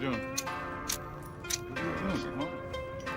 doing? What are you doing? What?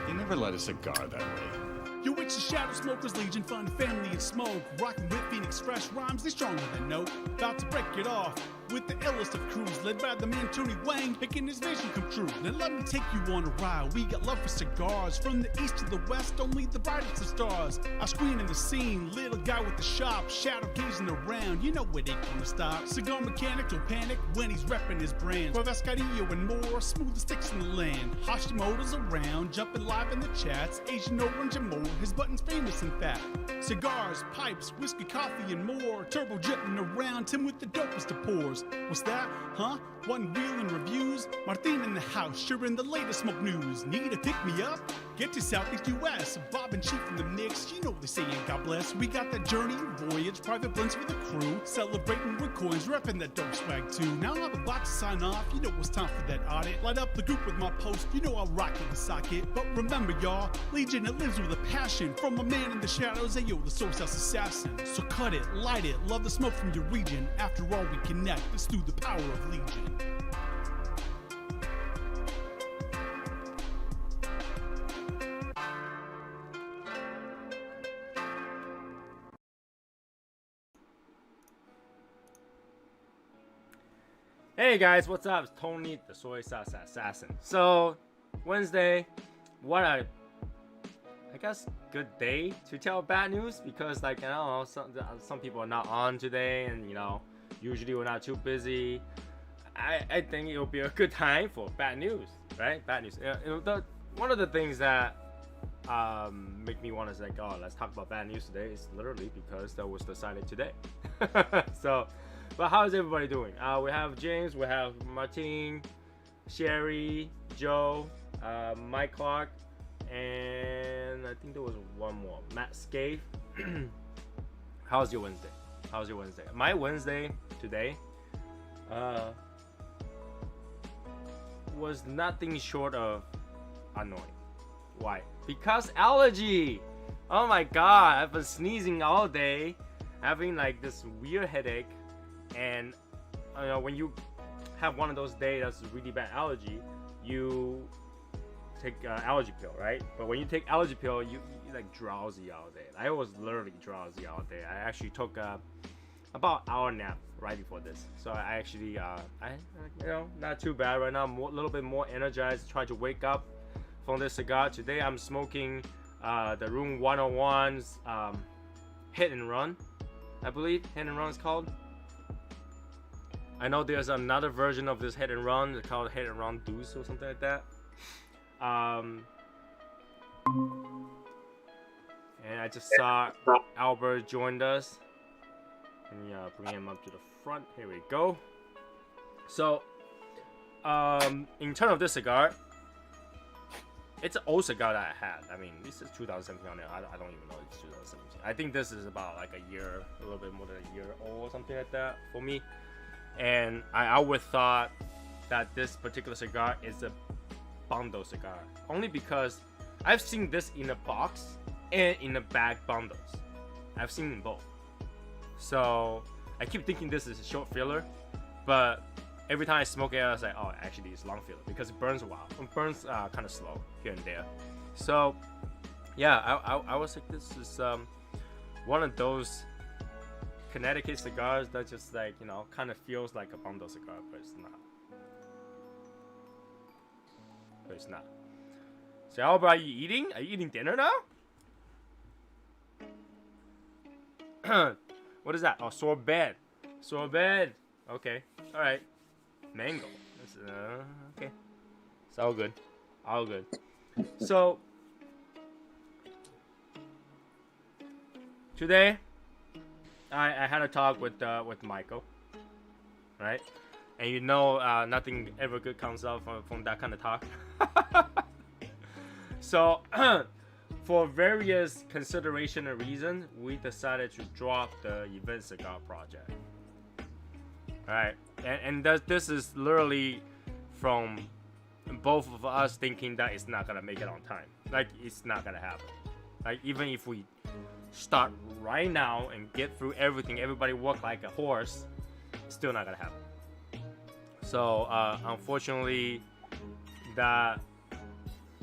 You never light a cigar that way. Yo, it's the Shadow Smokers Legion, fun, family, and smoke. Rockin' with Phoenix fresh rhymes, they stronger than no. About to break it off with the illest of crews, led by the man Tony Wang, making his vision come true. Now let me take you on a ride. We got love for cigars, from the east to the west, only the brightest of stars. I screen in the scene, little guy with the shop, shadow gazing around. You know it ain't gonna stop. Cigar mechanic don't panic when he's repping his brand. Escadillo and more, smooth as sticks in the land. Hashimoto's around, jumping live in the chats. Asian orange and more, his button's famous in fact. Cigars, pipes, whiskey, coffee, and more. Turbo jetting around, Tim with the dopest of pours. What's that? Huh? One wheel and reviews? Martin in the house, sharing the latest smoke news. Need to pick me up? Get to Southeast US. Bob and Chief in the mix, you know what they saying, God bless. We got that journey, voyage, private blends with the crew. Celebrating with coins, repping that dope swag too. Now I'm about to sign off, you know it's time for that audit. Light up the group with my post, you know I'll rock in the socket. But remember y'all, Legion, it lives with a passion. From a man in the shadows, hey yo, the SoySauceAssassin. So cut it, light it, love the smoke from your region. After all we connect, it's through the power of Legion. Hey guys, what's up? It's Tony, the SoySauceAssassin. So, Wednesday, what a, I guess, good day to tell bad news because, like, I don't know, some people are not on today, and you know, usually we're not too busy. I think it'll be a good time for bad news, right? Bad news. One of the things that make me want to say, oh, let's talk about bad news today is literally because that was decided today. So. But how is everybody doing? We have James, we have Martin, Sherry, Joe, Mike Clark, and I think there was one more, Matt Scaife. How's your Wednesday? How's your Wednesday? My Wednesday today was nothing short of annoying. Why? Because allergy. Oh my god, I've been sneezing all day, having like this weird headache. And you know, when you have one of those days that's really bad allergy, you take allergy pill, right? But when you take allergy pill, you like drowsy all day. I was literally drowsy all day. I actually took about an hour nap right before this, so I actually you know, not too bad right now. I'm a little bit more energized. Try to wake up from this cigar. Today I'm smoking the Room 101's Hit and Run, I believe Hit and Run is called. I know there's another version of this Hit and Run. It's called Hit and Run Deuce or something like that. And I just saw Albert joined us. Let me bring him up to the front. Here we go. So, in terms of this cigar, it's an old cigar that I had. I mean, this is 2017 on it. I don't even know it's 2017. I think this is about like a year, a little bit more than a year old or something like that for me. And I always thought that this particular cigar is a bundle cigar, only because I've seen this in a box and in a bag bundles. I've seen them both. So I keep thinking this is a short filler, but every time I smoke it, I was like, oh, actually it's long filler because it burns a while. It burns kind of slow here and there. So yeah, I was like, this is one of those Connecticut cigars that just, like, you know, kind of feels like a bundle cigar, but it's not. But it's not. So Albert, are you eating? Are you eating dinner now? What is that? Oh, sorbet. Sorbet. Okay. All right. Mango. That's, okay. It's all good. All good. So today, I had a talk with Michael, right? And you know, nothing ever good comes out from that kind of talk. So, for various consideration and reasons, we decided to drop the event cigar project. Right, and this is literally from both of us thinking that it's not gonna make it on time. Like, it's not gonna happen. Like, even if we start right now and get through everything, everybody work like a horse, it's still not gonna happen. So unfortunately, that,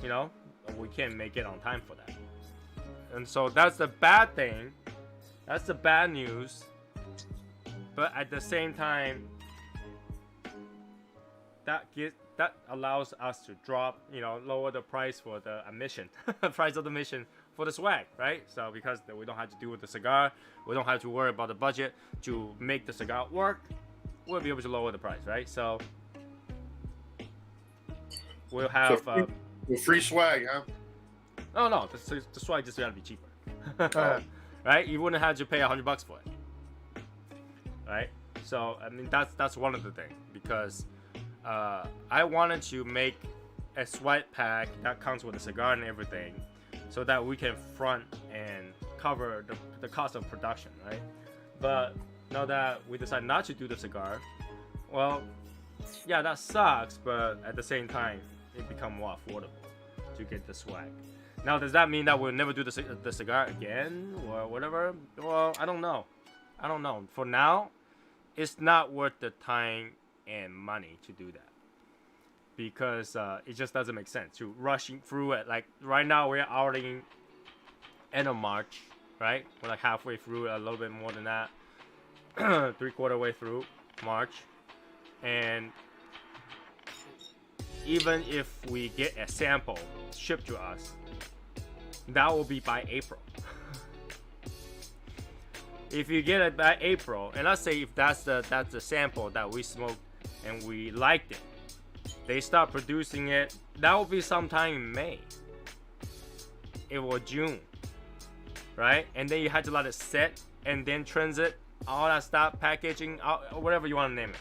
you know, we can't make it on time for that. And so that's the bad thing. That's the bad news. But at the same time, that allows us to drop, you know, lower the price for the admission, price of the admission for the swag, right? So because we don't have to deal with the cigar, we don't have to worry about the budget to make the cigar work, we'll be able to lower the price, right? So we'll have free swag, huh? no, the swag just gotta be cheaper, right? You wouldn't have to pay $100 for it, right? So I mean that's one of the things, because I wanted to make a sweat pack that comes with a cigar and everything, so that we can front and cover the cost of production, right? But now that we decided not to do the cigar, well, yeah, that sucks, but at the same time, it become more affordable to get the swag. Now, does that mean that we'll never do the cigar again or whatever? Well, I don't know. For now, it's not worth the time and money to do that, because it just doesn't make sense to rushing through it. Like right now, we're already end of March, right? We're like halfway through, a little bit more than that, 3/4 way through March, and even if we get a sample shipped to us, that will be by April. If you get it by April, and let's say if that's the sample that we smoked and we liked it, they start producing it, that will be sometime in May. It was June, right? And then you had to let it set and then transit, all that stuff, packaging, whatever you want to name it.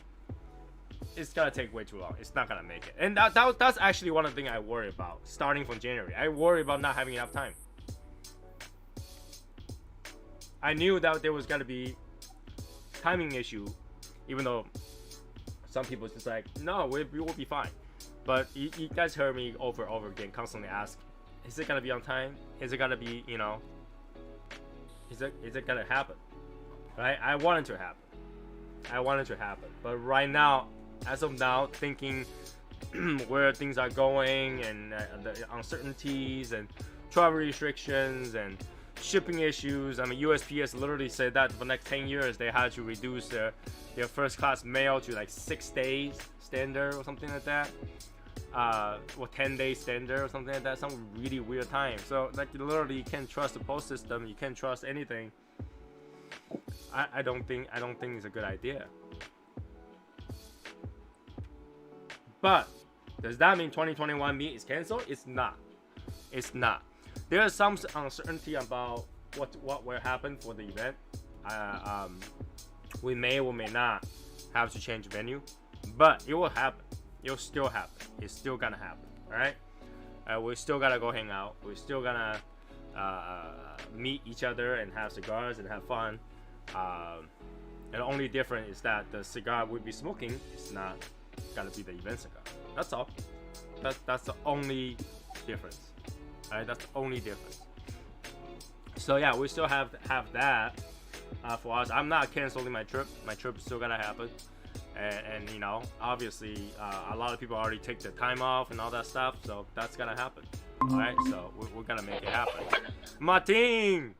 It's gonna take way too long. It's not gonna make it. And that's actually one of the things I worry about starting from January. I worry about not having enough time. I knew that there was gonna be timing issue, even though some people just like, no, we will be fine. But you guys heard me over and over again constantly ask, is it gonna be on time? Is it gonna be, you know, is it gonna happen? Right? I want it to happen. But right now, as of now, thinking where things are going and the uncertainties and travel restrictions and shipping issues. I mean, USPS literally said that for the next 10 years they had to reduce their first class mail to like 6 days standard or something like that, or 10 days standard or something like that. Some really weird time. So like literally you can't trust the post system. You can't trust anything. I don't think it's a good idea. But does that mean 2021 meet is canceled? It's not. There is some uncertainty about what will happen for the event. We may or may not have to change venue, but it will happen. It'll still happen. It's still gonna happen. All right. We still gotta go hang out. We're still gonna meet each other and have cigars and have fun. And the only difference is that the cigar we'll be smoking is not gonna be the event cigar. That's all. That's the only difference. Alright, that's the only difference. So yeah, we still have that for us. I'm not canceling my trip. My trip is still gonna happen. And you know, obviously, a lot of people already take their time off and all that stuff. So that's gonna happen. Alright, so we're gonna make it happen. Martin!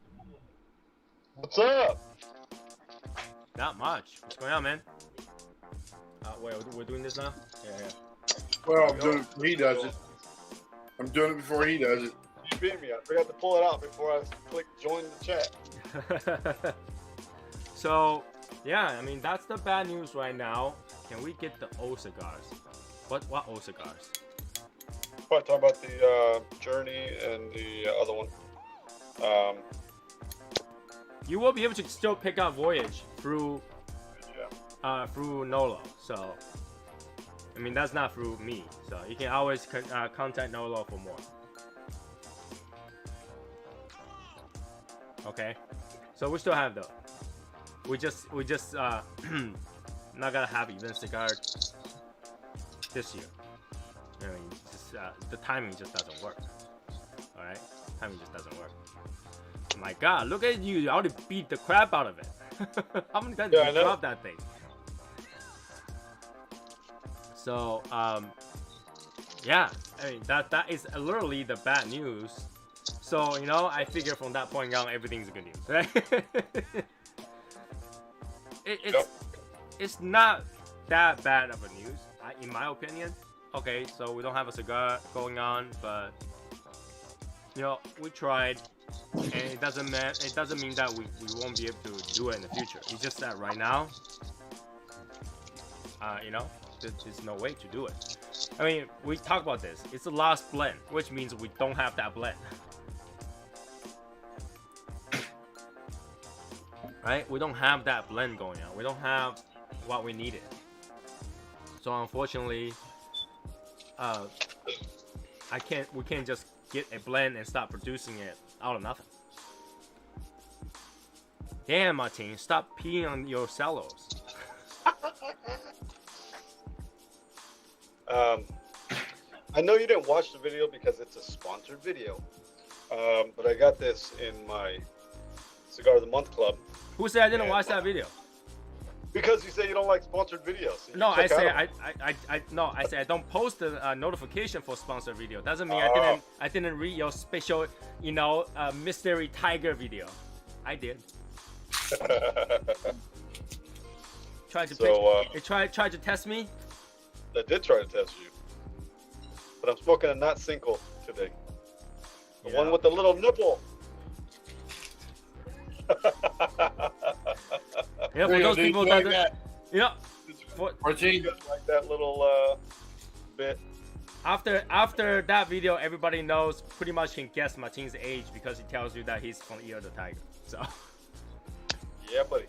What's up? Not much. What's going on, man? Wait, we're doing this now? Yeah. Well, I'm doing it before he does it. I'm doing it before he does it. You beat me. I forgot to pull it out before I click join the chat. So, yeah, I mean, that's the bad news right now. Can we get the old cigars? What old cigars? Probably talk about the Journey and the other one. You will be able to still pick up Voyage through through Nolo. So, I mean, that's not through me. So you can always contact Nolo for more. Okay. So we still have though. We just not gonna have event cigar this year. I mean, just, the timing just doesn't work. All right, timing just doesn't work. My God, look at you! You already beat the crap out of it. How many times did you drop that thing? So Yeah, I mean that is literally the bad news. So you know, I figure from that point on, everything's good news, right? It's not that bad of a news, in my opinion. Okay, so we don't have a cigar going on, but you know, we tried, and it doesn't mean that we won't be able to do it in the future. It's just that right now, you know, there's no way to do it. I mean, we talk about this. It's the last blend, which means we don't have that blend. Right? We don't have that blend going on. We don't have what we needed. So unfortunately, we can't just get a blend and start producing it out of nothing. Damn, Martin, stop peeing on your cellos. I know you didn't watch the video because it's a sponsored video, but I got this in my Cigar of the Month club. Who said I didn't watch that video? Because you say you don't like sponsored videos. So No, I check say out. I say I don't post the notification for sponsored video. Doesn't mean I didn't read your special, you know, mystery tiger video. I did. Tried to test me. I did try to test you, but I'm smoking a not Cinco today. The one with the little nipple. Yeah, for those people that, yeah, Martin, like that little bit. After that video, everybody knows, pretty much can guess Martin's age because he tells you that he's from Ear of the Tiger. So. Yeah, buddy.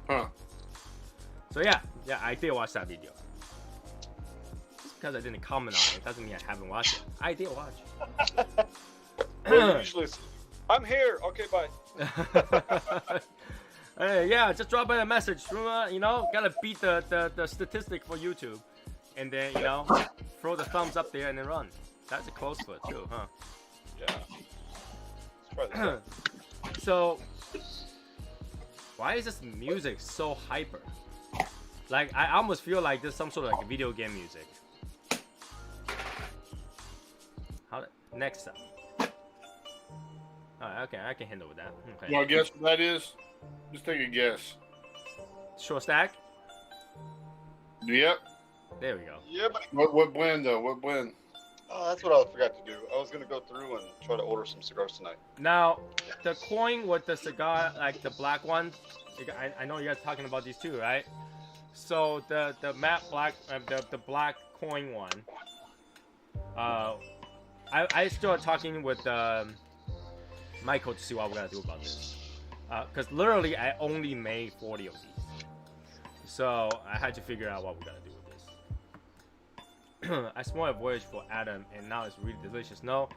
Huh. So yeah, I did watch that video. Just because I didn't comment on it doesn't mean I haven't watched it. I did watch. Well, usually, I'm here. Okay, bye. Hey, yeah, just drop by a message. You know, gotta beat the statistic for YouTube, and then you know, throw the thumbs up there and then run. That's a close foot too, huh? Yeah. Let's try this. So, why is this music so hyper? Like, I almost feel like there's some sort of like video game music. Next up. Alright, okay, I can handle with that. Okay. You want to guess what that is? Just take a guess. Short stack? Yep. There we go. Yeah, buddy. What blend though? What blend? Oh, that's what I forgot to do. I was gonna go through and try to order some cigars tonight. Now, the coin with the cigar, like the black one, I know you guys are talking about these two, right? So the matte black, the black coin one. I started talking with Michael to see what we're gonna do about this, because literally I only made 40 of these, so I had to figure out what we're gonna do with this. I smelled a voyage for Adam, and now it's really delicious. No,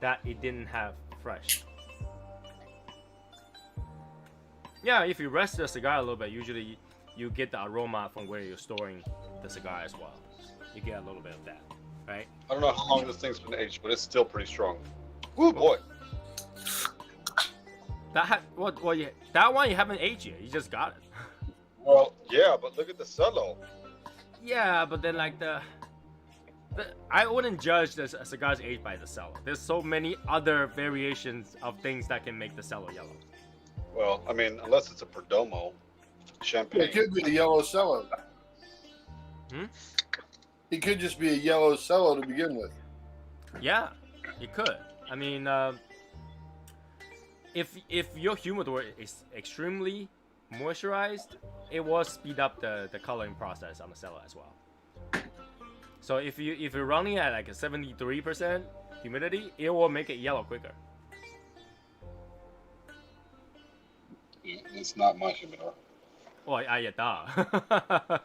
that it didn't have fresh. Yeah, if you rest the cigar a little bit, usually you get the aroma from where you're storing the cigar as well. You get a little bit of that, right? I don't know how long this thing's been aged, but it's still pretty strong. Woo, boy. That one you haven't aged yet. You just got it. Well, yeah, but look at the cello. Yeah, but then like I wouldn't judge this cigar's age by the cello. There's so many other variations of things that can make the cello yellow. Well, I mean, unless it's a Perdomo champagne. It could be a yellow cello. It could just be a yellow cello to begin with. Yeah, it could. I mean, if your humidor is extremely moisturized, it will speed up the coloring process on the cello as well. So if you're running at like a 73% humidity, it will make it yellow quicker. It's not my humidor. Oh, yeah, duh.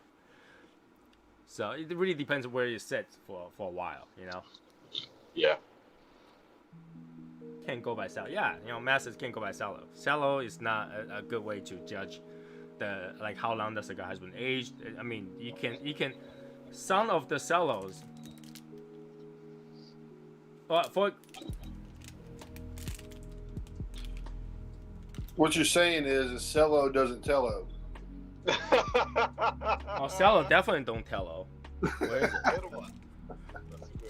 So it really depends where you sit for a while, you know. Yeah. Can't go by cello. Yeah, you know, masters can't go by cello. Cello is not a good way to judge the like how long the cigar has been aged. I mean, you can some of the cellos. For What you're saying is a cello doesn't tello. Oh, Cello definitely don't tell. Where is it?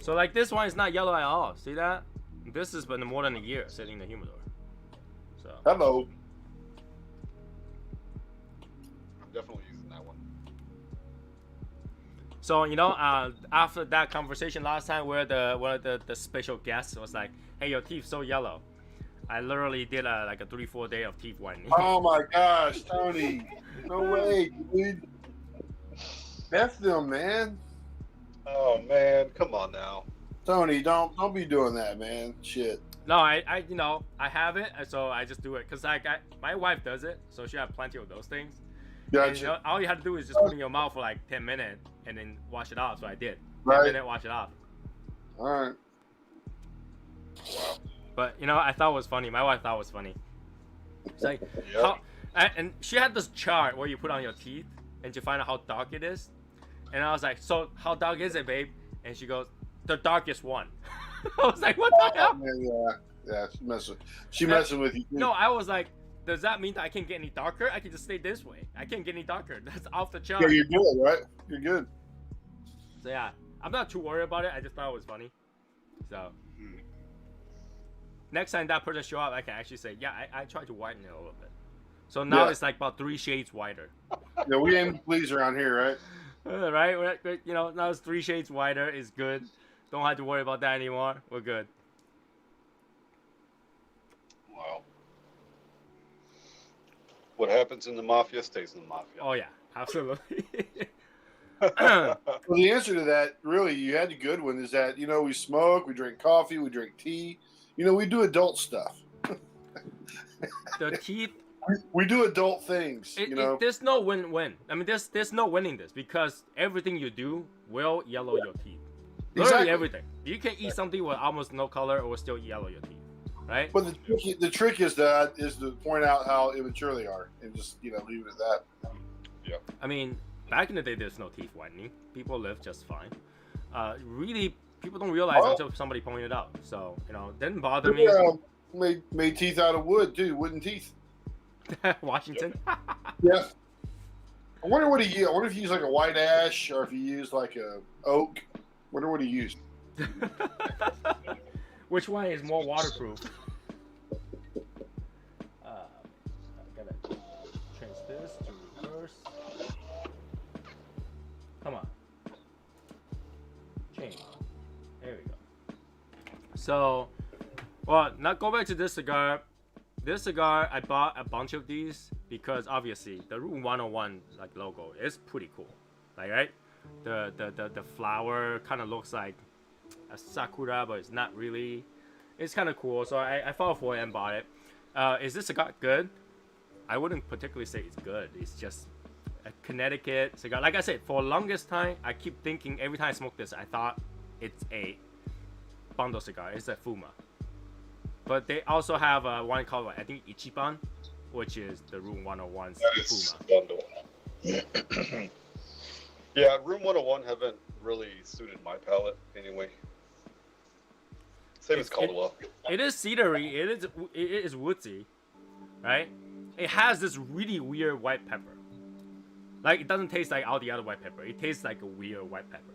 So like this one is not yellow at all. See that? This has been more than a year sitting in the humidor. So Hello. I'm definitely using that one. So after that conversation last time, where one of the special guests was like, "Hey, your teeth so yellow," I literally did like a 3-4 day of teeth whitening. Oh my gosh, Tony! No way, dude. F them, man. Oh man, come on now. Tony, don't be doing that, man. Shit. No, I have it, so I just do it because my wife does it, so she have plenty of those things. And, Gotcha. all you have to do is just put it in your mouth for like 10 minutes and then wash it off. So I did. 10 Right. minutes, wash it off. All right. But I thought it was funny. My wife thought it was funny. It's like, Yep. and she had this chart where you put on your teeth and you find out how dark it is. And I was like, so how dark is it, babe? And she goes, the darkest one. I was like, what the hell? Yeah. She messing with you. Too. No, I was like, does that mean that I can't get any darker? I can just stay this way. I can't get any darker. That's off the chart. Yeah, you're good, right? You're good. So yeah, I'm not too worried about it. I just thought it was funny. So next time that person show up, I can actually say, yeah, I tried to whiten it a little bit. So now it's like about 3 shades whiter. Yeah, we aim to please around here, right? Right? Now it's 3 shades whiter. It's good. Don't have to worry about that anymore. We're good. Wow. What happens in the mafia stays in the mafia. Oh yeah, absolutely. Well, the answer to that, really, you had the good one, is that, we smoke, we drink coffee, we drink tea. We do adult stuff. The teeth. We do adult things, There's no win-win. I mean, there's no winning this because everything you do will yellow your teeth. Literally Exactly. everything. You can eat something with almost no color or still yellow your teeth, right? But the trick is to point out how immature they are and just, leave it at that. Yeah. I mean, back in the day, there's no teeth whitening. People live just fine. Really, people don't realize until somebody pointed it out. So, didn't bother me. Made teeth out of wood, too. Wooden teeth. Washington. Yeah. I wonder what he used. I wonder if he used like a white ash or if he used like a oak. I wonder what he used. Which one is more waterproof? I gotta change this to reverse. Come on. Change. There we go. So, now go back to this cigar. This cigar, I bought a bunch of these because obviously the Room 101 logo is pretty cool. Right? The flower kind of looks like a sakura, but it's not really. It's kind of cool, so I fell for it and bought it. Is this cigar good? I wouldn't particularly say it's good. It's just a Connecticut cigar. Like I said, for the longest time, I keep thinking every time I smoke this, I thought it's a bundle cigar. It's a Fuma. But they also have one called, I think, Ichiban, which is the Room 101's Fuma. Bundle. Yeah, Room 101 haven't really suited my palate anyway. Same as Caldwell. It is cedary. It is woodsy, right? It has this really weird white pepper. Like, it doesn't taste like all the other white pepper. It tastes like a weird white pepper.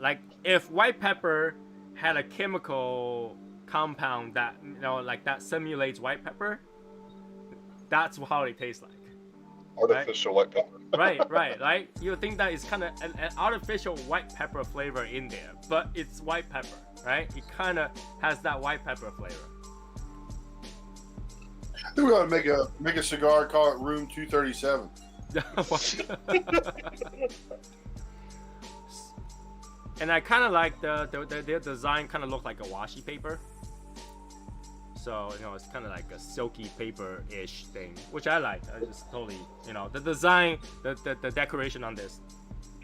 Like if white pepper had a chemical compound that that simulates white pepper, that's how it tastes like. Artificial white pepper. right. You would think that it's kind of an artificial white pepper flavor in there, but it's white pepper, right? It kind of has that white pepper flavor. I think we ought to make a cigar, call it Room 237. And I kind of like their design. Kind of look like a washi paper. So it's kind of like a silky paper-ish thing, which I like. I just totally, the design, the decoration on this,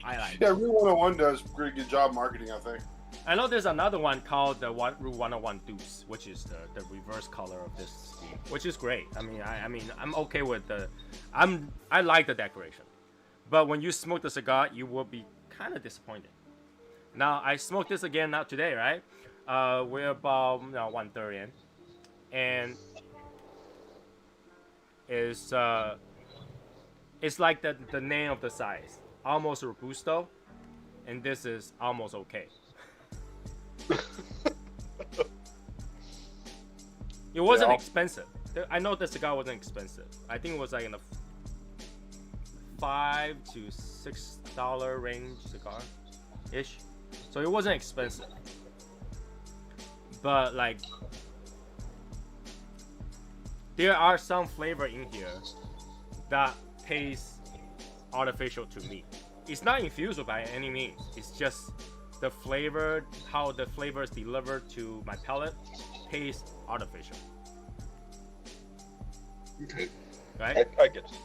I like. Yeah, Room 101 does a pretty good job marketing, I think. I know there's another one called the Room 101 Deuce, which is the reverse color of this scheme, which is great. I mean, I'm okay with I like the decoration, but when you smoke the cigar, you will be kind of disappointed. Now I smoked this again not today, right? We're about 1:30 in, and is It's like the name of the size, almost robusto, and this is almost okay. It wasn't expensive. I know the cigar wasn't expensive. I think it was like in the $5 to $6 range cigar ish. So it wasn't expensive. But like there are some flavor in here that tastes artificial to me. It's not infused by any means. It's just the flavor, how the flavor is delivered to my palate tastes artificial. Okay. Right? I get you.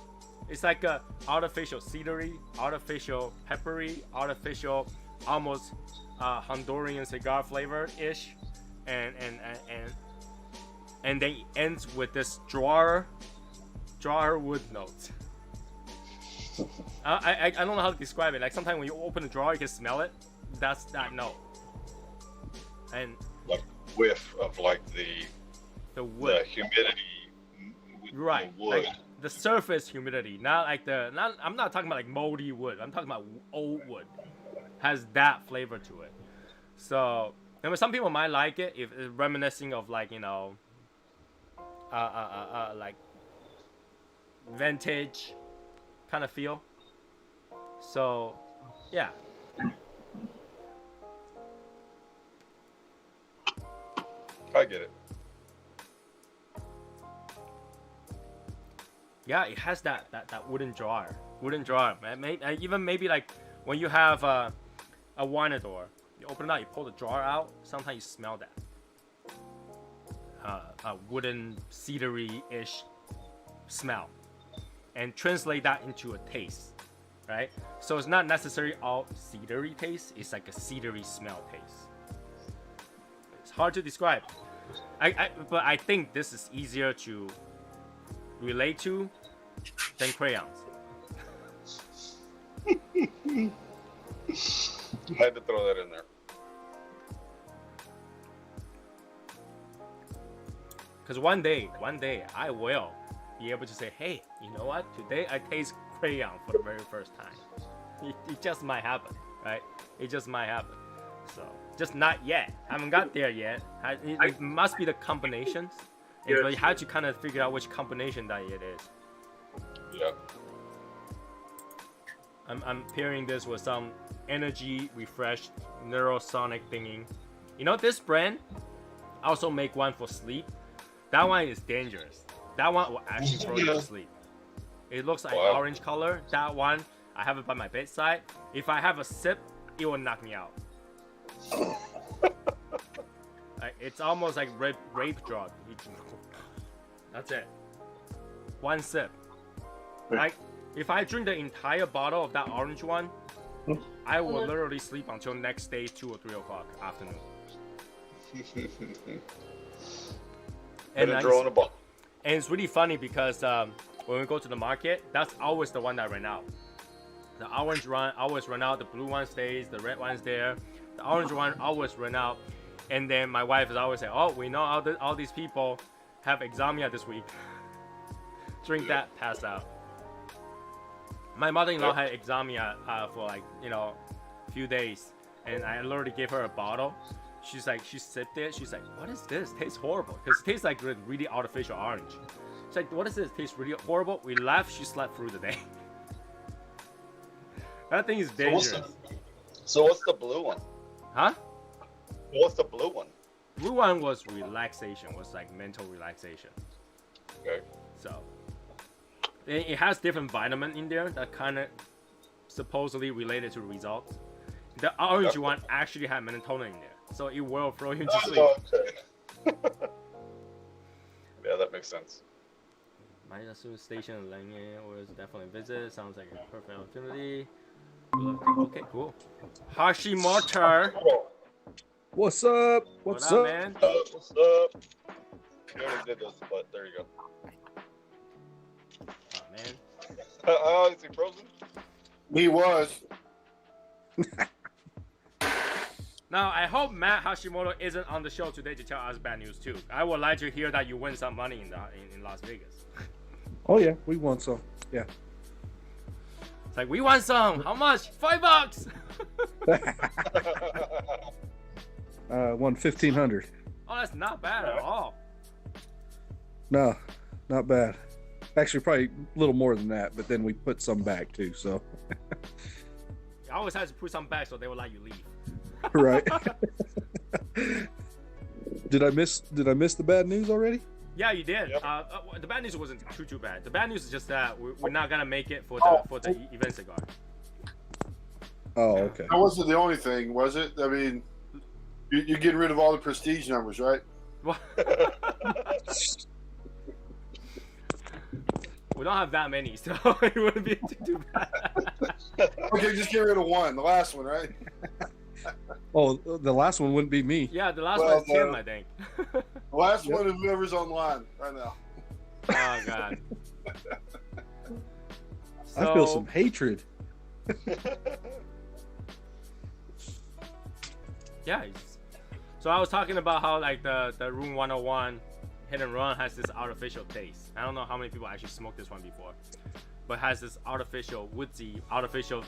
It's like a artificial cedary, artificial peppery, artificial almost Honduran cigar flavor ish, and then it ends with this drawer wood note. I don't know how to describe it. Like sometimes when you open the drawer, you can smell it. That's that note. And Like whiff of like the wood, the humidity. With right? The wood. Like the surface humidity, not like I'm not talking about like moldy wood. I'm talking about old wood. Has that flavor to it. So I mean, some people might like it if it's reminiscing of like like vintage kind of feel. So yeah. I get it. Yeah, it has that wooden jar. Even maybe like when you have a wine door, you open it out, you pull the jar out. Sometimes you smell that a wooden cedary-ish smell, and translate that into a taste, right? So it's not necessarily all cedary taste. It's like a cedary smell taste. It's hard to describe. But I think this is easier to relate to than crayons. I had to throw that in there. Because one day I will be able to say, hey, you know what? Today I taste crayon for the very first time. It just might happen, right? It just might happen. So, just not yet. Haven't got there yet. It must be the combinations. And so you have to kind of figure out which combination that it is. Yeah. I'm pairing this with some energy refreshed neurosonic thingy. You know, this brand also make one for sleep. That one is dangerous. That one will actually throw you to sleep. It looks like orange color. That one, I have it by my bedside. If I have a sip, it will knock me out. Like, it's almost like rape drug. That's it. One sip. Like, if I drink the entire bottle of that orange one, I will literally sleep until next day 2 or 3 o'clock afternoon. And it's really funny because when we go to the market, that's always the one that ran out. The orange one always run out. The blue one stays. The red one's there. The orange one always run out. And then my wife is always saying, "Oh, we know all these people have insomnia this week. Drink that, pass out." My mother-in-law had insomnia for like a few days, and I literally gave her a bottle. She's like, she sipped it. She's like, "What is this? It tastes horrible." Because it tastes like really artificial orange. She's like, "What is this? It tastes really horrible." We left. She slept through the day. That thing is dangerous. So what's the blue one? Huh? What's the blue one? Blue one was relaxation. Was like mental relaxation. Okay. So it has different vitamin in there that kind of supposedly related to results. The orange one actually had melatonin in there, so it will throw you into sleep. Okay. Yeah, that makes sense. Minasu Station in Lange was definitely a visit. Sounds like a perfect opportunity. Okay, cool. Hashimoto. What's up? What's up, man? What's up? You already did this, but there you go. Oh, man. Oh, is he frozen? He was. Now, I hope Matt Hashimoto isn't on the show today to tell us bad news too. I would like to hear that you win some money in Las Vegas. Oh yeah, we won some. Yeah. It's like, we want some. How much? $5. Won 1,500. Oh, that's not bad at all. No, not bad. Actually, probably a little more than that, but then we put some back too. So, I always had to put some back so they would let you leave. right. Did I miss the bad news already? Yeah, you did. Yep. The bad news wasn't too bad. The bad news is just that we're not gonna make it for the event cigar. Oh, okay. That wasn't the only thing, was it? I mean, you're getting rid of all the prestige numbers, right? Well, we don't have that many, so it wouldn't be too bad. Okay, just get rid of one. The last one, right? Oh, the last one wouldn't be me. Yeah, the last Well, one's Tim, I think. The last one of whoever's online right now. Oh god. I feel some hatred. Yeah. So I was talking about how like the Room 101 Hit and Run has this artificial taste. I don't know how many people actually smoked this one before, but has this artificial woodsy, artificial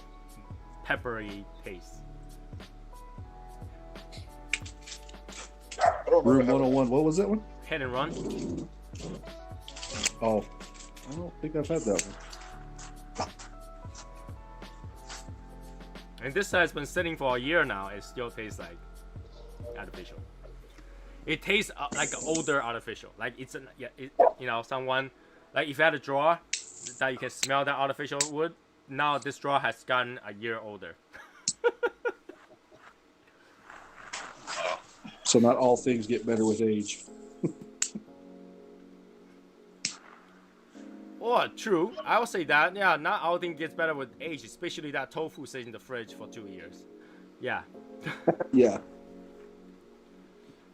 peppery taste. Room 101. What was that one? Hit and Run. Oh, I don't think I've had that one. And this has been sitting for a year now. It still tastes like artificial. It tastes like an older artificial. Like it's someone like if you had a drawer that you can smell that artificial wood. Now this drawer has gotten a year older. So not all things get better with age. Oh, true. I would say that. Yeah, not all things gets better with age, especially that tofu sits in the fridge for 2 years. Yeah. Yeah.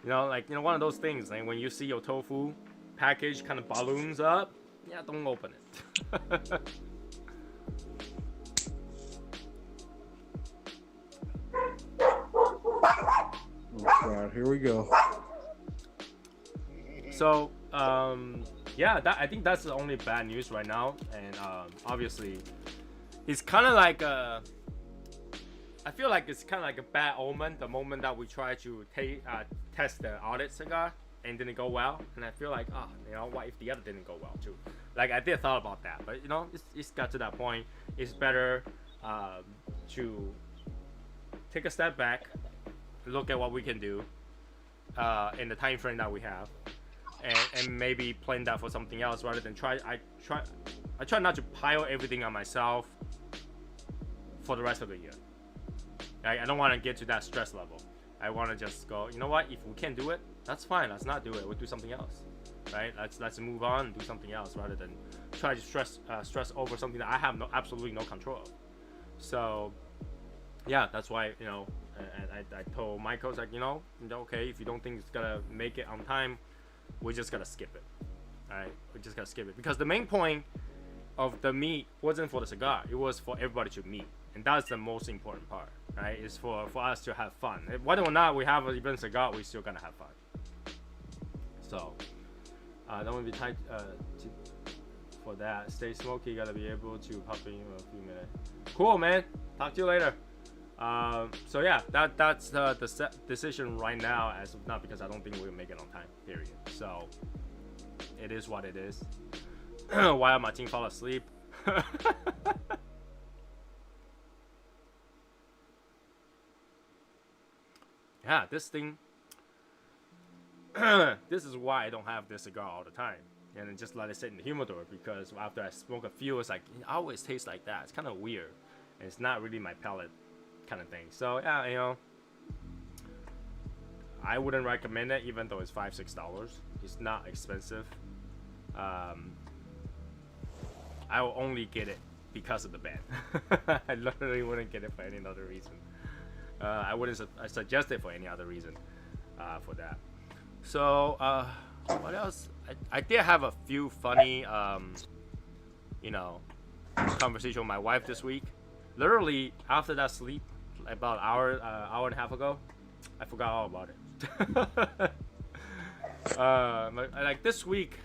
One of those things. Like when you see your tofu package kind of balloons up, yeah, don't open it. Oh God, here we go. So, yeah, I think that's the only bad news right now, and obviously, it's kind of like I feel like it's kind of like a bad omen the moment that we try to test the audit cigar and didn't go well, and I feel like, what if the other didn't go well too? Like I did thought about that, but it's got to that point. It's better to take a step back, look at what we can do in the time frame that we have, and maybe plan that for something else rather than I try not to pile everything on myself for the rest of the year. I don't want to get to that stress level. I want to just go, you know what? If we can't do it, that's fine. Let's not do it. We'll do something else, right? Let's move on and do something else rather than try to stress over something that I have absolutely no control of. So, yeah, that's why and I told Michael, like, okay, if you don't think it's gonna make it on time, we're just gonna skip it. All right, we're just gonna skip it because the main point of the meet wasn't for the cigar. It was for everybody to meet, and that's the most important part, right? It's for us to have fun. Whether or not we have an event cigar, we're still gonna have fun. So, don't want to be tight for that. Stay smoky. Gotta be able to pop in a few minutes. Cool, man. Talk to you later. So yeah, that's the decision right now as of now, because I don't think we'll make it on time, period. So it is what it is. While Martin fall asleep. Yeah, this thing. This is why I don't have this cigar all the time, and then just let it sit in the humidor, because after I smoke a few, it's like it always tastes like that. It's kind of weird, and it's not really my palate kind of thing. So yeah, I wouldn't recommend it, even though it's $5-6. It's not expensive. I will only get it because of the band. I literally wouldn't get it for any other reason. I wouldn't suggest it for any other reason for that. So what else? I did have a few funny conversation with my wife this week. Literally after that sleep, about an hour and a half ago, I forgot all about it. Like this week,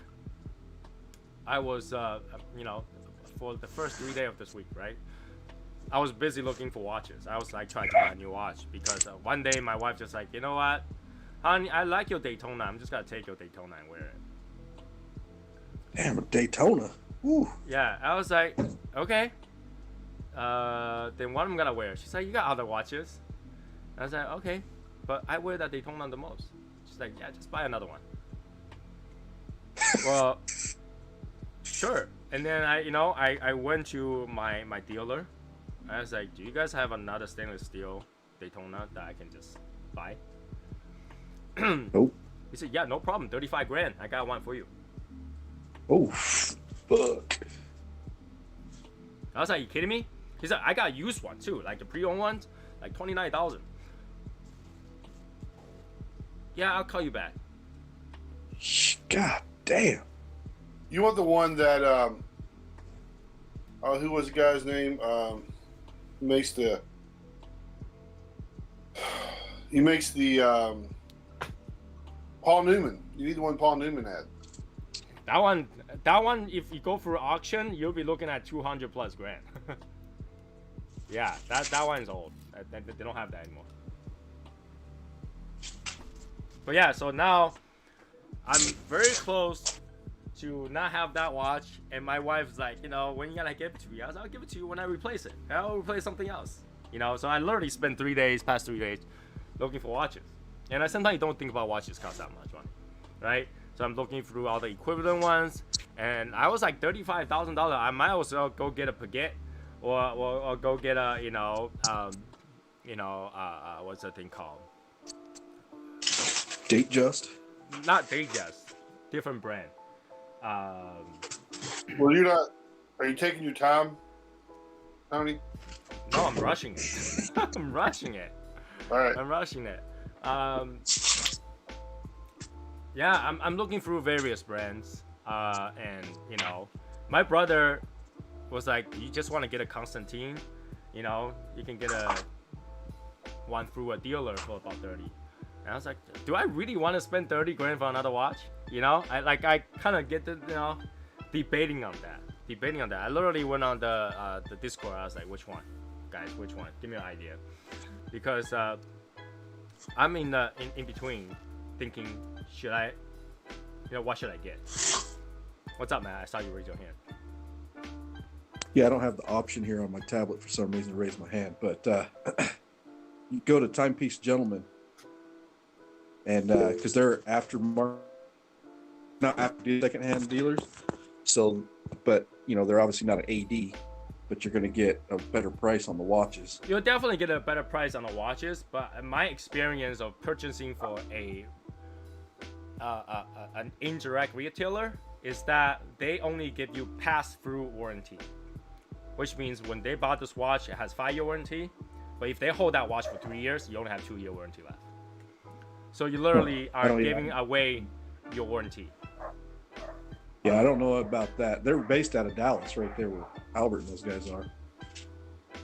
I was for the first 3 days of this week, right? I was busy looking for watches. I was like trying to buy a new watch because one day my wife just like, you know what, honey, I like your Daytona. I'm just gonna take your Daytona and wear it. Damn, a Daytona. Woo. Yeah, I was like, okay. Then what I'm gonna wear? She's like, you got other watches. I was like, okay, but I wear that Daytona the most. She's like, yeah, just buy another one. Well, sure. And then I went to my dealer. I was like, do you guys have another stainless steel Daytona that I can just buy? Nope. He said, yeah, no problem. 35 grand. I got one for you. Oh, fuck. I was like, you kidding me? He said, I got a used one too, like the pre-owned ones, like 29,000. Yeah, I'll call you back. God damn. You want the one that who was the guy's name? He makes the Paul Newman. You need the one Paul Newman had. That one, if you go through auction, you'll be looking at 200 plus grand. Yeah, that one's old. They don't have that anymore. But yeah, so now I'm very close to not have that watch, and my wife's like, when you gonna give it to me? I was like, I'll give it to you when I replace it. I'll replace something else. So I literally spent past 3 days looking for watches. And I sometimes don't think about watches cost that much money, right? So I'm looking through all the equivalent ones, and I was like $35,000. I might as well go get a Piguet, or go get a what's that thing called? Date Just. Not Datejust, different brand. Well, are you taking your time, Tony? No, I'm rushing it. I'm rushing it. All right. I'm rushing it. Yeah, I'm looking through various brands, and my brother was like, "You just want to get a Constantine, you can get one through a dealer for about 30." And I was like, "Do I really want to spend 30 grand for another watch?" I kind of get the debating on that. I literally went on the Discord. I was like, "Which one, guys? Which one? Give me an idea," because I'm in between, thinking, should I, what should I get? What's up, Matt? I saw you raise your hand. Yeah, I don't have the option here on my tablet for some reason to raise my hand, but you go to Timepiece Gentleman, and because they're not after secondhand dealers, so, but they're obviously not an AD, but you're going to get a better price on the watches. You'll definitely get a better price on the watches, but my experience of purchasing for an indirect retailer is that they only give you pass-through warranty, which means when they bought this watch, it has 5-year warranty, but if they hold that watch for 3 years, you only have 2-year warranty left. So you literally are giving away your warranty. Yeah, I don't know about that. They're based out of Dallas, right there where Albert and those guys are.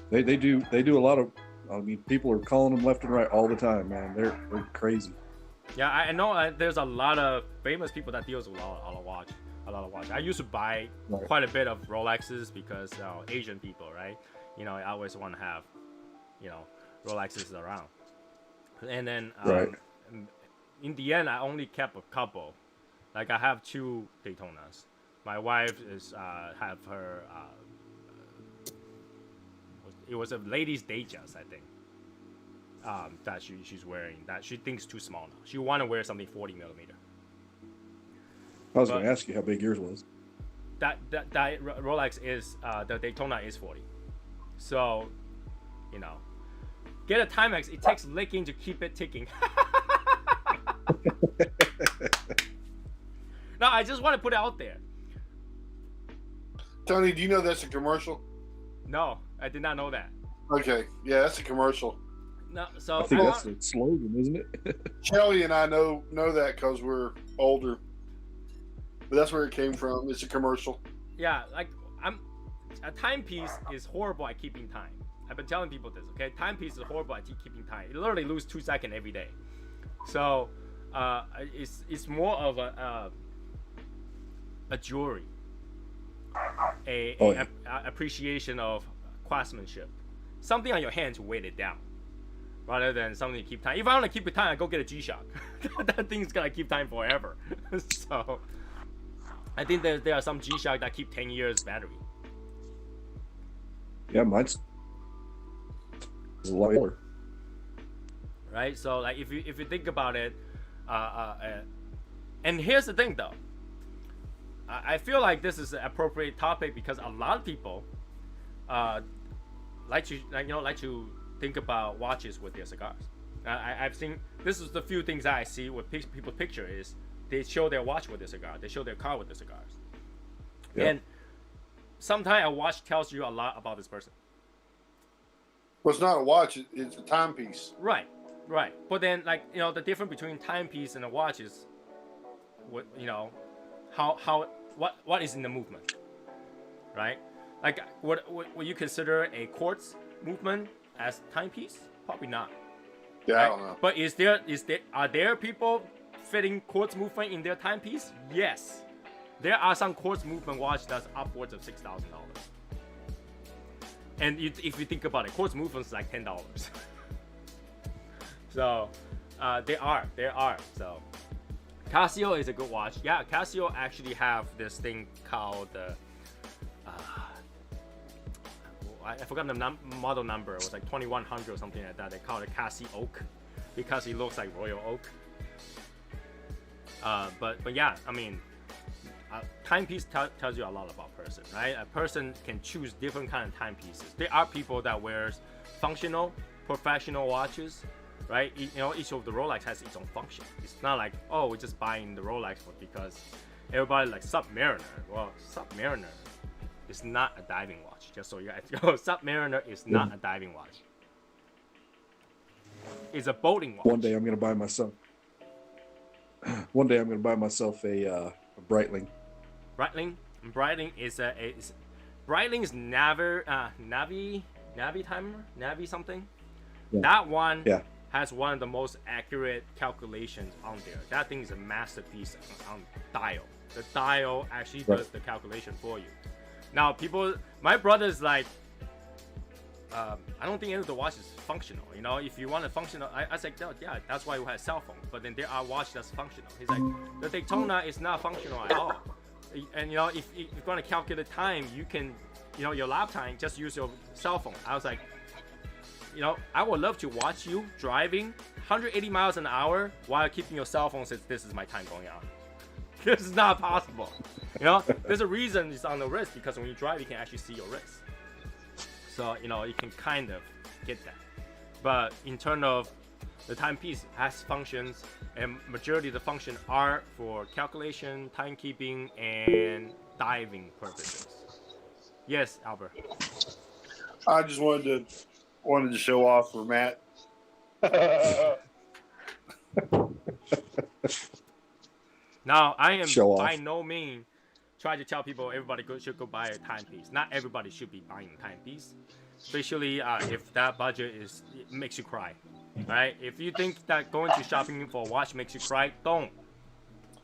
They do a lot of. I mean, people are calling them left and right all the time, man. They're crazy. Yeah, I know. There's a lot of famous people that deals with a lot of watch. I used to buy quite a bit of Rolexes because Asian people, right? I always want to have, Rolexes around. And then in the end, I only kept a couple. Like I have 2 Daytonas. My wife have her. It was a ladies' Datejust, I think. That she's wearing. That she thinks too small now. She want to wear something 40 millimeter. I was going to ask you how big yours was. That Rolex is the Daytona is 40. So, get a Timex. It takes licking to keep it ticking. No, I just want to put it out there. Tony, do you know that's a commercial? No, I did not know that. Okay, yeah, that's a commercial. No, so I think that's the slogan, isn't it? Shelly and I know that because we're older, but that's where it came from. It's a commercial. Yeah, like a timepiece is horrible at keeping time. I've been telling people this. Okay, timepiece is horrible at keeping time. You literally lose 2 seconds every day. So it's more of a jewelry, appreciation of craftsmanship. something on your hand to weight it down, rather than something to keep time. If I want to keep it time, I go get a G-Shock. That thing's gonna keep time forever. So I think there are some G-Shock that keep 10 years battery. Yeah, mine's a lot more. Right. So like if you think about it, and here's the thing though. I feel like this is an appropriate topic because a lot of people like to think about watches with their cigars. I've seen, this is the few things that I see with people's picture is they show their watch with their cigar, they show their car with their cigars. Yep. And sometimes a watch tells you a lot about this person. Well, it's not a watch; it's a timepiece. Right. But then, like, you know, the difference between timepiece and a watch is, what, you know, what is in the movement, right? Like, would you consider a quartz movement as timepiece? Probably not. Yeah, right? I don't know. But are there people fitting quartz movement in their timepiece? Yes, there are some quartz movement watch that's upwards of $6,000. And if you think about it, quartz movement is like $10. So there are. So Casio is a good watch. Yeah, Casio actually have this thing called I forgot the model number. It was like 2100 or something like that. They call it Cassie Oak because it looks like royal oak. But yeah, I mean, timepiece tells you a lot about person, right? A person can choose different kind of timepieces. There are people that wears functional, professional watches, right? You know, each of the Rolex has its own function. It's not like, oh, we're just buying the Rolex because everybody like Submariner. Well, Submariner is not a diving watch. Just so you guys know, Submariner is not a diving watch. It's a boating watch. One day I'm gonna buy myself. One day I'm gonna buy myself a Breitling. Breitling is Breitling is Navi timer, Navi something. Yeah. That one Yeah. has one of the most accurate calculations on there. That thing is a masterpiece on dial. The dial actually does the calculation for you. Now, my brother's like, I don't think any of the watch is functional. You know, if you want a functional, I was like, no, yeah, that's why we have cell phone. But then there are watches that's functional. He's like, the Daytona is not functional at all. And you know, if you're going to calculate time, you can, you know, your lap time, just use your cell phone. I was like, you know, I would love to watch you driving 180 miles an hour while keeping your cell phone since this is my time going on. This is not possible. You know, there's a reason it's on the wrist because when you drive, you can actually see your wrist. So, you know, you can kind of get that. But in terms of the timepiece has functions, and majority of the function are for calculation, timekeeping, and diving purposes. Yes, Albert. I just wanted to show off for Matt. Now, I am Show off. by no means trying to tell people everybody should go buy a timepiece. Not everybody should be buying a timepiece, especially if that budget makes you cry. Right? If you think that going to shopping for a watch makes you cry, don't.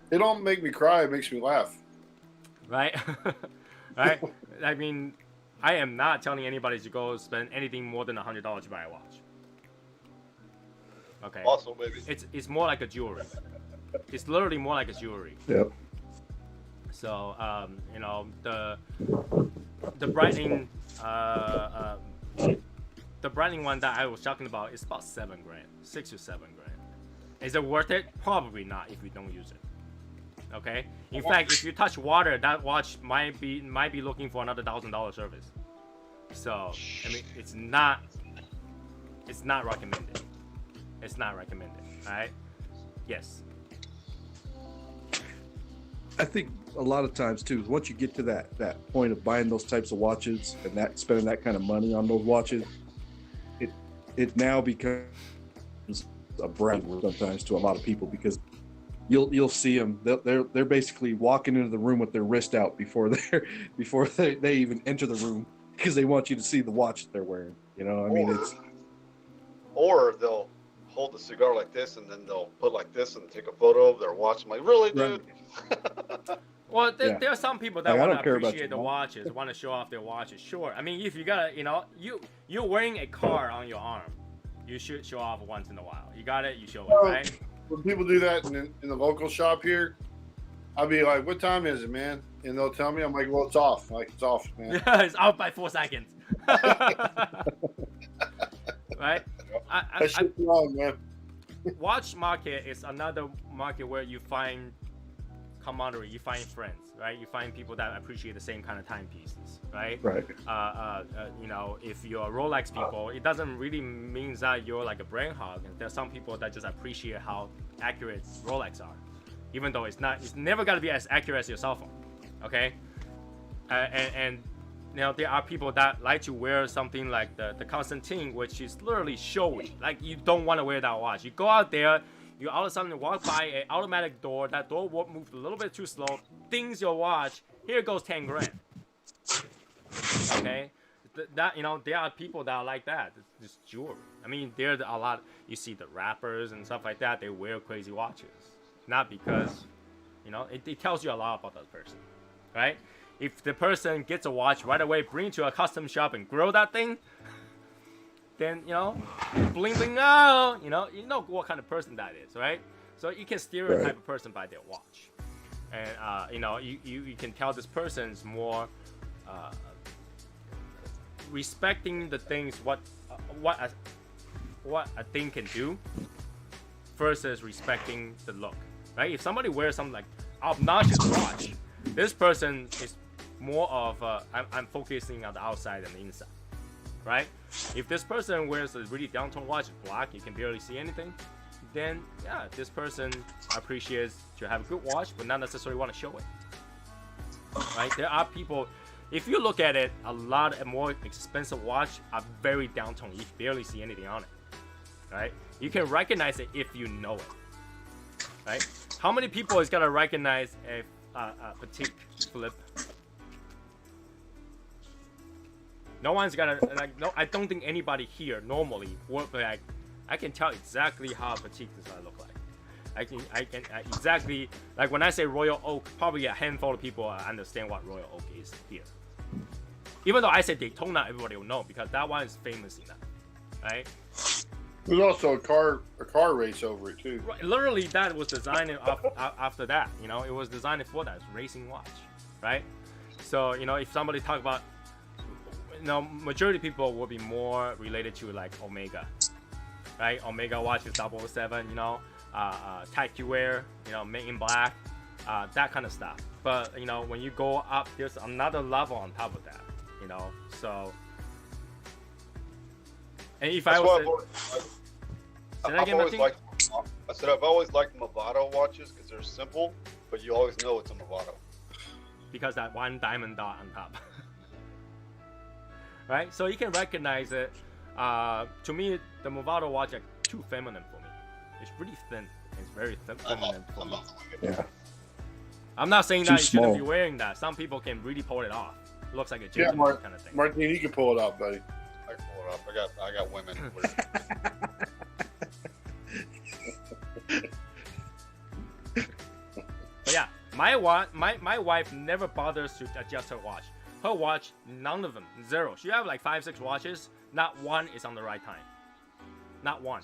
It don't make me cry. It makes me laugh. Right? Right? I mean, I am not telling anybody to go spend anything more than $100 to buy a watch. Okay. Also, maybe. It's more like a jewelry. It's literally more like a jewelry. Yep. So you know, the Breitling the Breitling one that I was talking about is about $7,000, $6,000 to $7,000. Is it worth it? Probably not if you don't use it. Okay. In fact, if you touch water, that watch might be looking for another $1,000 service. So I mean, it's not recommended. It's not recommended. All right. Yes. I think a lot of times too, once you get to that point of buying those types of watches and that spending that kind of money on those watches, it now becomes a brand sometimes to a lot of people because you'll see them. They're basically walking into the room with their wrist out before they even enter the room because they want you to see the watch that they're wearing. You know, I mean, it's or they'll hold the cigar like this and then they'll put like this and take a photo of their watch. I'm like, really, dude? Right. Well, Yeah. there are some people that Like, I want don't to care about appreciate the your watches, want to show off their watches. Sure. I mean, if you gotta, you're wearing a car on your arm, you should show off once in a while. You got it, you show it, right? When people do that in the local shop here, I'll be like, "What time is it, man?" And they'll tell me. I'm like, "Well, it's off. Like, it's off, man." It's out by 4 seconds. Right? That shit's wrong, man. Watch market is another market where you find camaraderie, you find friends, right? You find people that appreciate the same kind of timepieces, right? Right. If you're Rolex people, it doesn't really mean that you're like a brain hog. There's some people that just appreciate how accurate Rolex are, even though it's never gonna be as accurate as your cell phone, okay? And there are people that like to wear something like the Constantine, which is literally showy. Like, you don't want to wear that watch. You go out there, you all of a sudden walk by an automatic door. That door moved a little bit too slow. Dings your watch. Here goes 10 grand. Okay, there are people that are like that. It's jewelry. I mean, there are a lot. You see the rappers and stuff like that. They wear crazy watches, not because, it tells you a lot about that person, right? If the person gets a watch right away, bring it to a custom shop and grill that thing, then, bling bling out, you know what kind of person that is, right? So you can stereotype a person by their watch. And, you can tell this person's more respecting the things, what a thing can do versus respecting the look, right? If somebody wears some like obnoxious watch, this person is more of I'm focusing on the outside and the inside, right? If this person wears a really down-tone watch, black, you can barely see anything, then yeah, this person appreciates to have a good watch, but not necessarily want to show it, right? There are people, if you look at it, a lot of more expensive watch are very down-tone. You barely see anything on it, right? You can recognize it if you know it, right? How many people is gonna recognize a petite flip? No one's gonna no. I don't think anybody here normally would be like, I can tell exactly how petite this I look like. I can exactly, like when I say Royal Oak, probably a handful of people understand what Royal Oak is here. Even though I say Daytona, everybody will know because that one is famous enough, right? There's also a car race over it too. Right, literally, that was designed after that. It was designed for that racing watch, right? So if somebody talk about, majority of people will be more related to like Omega, right? Omega watch is 007, Type Wear, Men in Black, that kind of stuff. But when you go up, there's another level on top of that, So, and if I've always liked Movado watches because they're simple, but you always know it's a Movado. Because that one diamond dot on top. Right? So you can recognize it. To me, the Movado watch is too feminine for me. It's really thin. It's very feminine for me. Yeah. I'm not saying Too that you shouldn't small. be wearing that. Some people can really pull it off. It looks like a gentleman kind of thing. Martin, you can pull it out, buddy. I can pull it up. I got women. But yeah, my wife never bothers to adjust her watch. Her watch, none of them, zero. She have like 5-6 watches. Not one is on the right time. Not one.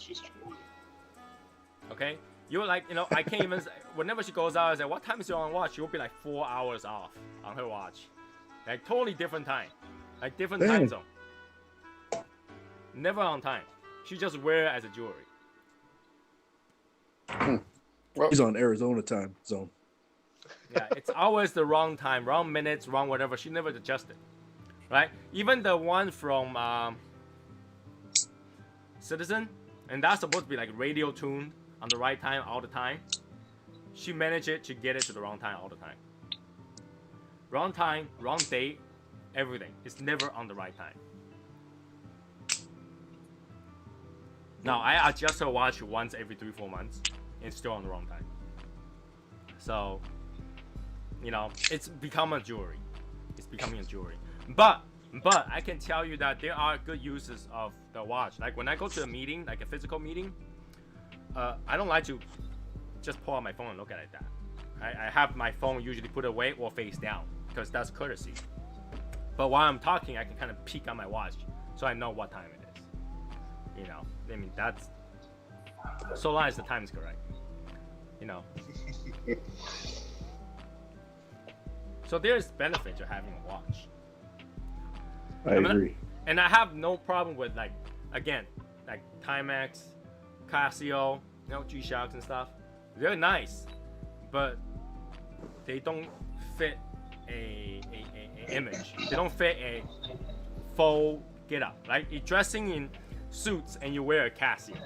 Okay? You're like, I can't even, whenever she goes out, I say, what time is your on watch? She'll be like 4 hours off on her watch. Like totally different time. Like different time zone. Never on time. She just wear it as a jewelry. He's on Arizona time zone. Yeah, it's always the wrong time, wrong minutes, wrong whatever. She never adjusted, right? Even the one from Citizen, and that's supposed to be like radio tuned on the right time all the time. She managed it to get it to the wrong time all the time. Wrong time, wrong date, everything. It's never on the right time. Now I adjust her watch once every 3-4 months, and it's still on the wrong time. So, it's become a jewelry. It's becoming a jewelry. But I can tell you that there are good uses of the watch. Like when I go to a meeting, like a physical meeting, I don't like to just pull out my phone and look at it I have my phone usually put away or face down because that's courtesy. But while I'm talking, I can kind of peek on my watch so I know what time it is. You know, I mean, that's so long as the time is correct. You know. So there's benefit to having a watch. I agree. And I have no problem with like Timex, Casio, G-Shocks and stuff. They're nice, but they don't fit a image. They don't fit a full get up. Like you're dressing in suits and you wear a Casio,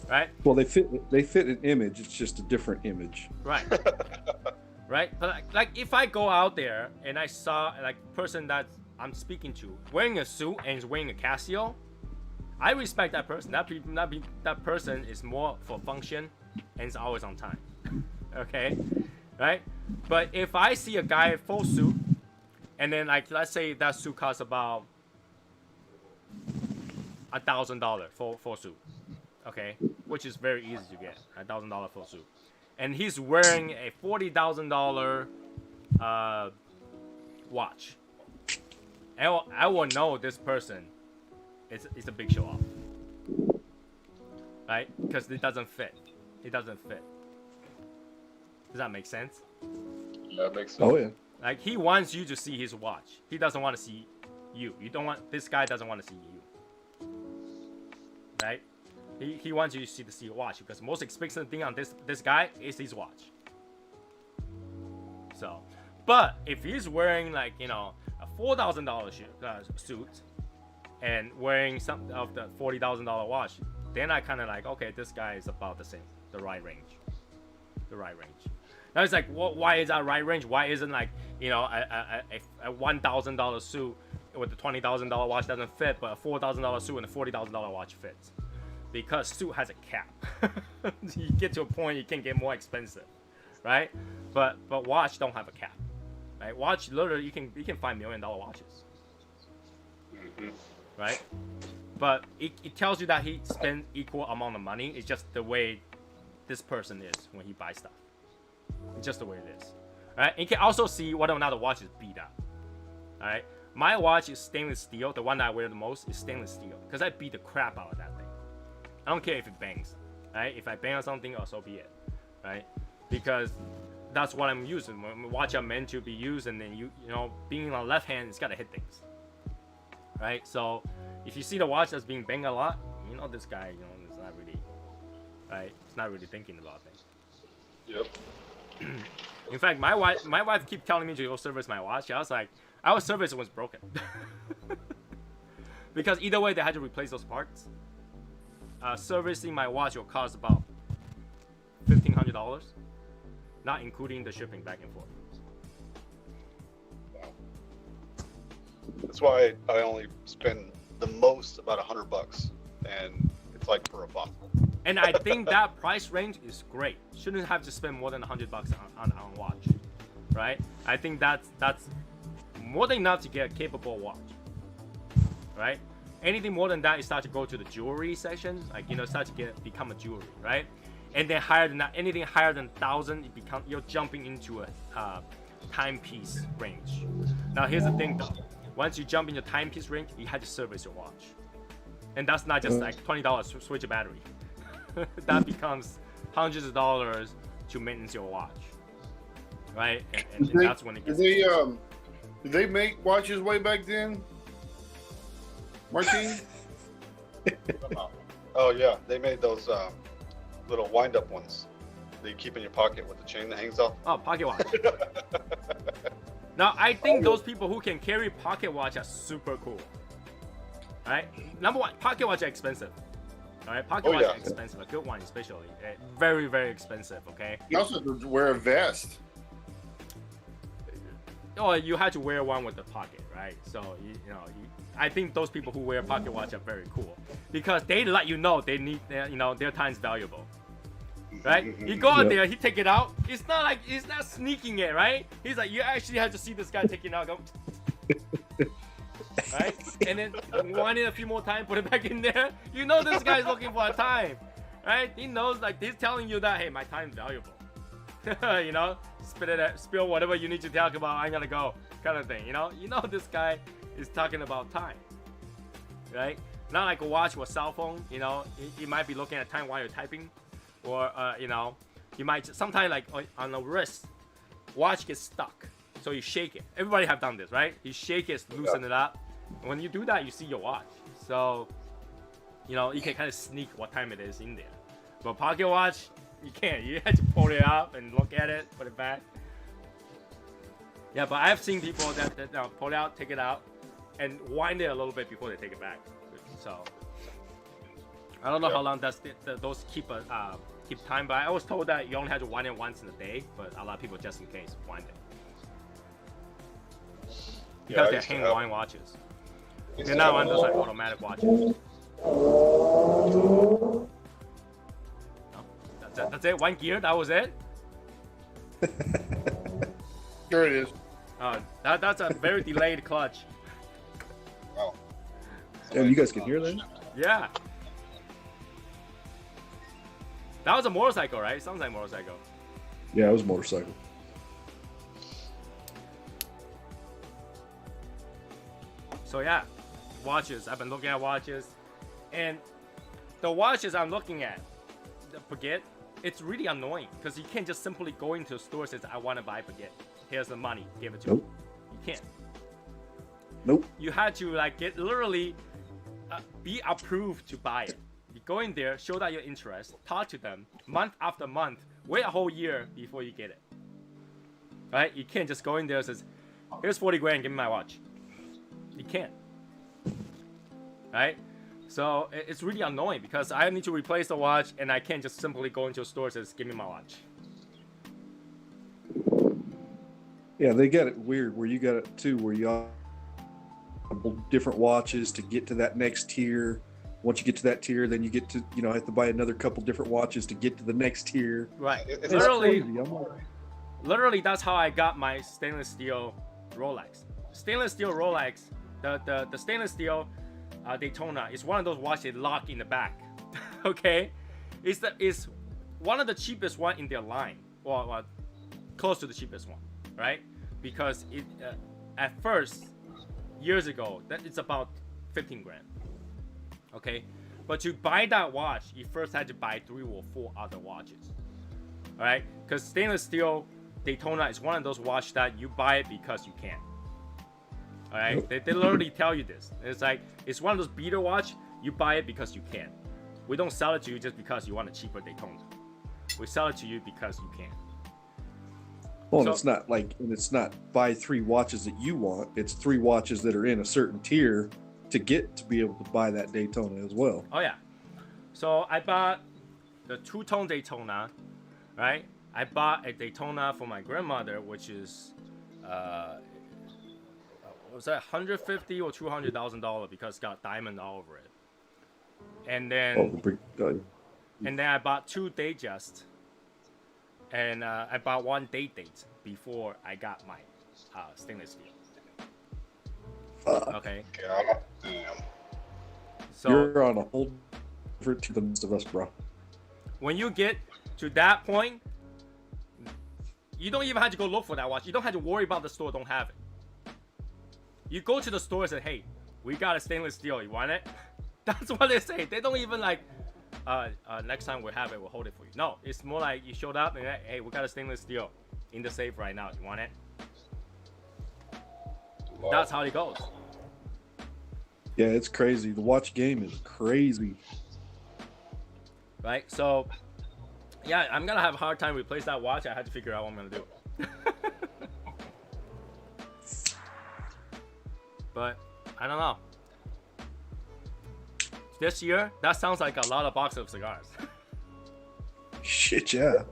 right? Well, they fit an image. It's just a different image. Right. Right. But like if I go out there and I saw like a person that I'm speaking to wearing a suit and is wearing a Casio, I respect that person. That person is more for function and is always on time. Okay, right? But if I see a guy full suit, and then like let's say that suit costs about $1,000 full suit, okay, which is very easy to get, $1,000 full suit, and he's wearing a $40,000 watch. I will know this person is a big show off, right? Because it doesn't fit. It doesn't fit. Does that make sense? That makes sense. Oh yeah. Like he wants you to see his watch. He doesn't want to see you. This guy doesn't want to see you. Right? He wants you to see your watch because the most expensive thing on this guy is his watch. So, but if he's wearing like a $4,000 suit and wearing some of the $40,000 watch, then I kind of like, okay, this guy is about the same, the right range. Now it's like, why is that right range? Why isn't like a $1,000 suit with the $20,000 watch doesn't fit, but a $4,000 suit and a $40,000 watch fits? Because suit has a cap. You get to a point you can get more expensive, right? But watch don't have a cap, right? Watch literally you can find $1 million watches, right? But it tells you that he spent equal amount of money. It's just the way this person is when he buys stuff. It's just the way it is. All right? And you can also see whether or not the watch is beat up. All right? My watch is stainless steel. The one that I wear the most is stainless steel because I beat the crap out of that thing. I don't care if it bangs. Right? If I bang on something, so be it. Right? Because that's what I'm using. When watch are meant to be used, and then you being on the left hand, it's gotta hit things. Right? So if you see the watch that's being banged a lot, this guy, is not really, right? It's not really thinking about things. Yep. In fact, my wife keep telling me to go service my watch. I was like, I will service it when it's broken. Because either way, they had to replace those parts. Servicing my watch will cost about $1,500, not including the shipping back and forth. Wow. That's why I only spend the most about $100, and it's like for a buck. And I think that price range is great. Shouldn't have to spend more than $100 on a watch, right? I think that's more than enough to get a capable watch, right? Anything more than that, you start to go to the jewelry section, like start to become a jewelry, right? And then higher than that, anything higher than 1,000, you're jumping into a timepiece range. Now here's the thing though, once you jump into timepiece range, you have to service your watch, and that's not just like $20 switch a battery. That becomes hundreds of dollars to maintenance your watch, right? And that's when it gets. Did they make watches way back then, Martin? Oh yeah, they made those little wind-up ones that you keep in your pocket with the chain that hangs off. Oh, pocket watch. Now I think those people who can carry pocket watch are super cool. All right, number one, pocket watch are expensive. All right, pocket watch are expensive. A good one, especially, very, very expensive. Okay. You also have to wear a vest. Oh, you had to wear one with the pocket, right? So I think those people who wear pocket watch are very cool because they let you know they need their time's valuable, right? You go out there, he take it out. It's not like he's not sneaking it, right? He's like, you actually have to see this guy take it out, go. Right? And then wind it a few more times, put it back in there. This guy's looking for a time, right? He knows, like, he's telling you that, hey, my time's valuable. you know, spill whatever you need to talk about. I'm gonna go, kind of thing. You know this guy is talking about time, right? Not like a watch or cell phone. You know, you might be looking at time while you're typing, or you know, you might sometimes like on the wrist, watch gets stuck, so you shake it. Everybody have done this, right? You shake it, loosen it up. And when you do that, you see your watch. So, you know, you can kind of sneak what time it is in there. But pocket watch, you can't. You have to pull it up and look at it, put it back. Yeah, but I've seen people that pull it out, take it out, and wind it a little bit before they take it back. So I don't know how long those keep time, but I was told that you only have to wind it once in a day, but a lot of people just in case wind it. Because they're hand wind watches. They're not one of those like automatic watches. No, that's it. One gear. That was it. Sure it is. That's a very delayed clutch. Oh. Yeah, you guys can hear that? Yeah. That was a motorcycle, right? Sounds like a motorcycle. Yeah, it was a motorcycle. So yeah, watches. I've been looking at watches, and the watches I'm looking at, forget. It's really annoying because you can't just simply go into a store and say, I want to buy baguette. Here's the money. Give it to me. You can't. Nope. You had to like get literally be approved to buy it. You go in there, show that your interest, talk to them month after month, wait a whole year before you get it. Right? You can't just go in there and says, here's 40 grand, give me my watch. You can't. Right? So it's really annoying because I need to replace the watch and I can't just simply go into a store and say, give me my watch. Yeah, they got it weird where you got it too, where you have different watches to get to that next tier. Once you get to that tier, then you get to, you know, have to buy another couple different watches to get to the next tier. Right. It's Literally, that's how I got my stainless steel Rolex. Stainless steel Rolex, the stainless steel Daytona is one of those watches they lock in the back. Okay, it's one of the cheapest one in their line, or close to the cheapest one, right? Because it at first years ago that it's about 15 grand. Okay, but to buy that watch, you first had to buy 3 or 4 other watches. All right, because stainless steel Daytona is one of those watches that you buy it because you can. All right, they literally tell you this. It's like it's one of those beater watch. You buy it because you can. We don't sell it to you just because you want a cheaper Daytona. We sell it to you because you can. Well, So- it's not like, and it's not buy 3 watches that you want. It's 3 watches that are in a certain tier to get to be able to buy that Daytona as well. Oh yeah. So I bought the 2-tone Daytona, right? I bought a Daytona for my grandmother, which is what was that, $150,000 or $200,000 because it's got diamond all over it. And then and then I bought 2 Datejust, and I bought 1 date before I got my stainless steel. Okay. God damn. So You're on a whole different to the rest of us, bro. when you get to that point, you don't even have to go look for that watch. You don't have to worry about the store don't have it. You go to the store and say, hey, we got a stainless steel. You want it? That's what they say. They don't even like, next time we have it, we'll hold it for you. No, it's more like you showed up and hey, we got a stainless steel in the safe right now. You want it? Wow. That's how it goes. Yeah, it's crazy. The watch game is crazy. Right? So, yeah, I'm going to have a hard time replace that watch. I had to figure out what I'm going to do. But I don't know. This year, that sounds like a lot of boxes of cigars. Shit, yeah.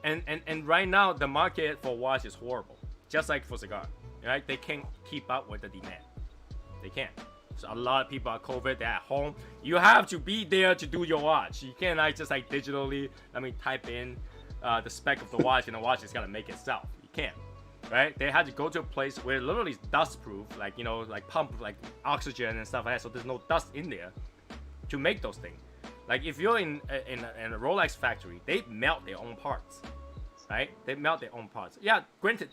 And right now, the market for watch is horrible. Just like for cigar, right? They can't keep up with the demand. They can't. So a lot of people are COVID. They're at home. You have to be there to do your watch. You can't like just like digitally. Type in the spec of the watch, and the watch is gonna make itself. You can't. Right? They had to go to a place where literally it's dust proof, like like pump like oxygen and stuff like that, so there's no dust in there to make those things. Like if you're in a Rolex factory, they melt their own parts. right? They melt their own parts. Yeah, granted,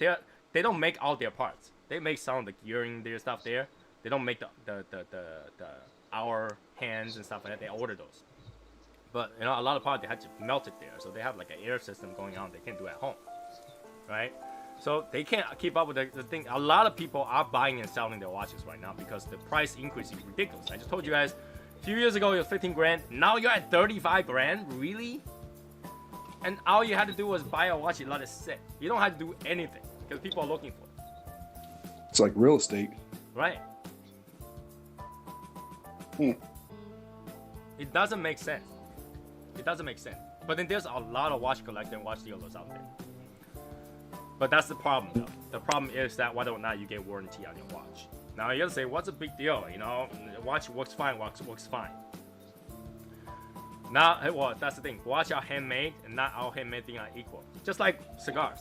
they don't make all their parts. They make some of the gearing, their stuff there. They don't make the our hands and stuff like that. They order those. But you know, a lot of parts they had to melt it there, so they have like an air system going on. They can't do at home, right? So they can't keep up with the thing. A lot of people are buying and selling their watches right now because the price increase is ridiculous. I just told you guys, a few years ago it was 15 grand. Now you're at 35 grand. Really? And all you had to do was buy a watch and let it sit. You don't have to do anything because people are looking for it. It's like real estate. Right. Hmm. It doesn't make sense. It doesn't make sense. But then there's a lot of watch collectors and watch dealers out there. But that's the problem, though. The problem is that whether or not you get warranty on your watch. Now you gotta say, what's a big deal? You know, the watch works fine. Works fine. Now, well, that's the thing. Watch are handmade, and not all handmade things are equal. Just like cigars,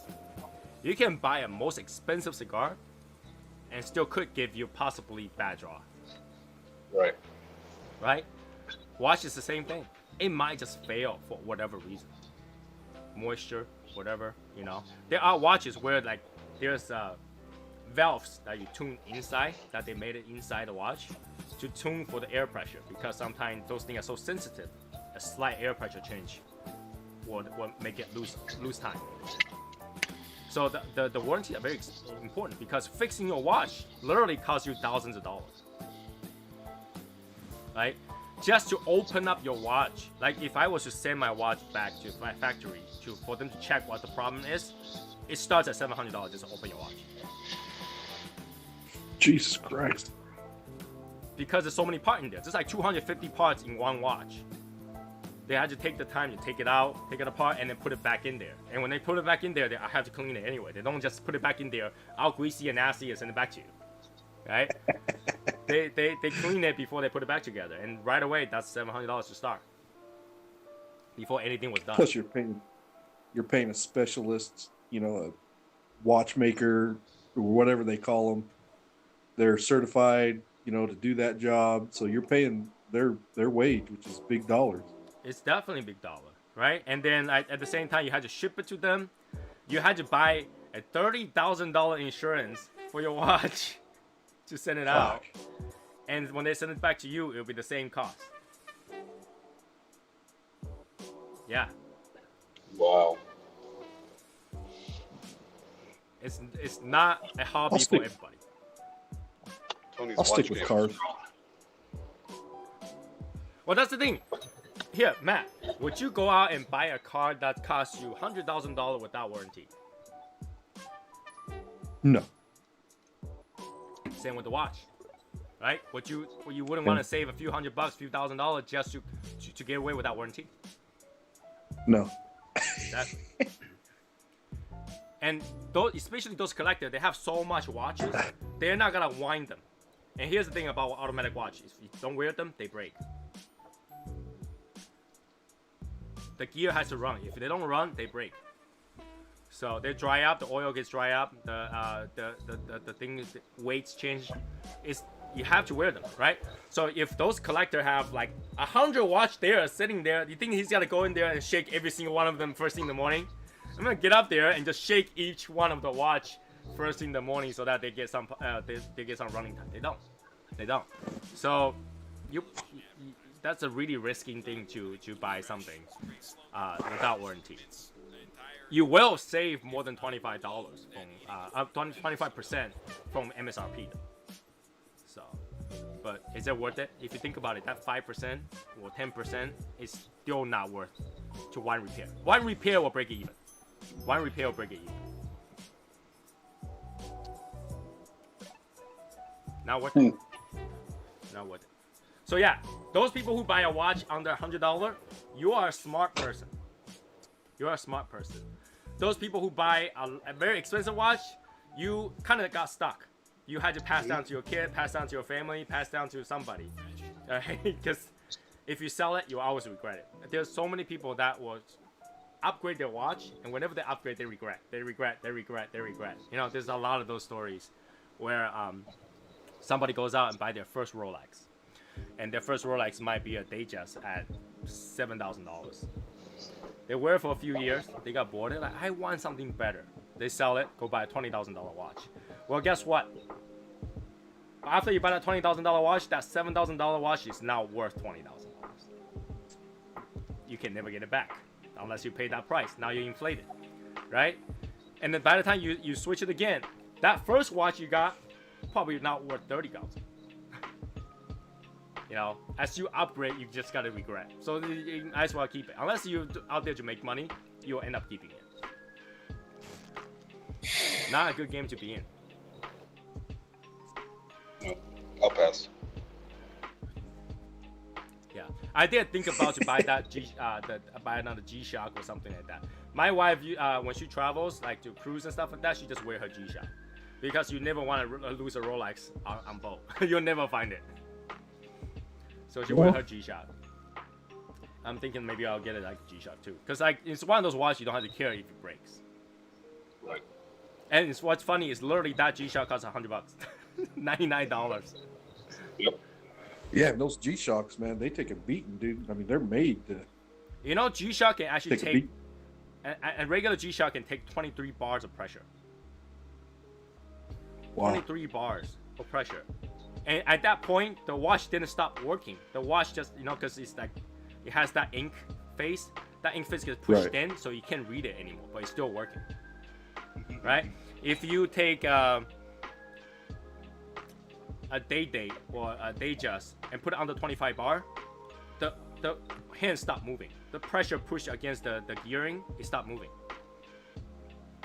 you can buy a most expensive cigar, and still could give you possibly bad draw. Right. Right? Watch is the same thing. It might just fail for whatever reason. Moisture, whatever, you know. There are watches where like there's valves that you tune inside, that they made it inside the watch to tune for the air pressure, because sometimes those things are so sensitive, a slight air pressure change will make it lose time. So the warranty are very important, because fixing your watch literally costs you thousands of dollars. Right? Just to open up your watch, like if I was to send my watch back to my factory for them to check what the problem is, it starts at $700 just to open your watch. Jesus Christ. Because there's so many parts in there. There's like 250 parts in one watch. They had to take the time to take it out, take it apart, and then put it back in there. And when they put it back in there, I have to clean it anyway. They don't just put it back in there, all greasy and nasty, and send it back to you. Right? They clean it before they put it back together, and right away that's $700 to start. Before anything was done. Plus you're paying a specialist, you know, a watchmaker or whatever they call them. They're certified, you know, to do that job. So you're paying their wage, which is big dollars. It's definitely big dollar, right? And then at the same time, you had to ship it to them. You had to buy a $30,000 insurance for your watch to send it out. And when they send it back to you, it'll be the same cost. Yeah. Wow. It's not a hobby for everybody. Tony's I'll stick watch with game. cars. Well, that's the thing. Here, Matt, would you go out and buy a car that costs you $100,000 without warranty? No. Same with the watch, right? You wouldn't want to save a few $100, few $1,000 just to get away without warranty? No. Exactly. And those, especially those collectors, they have so much watches, they're not gonna wind them. And here's the thing about automatic watches: if you don't wear them, they break. The gear has to run. If they don't run, they break. So they dry up. The oil gets dry up. The thing, the weights change. You have to wear them, right? So if those collectors have like 100 watch there sitting there, you think he's gonna go in there and shake every single one of them first thing in the morning? I'm gonna get up there and just shake each one of the watch first thing in the morning so that they get some they get some running time. They don't. So that's a really risky thing to buy something without warranty. You will save more than $25 from 25% from MSRP. So, but is it worth it? If you think about it, that 5% or 10% is still not worth to one repair. One repair will break it even. One repair will break it even. Not worth it. Not worth it. So yeah, those people who buy a watch under $100, you are a smart person. You are a smart person. Those people who buy a very expensive watch, you kind of got stuck. You had to pass down to your kid, pass down to your family, pass down to somebody. Because if you sell it, you always regret it. There's so many people that will upgrade their watch, and whenever they upgrade, they regret. They regret. You know, there's a lot of those stories where somebody goes out and buy their first Rolex, and their first Rolex might be a Datejust at $7,000. They wear it for a few years. They got bored. They're like, I want something better. They sell it. Go buy a $20,000 watch. Well, guess what? After you buy that $20,000 watch, that $7,000 watch is now worth $20,000. You can never get it back unless you pay that price. Now you inflate it, right? And then by the time you switch it again, that first watch you got probably not worth $30,000. You know, as you upgrade, you just gotta regret. So you might as well keep it. Unless you're out there to make money, you'll end up keeping it. Not a good game to be in. I'll pass. Yeah, I did think about to buy that buy another G-Shock or something like that. My wife, when she travels, like to cruise and stuff like that, she just wear her G-Shock because you never want to lose a Rolex on boat. You'll never find it. So she wear her G-Shock. I'm thinking maybe I'll get it like a G-Shock too, because like it's one of those watches you don't have to care if it breaks. Right. And it's what's funny is literally that G-Shock costs $100, $99. Yep. Yeah, and those G-Shocks, man, they take a beating, dude. I mean, they're made to You know, G-Shock can actually take a take, beat. a regular G-Shock can take 23 bars of pressure. Wow. 23 bars of pressure. And at that point, the watch didn't stop working. The watch just, you know, because it's like, it has that ink face. That ink face gets pushed in, so you can't read it anymore, but it's still working. Right? If you take a date or a Datejust and put it under 25 bar, the hand stop moving. The pressure push against the gearing, it stopped moving.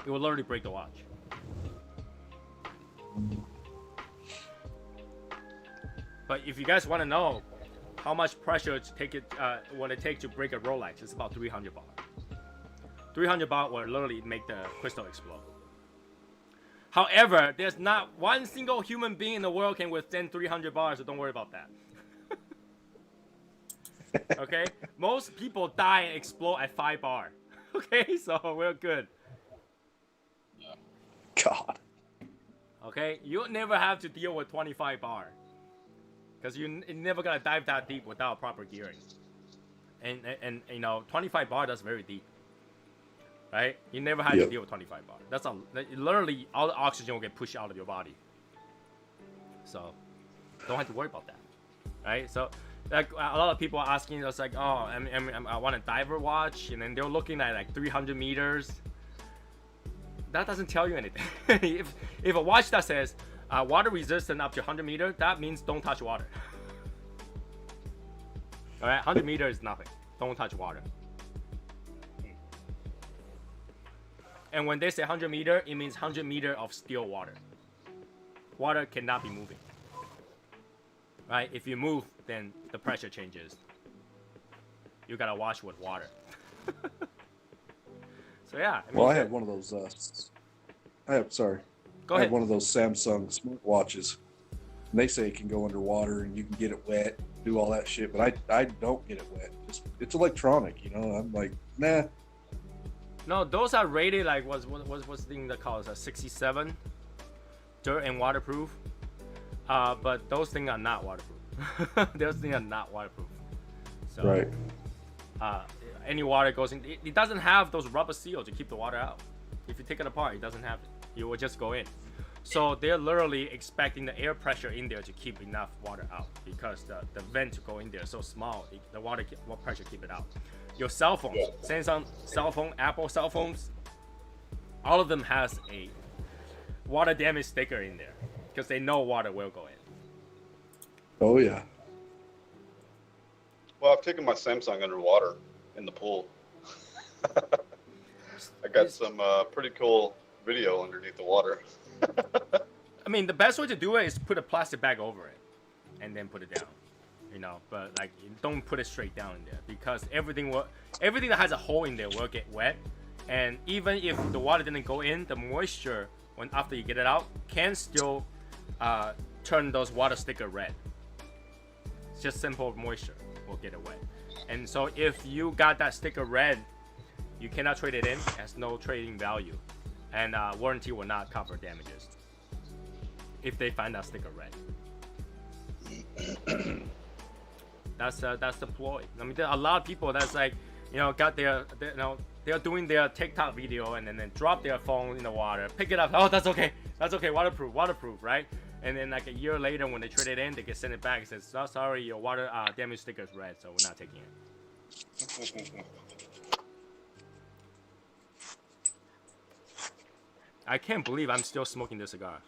It will literally break the watch. But if you guys want to know how much pressure to take it, what it takes to break a Rolex, it's about 300 bar. 300 bar will literally make the crystal explode. However, there's not one single human being in the world can withstand 300 bars, so don't worry about that. Okay? Most people die and explode at 5 bar. Okay? So we're good. God. Okay? You'll never have to deal with 25 bar. Because you're never going to dive that deep without proper gearing. And you know, 25 bar, that's very deep. Right? You never have to deal with 25 bar. That's literally all the oxygen will get pushed out of your body. So, don't have to worry about that. Right? So, like a lot of people are asking us like, oh, I want a diver watch, and then they're looking at like 300 meters. That doesn't tell you anything. if a watch that says water resistant up to 100 meters, that means don't touch water. All right, 100 meters is nothing. Don't touch water. And when they say 100 meter, it means 100 meter of still water. Water cannot be moving. Right? If you move, then the pressure changes. You gotta wash with water. So yeah. Well, I have one of those. Go ahead. I have one of those Samsung smartwatches. And they say it can go underwater and you can get it wet, do all that shit. But I don't get it wet. It's electronic, you know. I'm like, nah. No, those are rated like what's the thing that calls a 67, dirt and waterproof. But those things are not waterproof. Those things are not waterproof. So, right. Any water goes in. It doesn't have those rubber seals to keep the water out. If you take it apart, it doesn't have it. It will just go in. So they're literally expecting the air pressure in there to keep enough water out because the vent to go in there is so small. The water pressure keep it out. Your cell phones, Samsung cell phone, Apple cell phones, all of them has a water damage sticker in there because they know water will go in. Oh yeah. Well, I've taken my Samsung underwater in the pool. I got some pretty cool video underneath the water. I mean, the best way to do it is put a plastic bag over it and then put it down. You know, but like don't put it straight down in there because everything that has a hole in there will get wet, and even if the water didn't go in, the moisture after you get it out can still turn those water sticker red. It's just simple moisture will get it wet, and so if you got that sticker red, you cannot trade it in. It has no trading value, and warranty will not cover damages if they find that sticker red. That's the ploy. I mean, there are a lot of people that's like, got they're doing their TikTok video and then drop their phone in the water, pick it up. Oh, that's okay, waterproof, right? And then like a year later, when they trade it in, they can send it back. It says, "Oh, sorry, your water damage sticker is red, so we're not taking it." I can't believe I'm still smoking this cigar.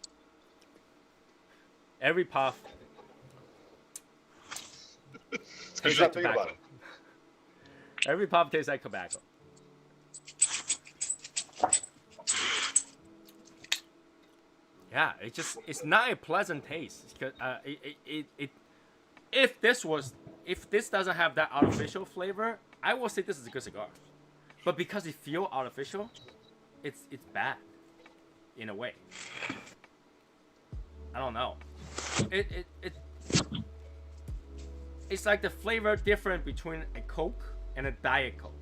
Every puff tastes like tobacco. Every puff tastes like tobacco. Yeah, it's not a pleasant taste. If this doesn't have that artificial flavor, I will say this is a good cigar. But because it feels artificial, it's bad in a way. I don't know. It's like the flavor different between a Coke and a Diet Coke.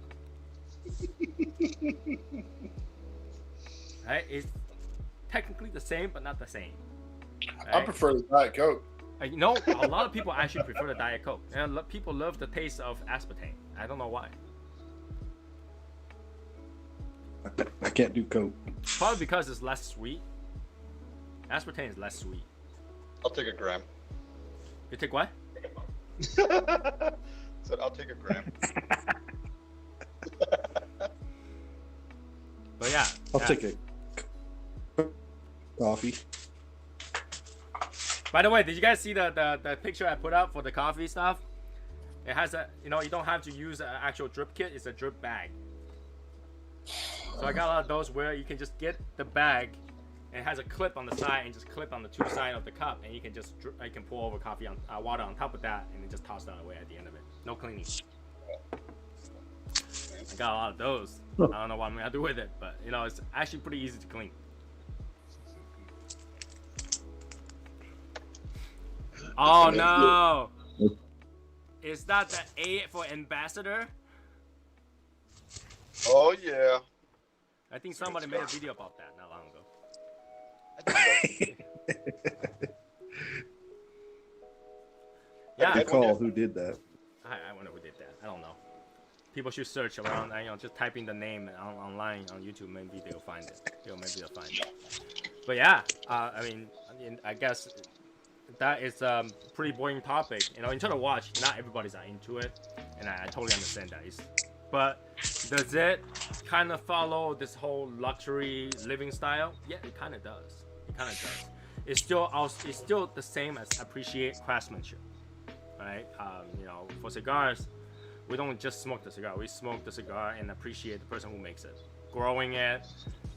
Right? It's technically the same, but not the same. Right? I prefer the Diet Coke. A lot of people actually prefer the Diet Coke. And people love the taste of aspartame. I don't know why. I can't do Coke. Probably because it's less sweet. Aspartame is less sweet. I'll take a gram. You take what? Said I'll take a gram. But yeah. I'll take a coffee. By the way, did you guys see the picture I put up for the coffee stuff? It has you don't have to use an actual drip kit. It's a drip bag. So I got a lot of those where you can just get the bag and it has a clip on the side and just clip on the two sides of the cup, and you can just pour over coffee on water on top of that and then just toss that away at the end of it. No cleaning. I got a lot of those. I don't know what I'm gonna do with it, but it's actually pretty easy to clean. Oh no! Is that the A for ambassador? Oh yeah. I think somebody made a video about that not long ago. Yeah. I recall who did that. I wonder who did that. I don't know. People should search around. Just type in the name online on YouTube. Maybe they'll find it. Maybe they'll find it. But yeah, I guess that is a pretty boring topic. In terms of watch, not everybody's into it, and I totally understand that. But does it kind of follow this whole luxury living style? Yeah, it kind of does. It's still the same as appreciate craftsmanship, right? For cigars, we don't just smoke the cigar. We smoke the cigar and appreciate the person who makes it, growing it,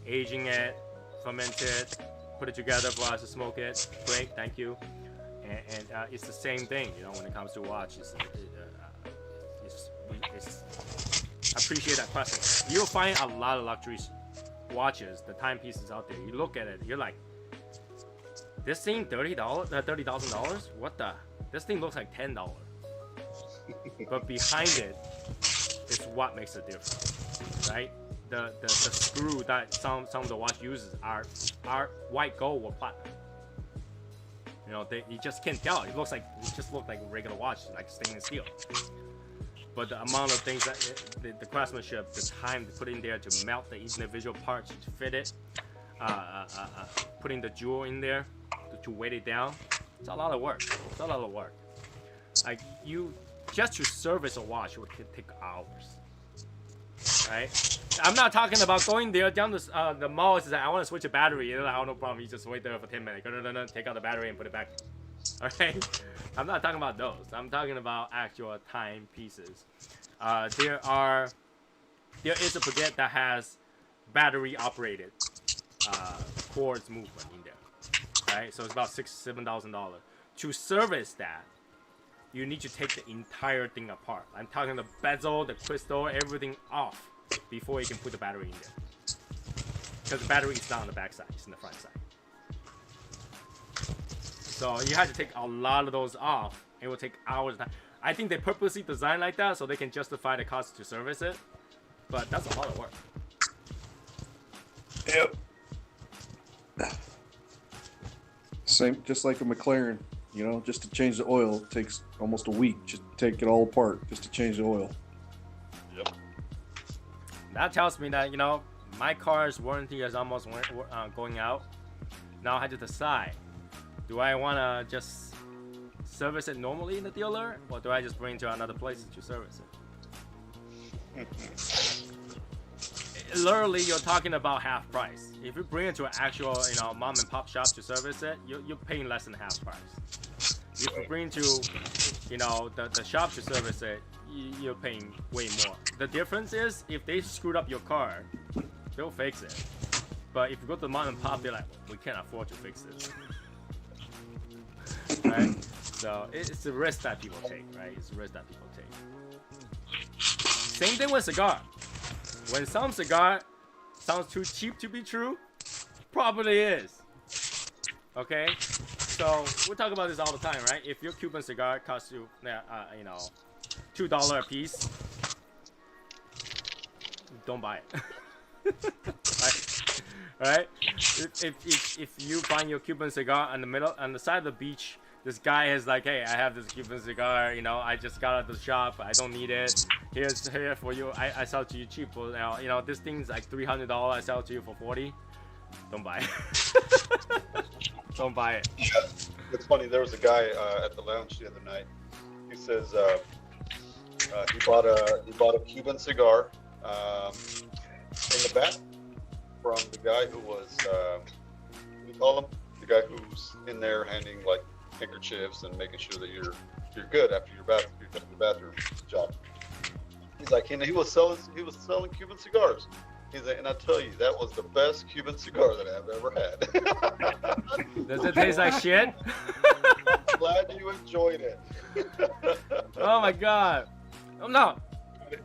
aging it, ferment it, put it together for us to smoke it. Great, thank you. And it's the same thing, when it comes to watches. It's appreciate that question. You'll find a lot of luxury watches, the timepieces out there. You look at it, you're like, this thing $30,000? What the? This thing looks like $10. But behind it is what makes the difference, right? The screw that some of the watch uses are white gold or platinum. You just can't tell. It just looks like a regular watch, like stainless steel. But the amount of things that the craftsmanship, the time to put in there to melt the individual parts to fit it, putting the jewel in there to weight it down, it's a lot of work. Like just to service a watch would take hours, right? I'm not talking about going there down the mall and say, I want to switch a battery. Like, oh, no problem. You just wait there for 10 minutes. Take out the battery and put it back. All right. I'm not talking about those. I'm talking about actual timepieces. There is a baguette that has battery operated quartz movement in there, right? So it's about $6,000-$7,000. To service that, you need to take the entire thing apart. I'm talking the bezel, the crystal, everything off before you can put the battery in there. Because the battery is not on the back side, it's on the front side. So you have to take a lot of those off. It will take hours. I think they purposely designed like that so they can justify the cost to service it. But that's a lot of work. Yep. Same, just like a McLaren. Just to change the oil, it takes almost a week. Just take it all apart just to change the oil. Yep. That tells me that, you know, my car's warranty is almost going out. Now I have to decide, do I want to just service it normally in the dealer, or do I just bring it to another place to service it? Literally, you're talking about half price. If you bring it to an actual, you know, mom and pop shop to service it, you're paying less than half price. If you bring it to, you know, the shop to service it, you're paying way more. The difference is, if they screwed up your car, they'll fix it. But if you go to the mom and pop, they're like, we can't afford to fix this. Right? So it's a risk that people take, right? It's a risk that people take. Same thing with cigar. When some cigar sounds too cheap to be true, probably is. Okay? So we talk about this all the time, right? If your Cuban cigar costs you, you know, $2 a piece, don't buy it. Right? If you find your Cuban cigar on the side of the beach, this guy is like, hey, I have this Cuban cigar, you know, I just got out of the shop, I don't need it. Here for you. I sell it to you cheap. For now, you know, this thing's like $300. I sell it to you for $40. Don't buy it. Don't buy it. Yeah, it's funny. There was a guy at the lounge the other night. He says he bought a Cuban cigar in the back from the guy who was what do you call him? The guy who's in there handing like handkerchiefs and making sure that you're good after your bathroom job. He's like, and he was selling Cuban cigars. He's like, and I tell you, that was the best Cuban cigar that I've ever had. Does it taste like shit? I'm glad you enjoyed it. Oh my god. Oh, no.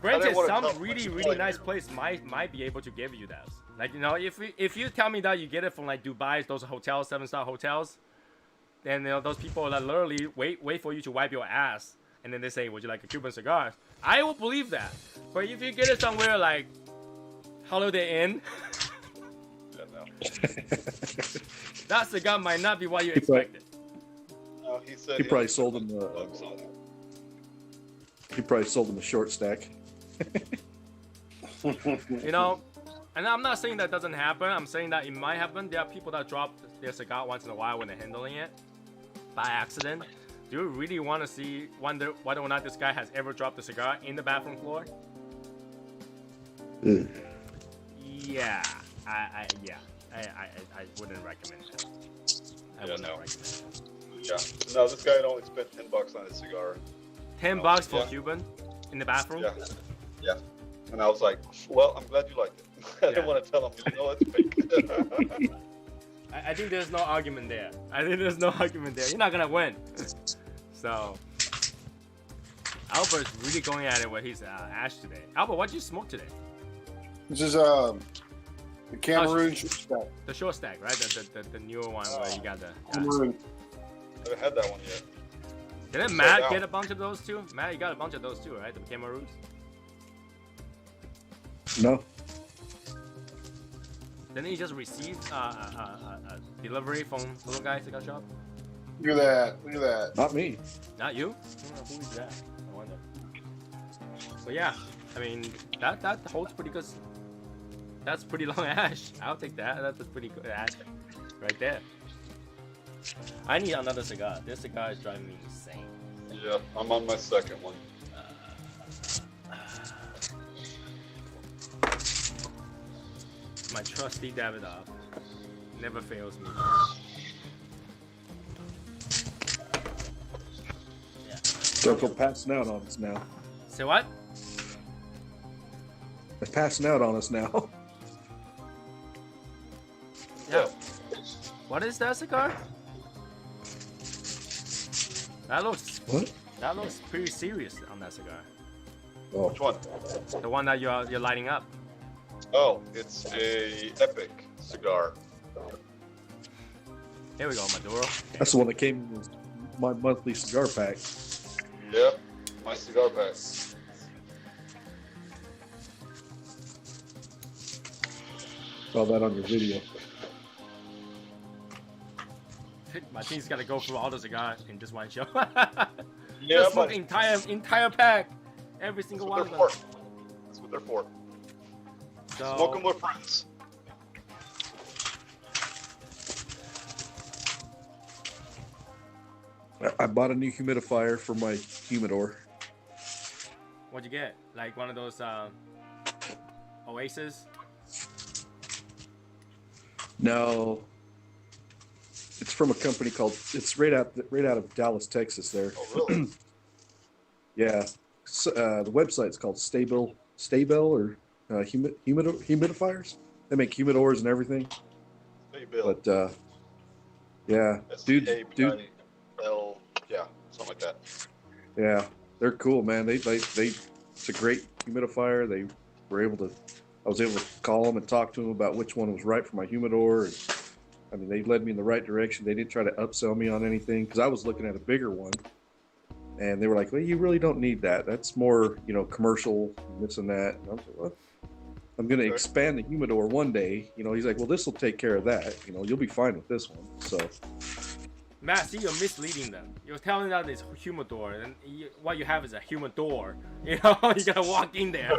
Granted, wanna some tell really much nice more. place might be able to give you that. Like, you know, if you tell me that you get it from like Dubai, those hotels, 7-star hotels, then, you know, those people that literally wait for you to wipe your ass, and then they say, would you like a Cuban cigar? I will believe that. But if you get it somewhere like Holiday Inn, that cigar might not be what you expected. No, he said He probably sold him the. He probably sold him a short stack. You know, and I'm not saying that doesn't happen. I'm saying that it might happen. There are people that drop their cigar once in a while when they're handling it by accident. Do you really want to wonder whether or not this guy has ever dropped a cigar in the bathroom floor? Yeah, I wouldn't recommend that. I wouldn't recommend that. Yeah, no, this guy had only spent $10 on his cigar. $10 for Yeah. Cuban in the bathroom? Yeah. And I was like, well, I'm glad you liked it. I didn't want to tell him, you know, it's fake. I think there's no argument there. You're not gonna win. So, Albert's really going at it with his ash today. Albert, what did you smoke today? This is the Cameroon short stack. The short stack, right? The newer one where you got the. Cameroon. I haven't had that one yet. Didn't Matt get a bunch of those too? Matt, you got a bunch of those too, right? The Cameroons. No. Didn't he just receive a delivery from little guy cigar shop? Look at that. Not me. Not you? Who is that? I wonder. But yeah, I mean that holds pretty good. That's pretty long ash. I'll take that. That's a pretty good ash right there. I need another cigar. This cigar is driving me insane. Yeah, I'm on my second one. My trusty Davidoff never fails me. Yeah. Circle passing out on us now. Say what? They're passing out on us now. Yeah. What is that cigar? That looks pretty serious on that cigar. Oh. Which one? The one that you're lighting up. Oh, it's a Epic cigar. Here we go, Maduro. That's the one that came with my monthly cigar pack. Yep, my cigar pack. Saw that on your video. My team's gotta go through all the cigars in just one show. Yeah, Just smoke but entire pack, every single one that's of what them. they're for. That's what they're for. So, Smoking with friends. I bought a new humidifier for my humidor. what'd you get? Like one of those Oasis? No, it's from a company called. It's right out of Dallas, Texas. There. Oh, really? Yeah. So, the website's called Stable or humidifiers. They make humidors and everything. Hey, Bill. But yeah, dude, S-A-B-I-L, yeah, something like that. yeah, they're cool, man. They it's a great humidifier. They were able to. I was able to call them and talk to them about which one was right for my humidor. And, I mean, they led me in the right direction. They didn't try to upsell me on anything because I was looking at a bigger one. And they were like, well, you really don't need that. That's more, commercial, this and that. And I was like, well, I'm going to expand the humidor one day. He's like, well, this will take care of that. You'll be fine with this one. So, Matt, see, you're misleading them. You're telling them it's humidor, and what you have is a humidor. You gotta walk in there.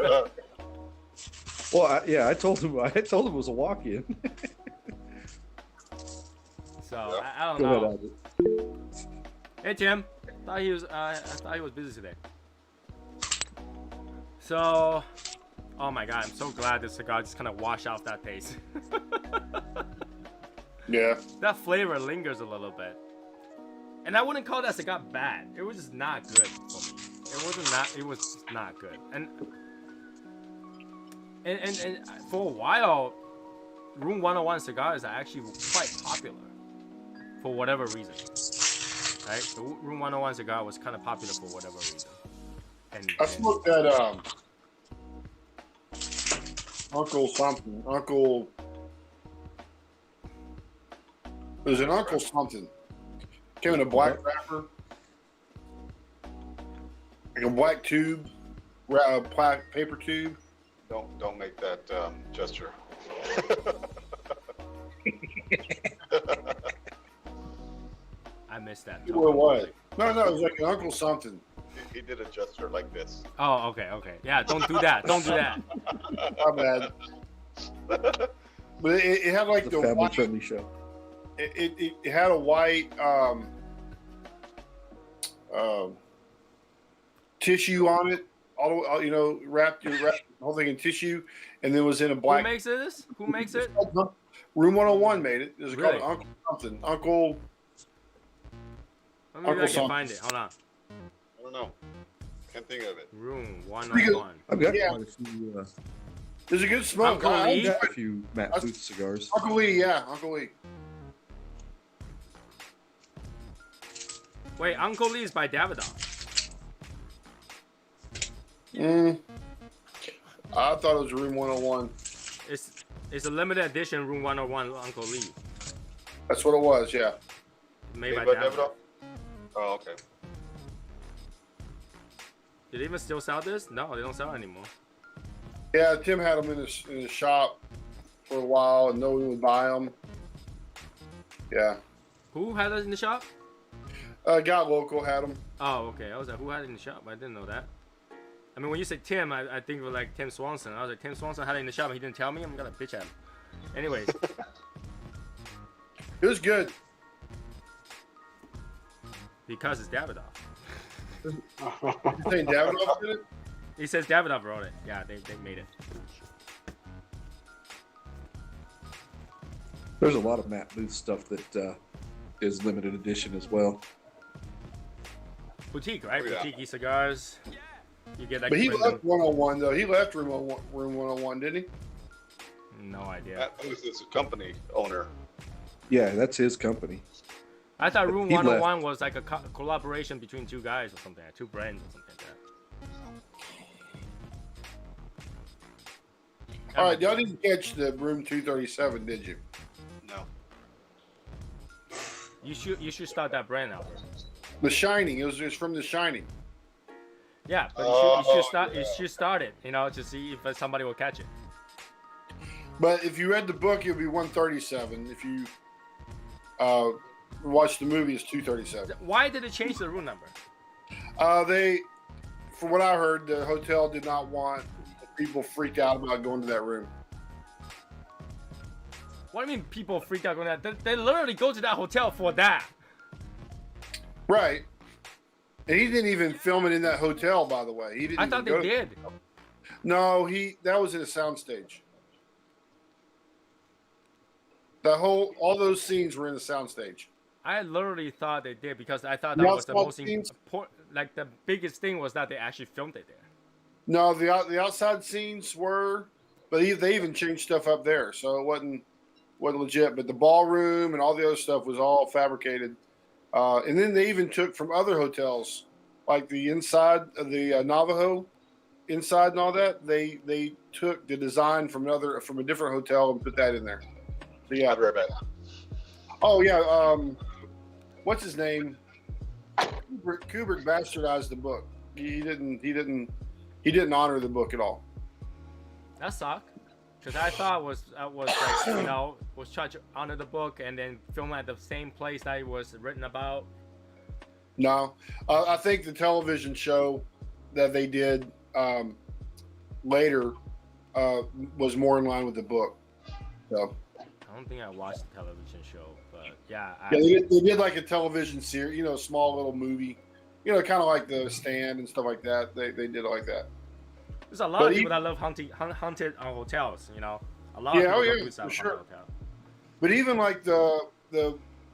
well, I told him it was a walk-in. So I don't Go know. ahead, Albert. Hey Tim, I thought he was busy today. So, oh my god, I'm so glad this cigar just kind of washed off that taste. Yeah. That flavor lingers a little bit, and I wouldn't call that cigar bad. It was just not good for me. It was just not good, and for a while, Room 101 cigars are actually quite popular for whatever reason. Right? The Room 101 cigar was kind of popular for whatever reason. I smoked that Uncle something. It was an Uncle something. Came in a black wrapper. Like a black tube. Black paper tube. Don't make that gesture. I missed that. What it was. No, it was like an Uncle something. He did a gesture like this. Oh, okay. Yeah, don't do that. Don't do that. My bad. But it had like It's the a white, family-friendly show. it had a white tissue on it. All wrapped the whole thing in tissue, and then was in a black. Who makes this? Who makes it? Room 101 made it. It was Really? called Uncle something. Uncle. Maybe I Uncle can something. find it. Hold on. I don't know. Can't think of it. Room 101. I've got Yeah. quite a few. There's a good smoke. Uncle I- Lee? Got a few Matt Booth cigars. Uncle Lee, yeah, Uncle Lee. Wait, Uncle Lee is by Davidoff. I thought it was Room 101. It's a limited edition Room 101 Uncle Lee. That's what it was. Yeah. Made by Hey, Davidoff. Oh, okay. Do they even still sell this? No, they don't sell it anymore. Yeah, Tim had them in his shop for a while, and no one would buy them. Yeah. Who had it in the shop? Guy local had them. Oh, okay. I was like, who had it in the shop? I didn't know that. I mean, when you said Tim, I think of like Tim Swanson. I was like, Tim Swanson had it in the shop and he didn't tell me? I'm gonna bitch at him. Anyways, It was good. because it's Davidoff. You saying Davidoff did it? He says Davidoff wrote it. Yeah, they made it. There's a lot of Matt Booth stuff that is limited edition as well. Boutique, right? Oh, yeah. Boutique cigars. You get like. But he random- left 101 though. He left Room 101, didn't he? No idea. That was his company owner. Yeah, that's his company. I thought Room He 101 was like a collaboration between two guys or something, two brands or something like that. All right, y'all didn't catch the Room 237, did you? No. You should start that brand out. The Shining. It was from The Shining. Yeah, but you should start it, to see if somebody will catch it. But if you read the book, it would be 137. If you watch the movie, it's 237. Why did it change the room number? From what I heard, the hotel did not want people freaked out about going to that room. What do you mean people freak out on that? They literally go to that hotel for that. Right. And he didn't even film it in that hotel, by the way. He didn't. I thought they did. No, that was in a soundstage. All those scenes were in the soundstage. I literally thought they did because I thought that was the most important. Like the biggest thing was that they actually filmed it there. No, the outside scenes were, but they even changed stuff up there, so it wasn't legit. But the ballroom and all the other stuff was all fabricated. And then they even took from other hotels, like the inside of the Navajo, inside and all that. They took the design from a different hotel and put that in there. So yeah, I'll be right back. Oh yeah, what's his name? Kubrick bastardized the book. He didn't honor the book at all. That sucked. Because I thought was like, was trying to honor the book and then film at the same place that it was written about. No, I think the television show that they did later was more in line with the book. So I don't think I watched the television show, but yeah. They did like a television series, a small little movie, kind of like The Stand and stuff like that. They did it like that. There's a lot of people that love haunted hotels, A lot of people do that sure. hotel. But even like the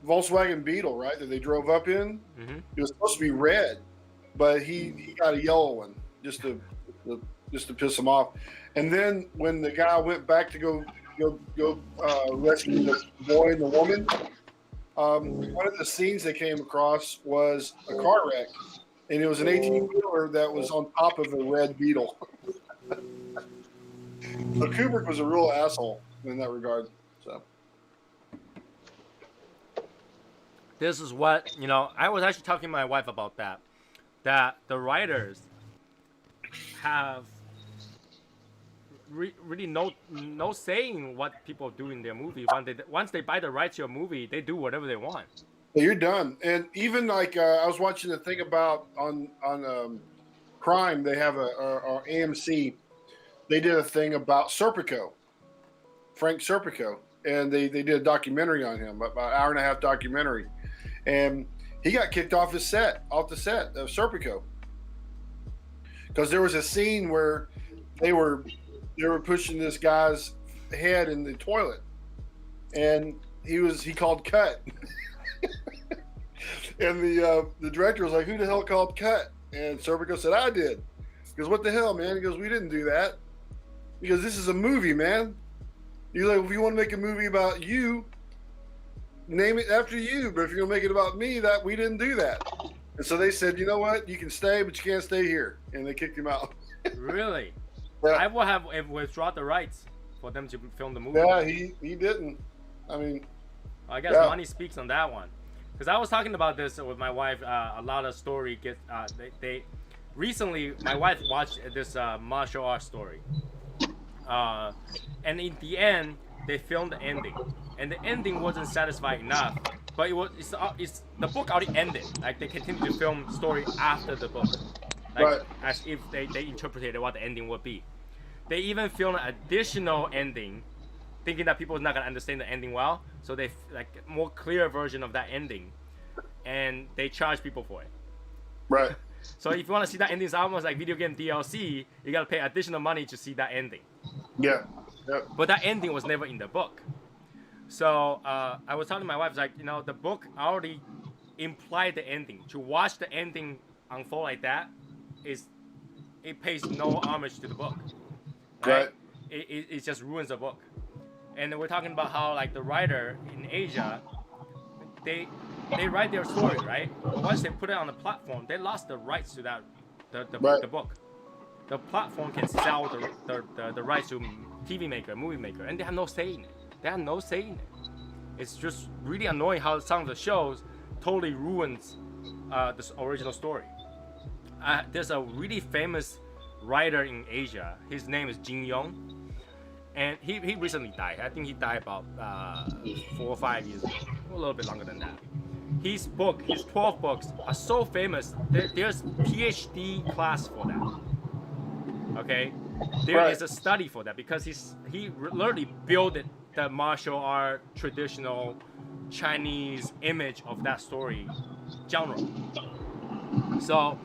Volkswagen Beetle, right, that they drove up in, it was supposed to be red, but he got a yellow one just to piss him off. And then when the guy went back to go rescue the boy and the woman, one of the scenes they came across was a car wreck, and it was an 18-wheeler that was on top of a red Beetle. So Kubrick was a real asshole in that regard. So this is what I was actually talking to my wife about that the writers have really no saying what people do in their movie. Once they buy the rights to your movie, they do whatever they want. You're done. And even like I was watching the thing about on crime, they have a AMC. They did a thing about Serpico, Frank Serpico, and they did a documentary on him, about an hour and a half documentary, and he got kicked off the set of Serpico because there was a scene where they were pushing this guy's head in the toilet, and he called cut. And the director was like, "Who the hell called cut?" And Serpico said, "I did." He goes, "What the hell, man?" He goes, "We didn't do that." He goes, "This is a movie, man." He's like, "If you want to make a movie about you, name it after you. But if you're gonna make it about me, that we didn't do that." And so they said, "You know what? You can stay, but you can't stay here." And they kicked him out. Really? Yeah. I will have withdrawn the rights for them to film the movie. Yeah, he didn't. I mean, I guess money speaks on that one. Because I was talking about this with my wife. A lot of story gets they recently. My wife watched this martial arts story, and in the end, they filmed the ending, and the ending wasn't satisfying enough. But it's the book already ended. Like they continued to film story after the book, like right. As if they interpreted what the ending would be. They even filmed an additional ending, thinking that people are not gonna understand the ending well, so they like more clear version of that ending, and they charge people for it. Right. So if you want to see that ending, it's almost like video game DLC. You gotta pay additional money to see that ending. Yeah. Yep. But that ending was never in the book. So I was telling my wife, like, the book already implied the ending. To watch the ending unfold like that it pays no homage to the book. Right? It just ruins the book. And we're talking about how like the writer in Asia, they write their story, right? But once they put it on the platform, they lost the rights to that the book. The platform can sell the rights to TV maker, movie maker, and they have no say in it. They have no say in it. It's just really annoying how some of the shows totally ruins this original story. There's a really famous writer in Asia. His name is Jin Yong, and he recently died. I think he died about 4 or 5 years ago, a little bit longer than that. His 12 books are so famous. There's PhD class for that. Okay, there is a study for that because he literally built it the martial art traditional Chinese image of that story genre. So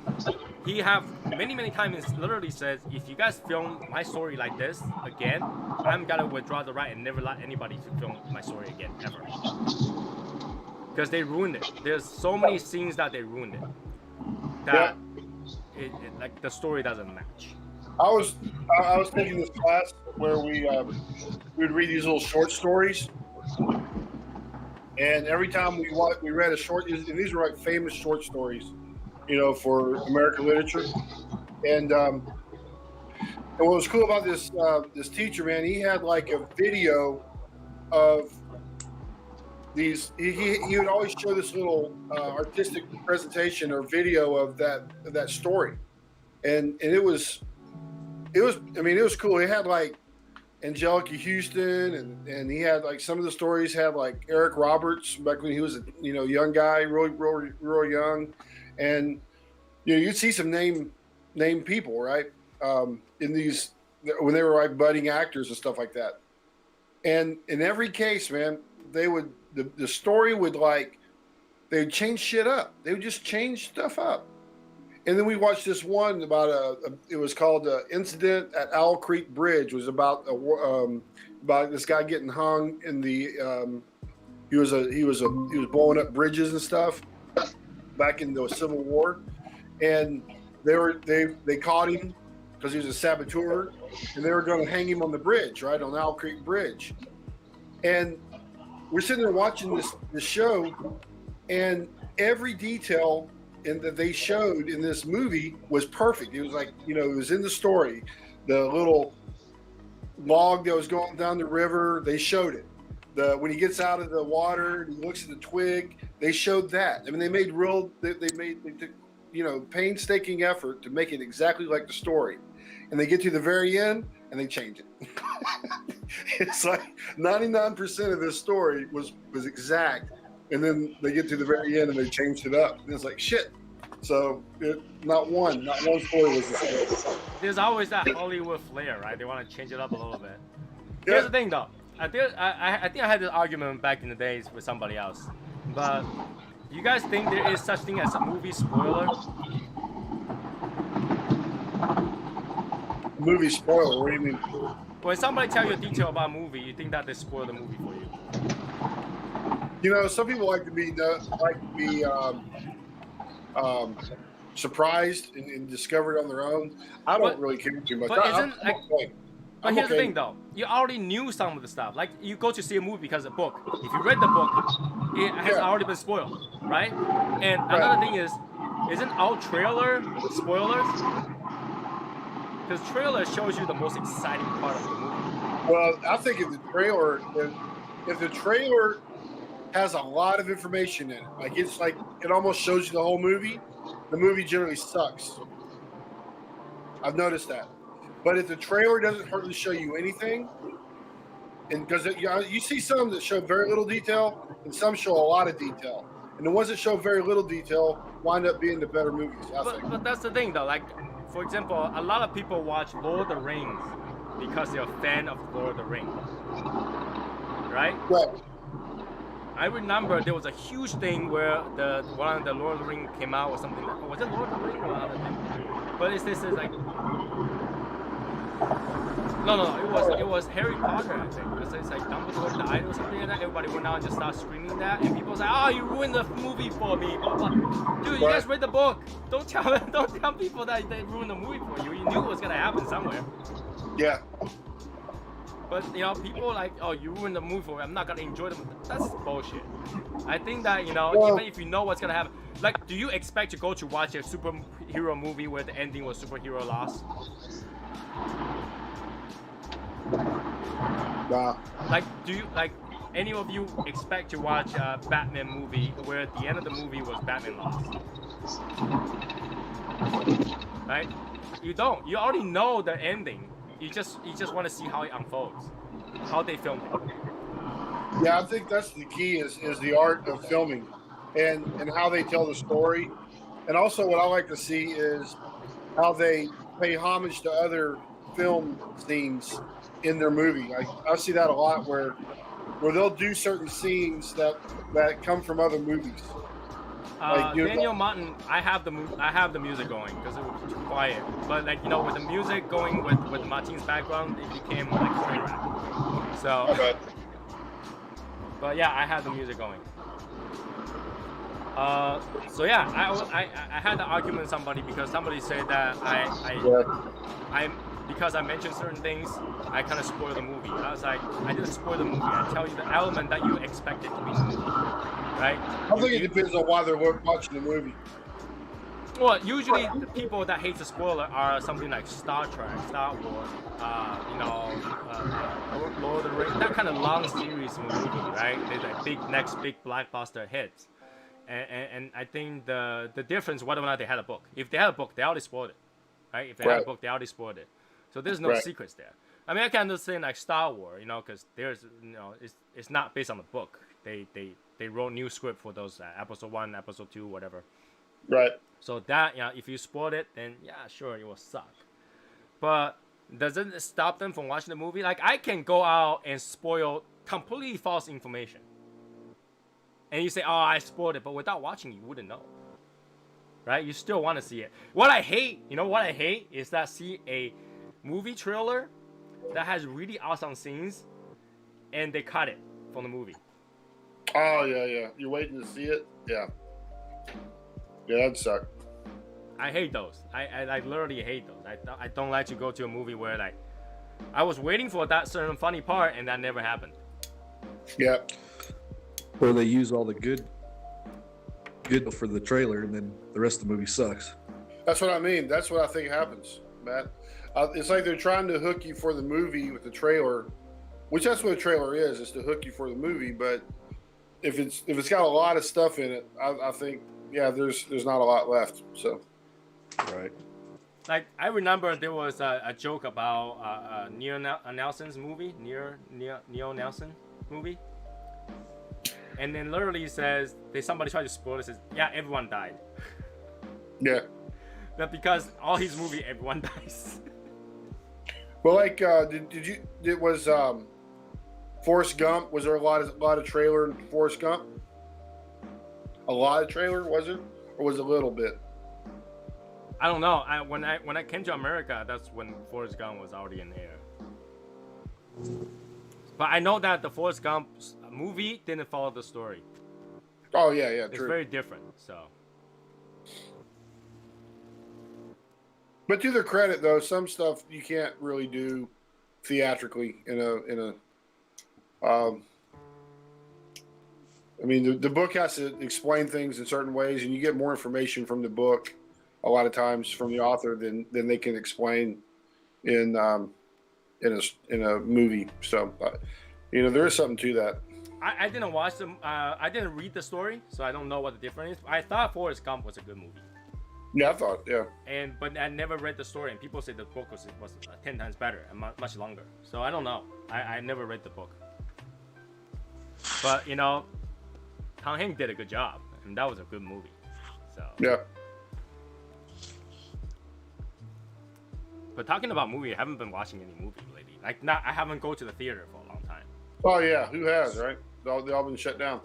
he have many times literally says, if you guys film my story like this again, I'm gonna withdraw the right and never let anybody to film my story again ever. Because they ruined it. There's so many scenes that they ruined it. That like the story doesn't match. I was taking this class where we would read these little short stories, and every time we read a short, and these were like famous short stories, you know, for American literature. And what was cool about this teacher, man, he had like a video of these. He would always show this little artistic presentation or video of that story, and it was cool. He had like Angelica Houston, and he had like some of the stories had like Eric Roberts back when he was a young guy, real young, and you'd see some name people, right, in these when they were like budding actors and stuff like that. And in every case, man, the story would they'd change shit up. They would just change stuff up. And then we watched this one about it was called Incident at Owl Creek Bridge. It was about this guy getting hung in the he was blowing up bridges and stuff back in the Civil War, and they caught him because he was a saboteur, and they were going to hang him on the bridge, right, on Owl Creek Bridge. And we're sitting there watching this show, and every detail that they showed in this movie was perfect. It was like, it was in the story. The little log that was going down the river, they showed it. When he gets out of the water and he looks at the twig, they showed that. I mean, they took painstaking effort to make it exactly like the story. And they get to the very end and they change it. It's like 99% of this story was exact. And then they get to the very end and they changed it up. And it's like, shit. So not one story was the same. There's always that Hollywood flair, right? They want to change it up a little bit. Here's the thing, though. I think I had this argument back in the days with somebody else. But do you guys think there is such thing as a movie spoiler? Movie spoiler? What do you mean? When somebody tells you a detail about a movie, you think that they spoil the movie for you? Some people like to be surprised and discovered on their own. I don't really care too much. But here's the thing, though. You already knew some of the stuff. Like, you go to see a movie because of a book. If you read the book, it has already been spoiled, right? And another thing is, isn't all trailer spoilers? Because trailer shows you the most exciting part of the movie. Well, I think if the trailer has a lot of information in it, it almost shows you the whole movie, the movie generally sucks. I've noticed that. But if the trailer doesn't hardly show you anything, and because you see some that show very little detail and some show a lot of detail, and the ones that show very little detail wind up being the better movies. But that's the thing, though. Like, for example, a lot of people watch Lord of the Rings because they're a fan of Lord of the Rings, right? Right. I remember there was a huge thing where one of the Lord of the Rings came out or something. Was it Lord of the Rings or another thing? But it's like. No, it was Harry Potter, I think. It's like Dumbledore died or something like that. Everybody went out and just started screaming that, and people was like, "Oh, you ruined the movie for me!" Blah, blah. Dude, you guys read the book. Don't tell people that they ruined the movie for you. You knew it was gonna happen somewhere. Yeah. But people like, "Oh, you ruined the movie for me. I'm not gonna enjoy the movie." That's bullshit. I think that even if you know what's gonna happen, like, do you expect to go to watch a superhero movie where the ending was superhero loss? Nah. Like, do you any of you expect to watch a Batman movie where at the end of the movie was Batman lost? Right? You don't. You already know the ending. You just want to see how it unfolds, how they filmed it. Yeah, I think that's the key is the art of filming, and how they tell the story, and also what I like to see is how they pay homage to other film scenes in their movie. I see that a lot where they'll do certain scenes that come from other movies. Daniel Martin, I have the music going because it was too quiet. But like with the music going with Martin's background, it became like a train wreck. So, Okay. but yeah, I had the music going. So yeah, I had the argument with somebody because somebody said that I because I mentioned certain things, I kind of spoiled the movie. I was like, I didn't spoil the movie. I tell you the element that you expected to be in the movie, right? I think it depends on why they're watching the movie. Well, usually the people that hate the spoiler are something like Star Trek, Star Wars, Lord of the Rings, that kind of long series movie, right? They're like next big blockbuster hits. And I think the difference, whether or not they had a book. If they had a book, they already spoiled it, right? If they had a book, they already spoiled it. So there's no secrets there. I mean, I can understand like Star Wars, because there's, it's not based on the book. They wrote new script for those episode 1, episode 2, whatever. Right. So that, if you spoiled it, then yeah, sure, it will suck. But doesn't it stop them from watching the movie? Like, I can go out and spoil completely false information. And you say, oh, I spoiled it, but without watching, you wouldn't know. Right? You still want to see it. What I hate is that see a movie trailer that has really awesome scenes and they cut it from the movie. Oh, yeah. You're waiting to see it? Yeah. Yeah, that'd suck. I hate those. I literally hate those. I don't like to go to a movie where like I was waiting for that certain funny part and that never happened. Yeah. Or they use all the good for the trailer and then the rest of the movie sucks. That's what I mean. That's what I think happens, Matt. It's like they're trying to hook you for the movie with the trailer, which that's what a trailer is to hook you for the movie. But if it's got a lot of stuff in it, I think there's not a lot left. So, right. Like I remember there was a joke about Neil Nelson's movie, Neil Nelson movie, and then literally says somebody tried to spoil it. Says everyone died. Yeah. But because all his movie everyone dies. Well, like it was Forrest Gump. Was there a lot of trailer in Forrest Gump? A lot of trailer, was it, or was it a little bit? I don't know. When I came to America, that's when Forrest Gump was already in the air. But I know that the Forrest Gump movie didn't follow the story. Oh yeah, it's true. Very different. So. But to their credit, though, some stuff you can't really do theatrically in a. I mean, the book has to explain things in certain ways, and you get more information from the book a lot of times from the author than they can explain in a movie. So, there is something to that. I didn't watch them. I didn't read the story, so I don't know what the difference is. I thought Forrest Gump was a good movie. Yeah, I thought, yeah. But I never read the story, and people say the book was 10 times better and much longer. So I don't know. I never read the book. But Tom Hanks did a good job, and that was a good movie. So yeah. But talking about movie, I haven't been watching any movie lately. Like, I haven't go to the theater for a long time. Oh yeah, who has, right? They all been shut down.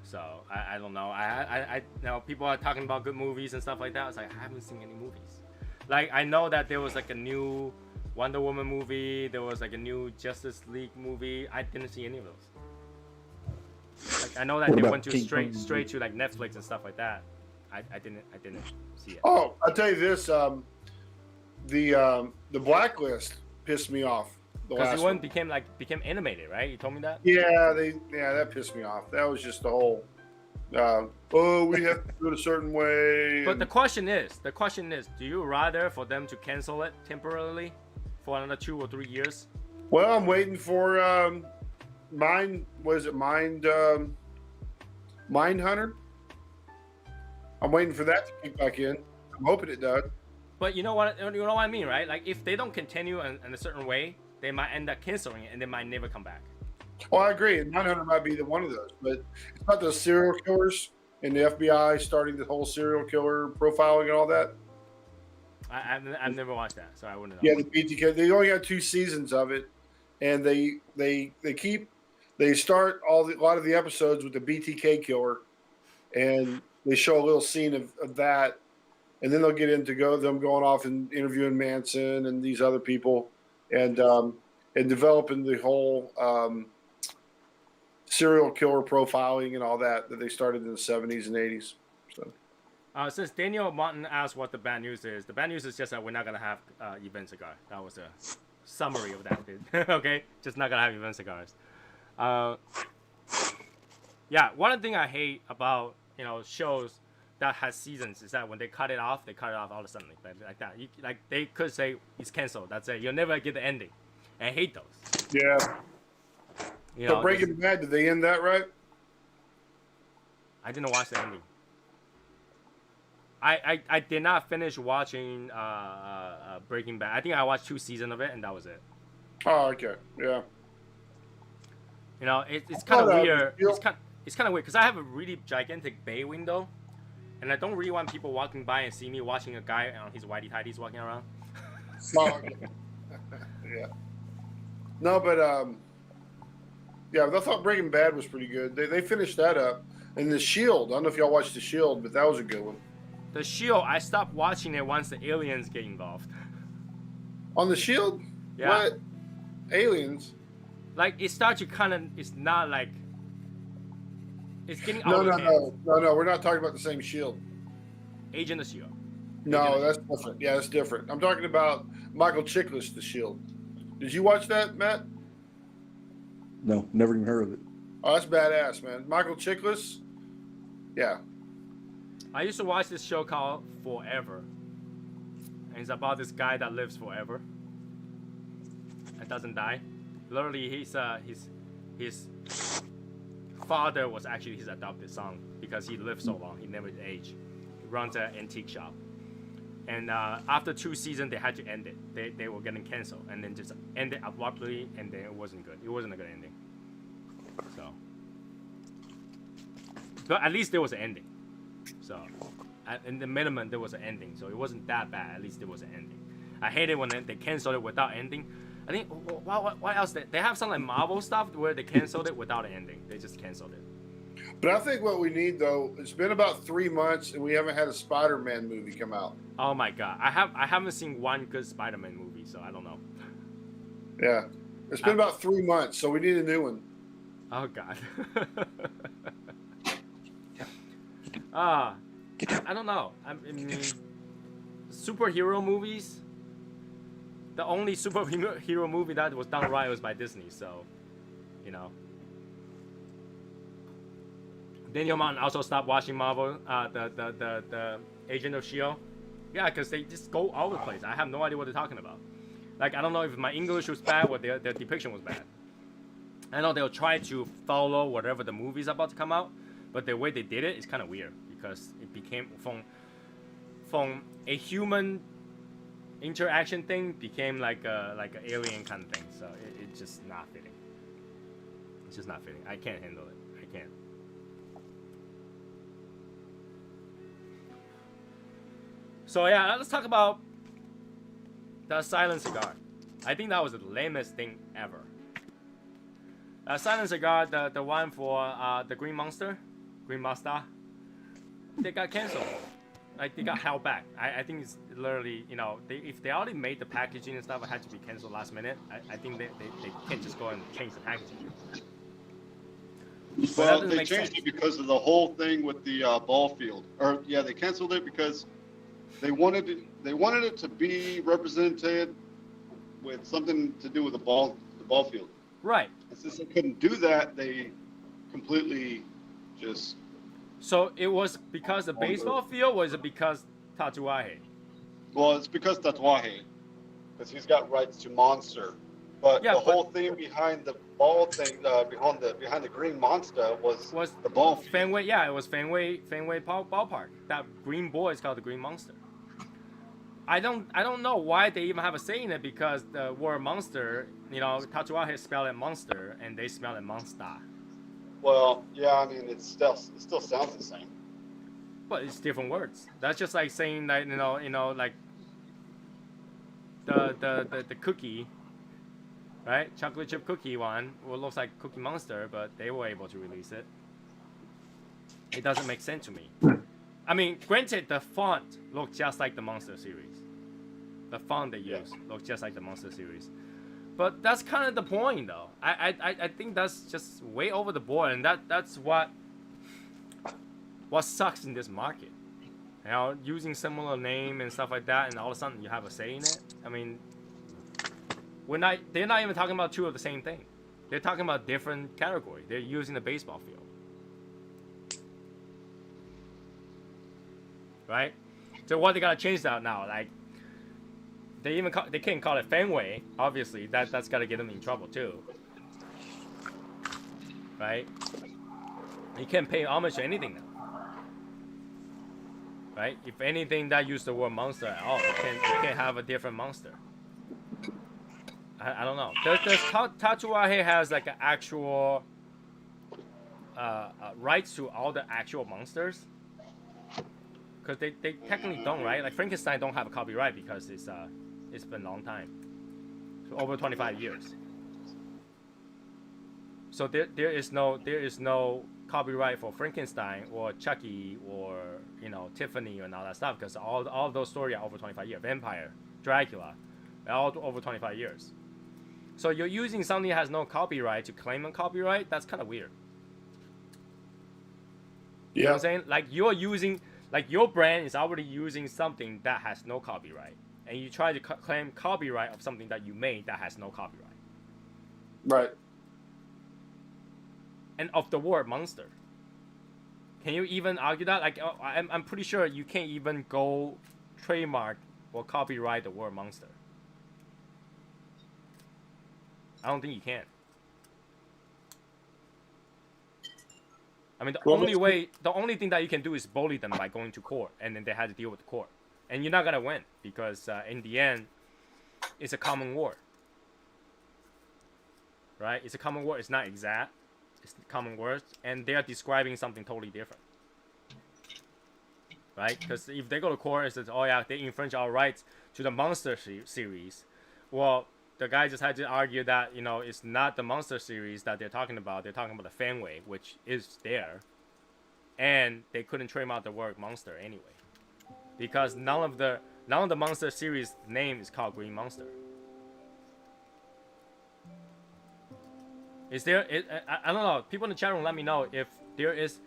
So I don't know. I people are talking about good movies and stuff like that. I was like, I haven't seen any movies. Like, I know that there was like a new Wonder Woman movie. There was like a new Justice League movie. I didn't see any of those. Like, I know that they went to straight to like Netflix and stuff like that. I didn't see it. Oh, I'll tell you this. The Blacklist pissed me off. Because the one became animated, right? You told me that. Yeah, that pissed me off. That was just the whole. We have to do it a certain way. But the question is, do you rather for them to cancel it temporarily for another 2 or 3 years? Well, I'm waiting for Mindhunter? I'm waiting for that to kick back in. I'm hoping it does. But you know what I mean, right? Like, if they don't continue in a certain way, they might end up canceling it and they might never come back. Oh, I agree. And Mindhunter might be one of those. But it's not those serial killers and the FBI starting the whole serial killer profiling and all that. I've never watched that, so I wouldn't know. Yeah, the BTK. They only got 2 seasons of it, and they start a lot of the episodes with the BTK killer, and they show a little scene of that, and then they'll get into them going off and interviewing Manson and these other people, and developing the whole serial killer profiling and all that they started in the 70s and 80s. So. Since Daniel Martin asked what the bad news is, the bad news is just that we're not gonna have event cigar. That was a summary of that, dude. Okay, just not gonna have event cigars. Yeah, one thing I hate about shows that has seasons is that when they cut it off all of a sudden, like that. Like they could say it's canceled. That's it. You'll never get the ending. I hate those. Yeah. So Breaking Bad, did they end that right? I didn't watch the ending. I did not finish watching Breaking Bad. I think I watched 2 seasons of it, and that was it. Oh, okay. Yeah. It's kind of weird. It's kind of weird because I have a really gigantic bay window, and I don't really want people walking by and see me watching a guy on his whitey tighties walking around. Oh, okay. Yeah. No, but yeah, I thought Breaking Bad was pretty good. They finished that up, and The Shield. I don't know if y'all watched The Shield, but that was a good one. The Shield, I stopped watching it once the aliens get involved. On The Shield? Yeah. What? Aliens? Like, it starts to kind of, it's not like, it's getting out No, of hand. no. We're not talking about the same Shield. Agent of Shield. No, that's different. Yeah, that's different. I'm talking about Michael Chiklis, The Shield. Did you watch that, Matt? No, never even heard of it. Oh, that's badass, man. Michael Chiklis? Yeah. I used to watch this show called Forever. And it's about this guy that lives forever. And doesn't die. Literally, his father was actually his adopted son because he lived so long. He never aged. He runs an antique shop. And after 2 seasons, they had to end it. They were getting canceled. And then just end it abruptly, and then it wasn't good. It wasn't a good ending. So. But at least there was an ending. So, in the minimum, there was an ending. So it wasn't that bad. At least there was an ending. I hate it when they canceled it without ending. I think, what else? They have some like Marvel stuff where they canceled it without an ending. They just canceled it. But I think what we need, though, it's been about 3 months, and we haven't had a Spider-Man movie come out. Oh my god, I haven't seen one good Spider-Man movie, so I don't know. Yeah, it's been about 3 months, so we need a new one. Oh god. I don't know. I mean, superhero movies. The only superhero movie that was done right was by Disney, so Daniel Martin also stopped watching Marvel, the Agent of Shield. Yeah, because they just go all over the place. I have no idea what they're talking about. Like, I don't know if my English was bad or their depiction was bad. I know they'll try to follow whatever the movie's about to come out, but the way they did it is kind of weird because it became from a human interaction thing became like an alien kind of thing. So it's just not fitting. It's just not fitting. I can't handle it. I can't. So yeah, let's talk about the silent cigar. I think that was the lamest thing ever. Silent cigar, the one for the Green Monster, they got canceled. Like, they got held back. I think it's literally, if they already made the packaging and stuff, it had to be canceled last minute. I think they can't just go and change the packaging. Well, they changed it because of the whole thing with the ball field. Or yeah, they canceled it because they wanted it to be represented with something to do with the ball field. Right. And since they couldn't do that, they completely just. So it was because the baseball field, or was it because Tatuaje? Well, it's because Tatuaje, because he's got rights to Monster. But yeah, the whole thing behind the ball thing, behind the Green Monster was the ball field. Fenway. Yeah, it was Fenway Ballpark. That green boy is called the Green Monster. I don't know why they even have a say in it, because the word monster, Tatuaje spelled it monster and they spell it monster. Well, yeah, I mean, it still sounds the same. But it's different words. That's just like saying that, like the cookie, right? Chocolate chip cookie one, well, looks like Cookie Monster, but they were able to release it. It doesn't make sense to me. I mean, granted, the font looks just like the Monster series. The font they use looks just like the Monster series. But that's kind of the point, though. I think that's just way over the board, and that's what sucks in this market. You know, using similar name and stuff like that, and all of a sudden you have a say in it. I mean, they're not even talking about two of the same thing. They're talking about different category. They're using the baseball field. Right? So what they gotta change that now? Like, they can't call it Fenway. Obviously, that's gotta get them in trouble too. Right? You can't pay homage to anything now. Right? If anything that use the word monster at all, you can't have a different monster. I don't know. Does Tatuaje has like an actual rights to all the actual monsters? Because they technically don't, right? Like Frankenstein don't have a copyright because it's been a long time, so over 25 years. So there is no copyright for Frankenstein or Chucky or Tiffany and all that stuff, because all of those stories are over 25 years. Vampire, Dracula, all over 25 years. So you're using something that has no copyright to claim a copyright. That's kind of weird. You know what I'm saying? Like you're using, like your brand is already using something that has no copyright, and you try to claim copyright of something that you made that has no copyright. Right. And of the word monster. Can you even argue that? Like, I'm pretty sure you can't even go trademark or copyright the word monster. I don't think you can. I mean, the only thing that you can do is bully them by going to court, and then they had to deal with the court. And you're not gonna win, because in the end, it's a common word. Right? It's a common word. It's not exact. It's common words, and they are describing something totally different. Right? Because if they go to court and says, oh yeah, they infringe our rights to the Monster series, well, the guy just had to argue that, it's not the Monster series that they're talking about. They're talking about the Fenway, which is there. And they couldn't trademark the word monster anyway, because none of the Monster series name is called Green Monster. Is there? I don't know. People in the chat room, let me know if there is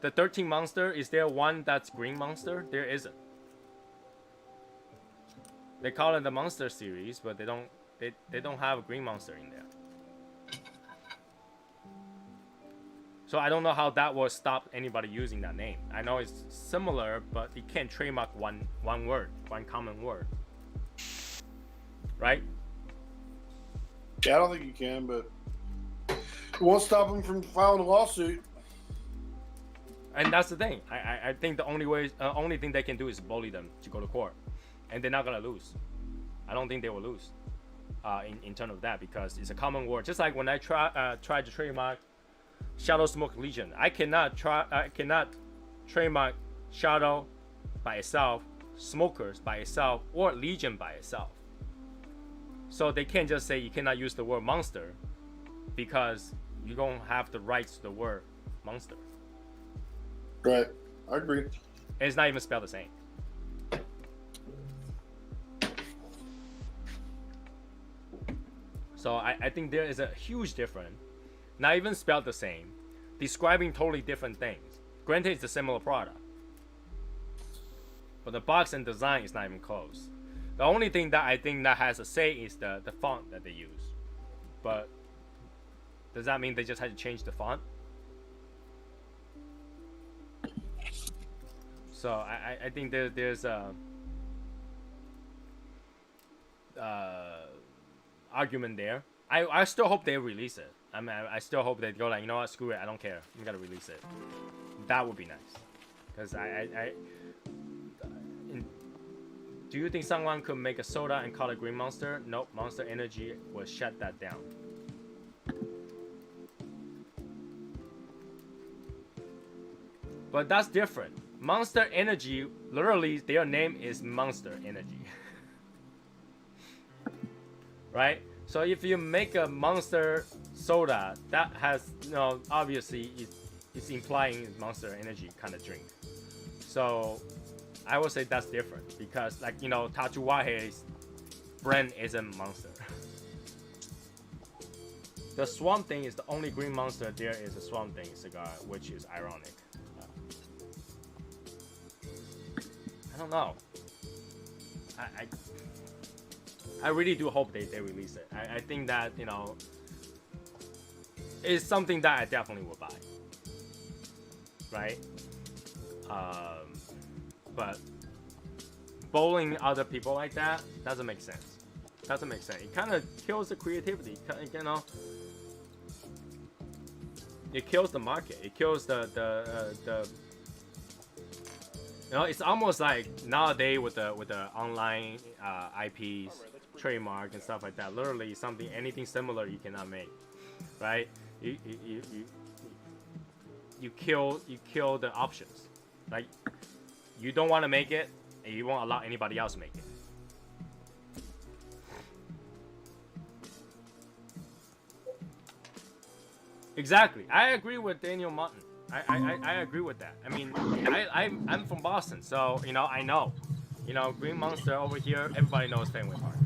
the 13 monster. Is there one that's Green Monster? There isn't. They call it the Monster series, but they don't have a Green Monster in there. So I don't know how that will stop anybody using that name. I know it's similar, but you can't trademark one word, one common word, right? Yeah, I don't think you can, but it won't stop them from filing a lawsuit. And that's the thing. I think the only thing they can do is bully them to go to court, and they're not gonna lose. I don't think they will lose in terms of that, because it's a common word. Just like when I tried to trademark Shadow Smoke Legion, I cannot trademark Shadow by itself, Smokers by itself, or Legion by itself. So they can't just say you cannot use the word monster, because you don't have the rights to the word monster. Right. I agree. And it's not even spelled the same. So I think there is a huge difference. Not even spelled the same. Describing totally different things. Granted, it's a similar product, but the box and design is not even close. The only thing that I think that has a say is the font that they use. But does that mean they just had to change the font? So I think there's a argument there. I still hope they release it. I mean, I still hope they go like, you know what, screw it, I don't care, I'm gonna release it. That would be nice. Because do you think someone could make a soda and call it Green Monster? Nope, Monster Energy will shut that down. But that's different. Monster Energy, literally, their name is Monster Energy. right? So if you make a Monster soda that has, obviously it's implying Monster Energy kind of drink. So I would say that's different because, like, Tachuahe's brand isn't Monster. The Swamp Thing is the only green monster there is a Swamp Thing cigar, which is ironic. I don't know. I really do hope they release it. I think that, it's something that I definitely will buy. Right? But bowling other people like that doesn't make sense. Doesn't make sense. It kind of kills the creativity. It kills the market. It kills the it's almost like nowadays with the online IPs, trademark and stuff like that. Literally anything similar you cannot make, right? You kill the options. Like, you don't want to make it, and you won't allow anybody else to make it. Exactly. I agree with Daniel Martin. I agree with that. I mean, I'm from Boston, so I know. Green Monster over here, everybody knows Fenway Park,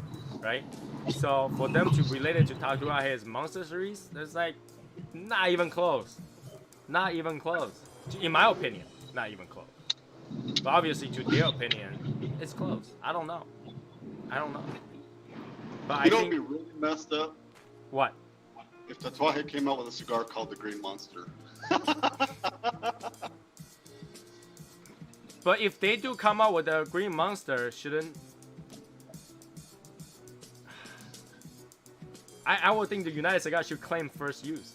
right? So for them to relate it to Takuahe's Monster series, there's like not even close. Not even close. In my opinion, not even close. But obviously, to their opinion, it's close. I don't know. But I think be really messed up what? if Tatuaje came out with a cigar called the Green Monster. But if they do come out with a Green Monster, shouldn't... I would think the United Cigar should claim first use.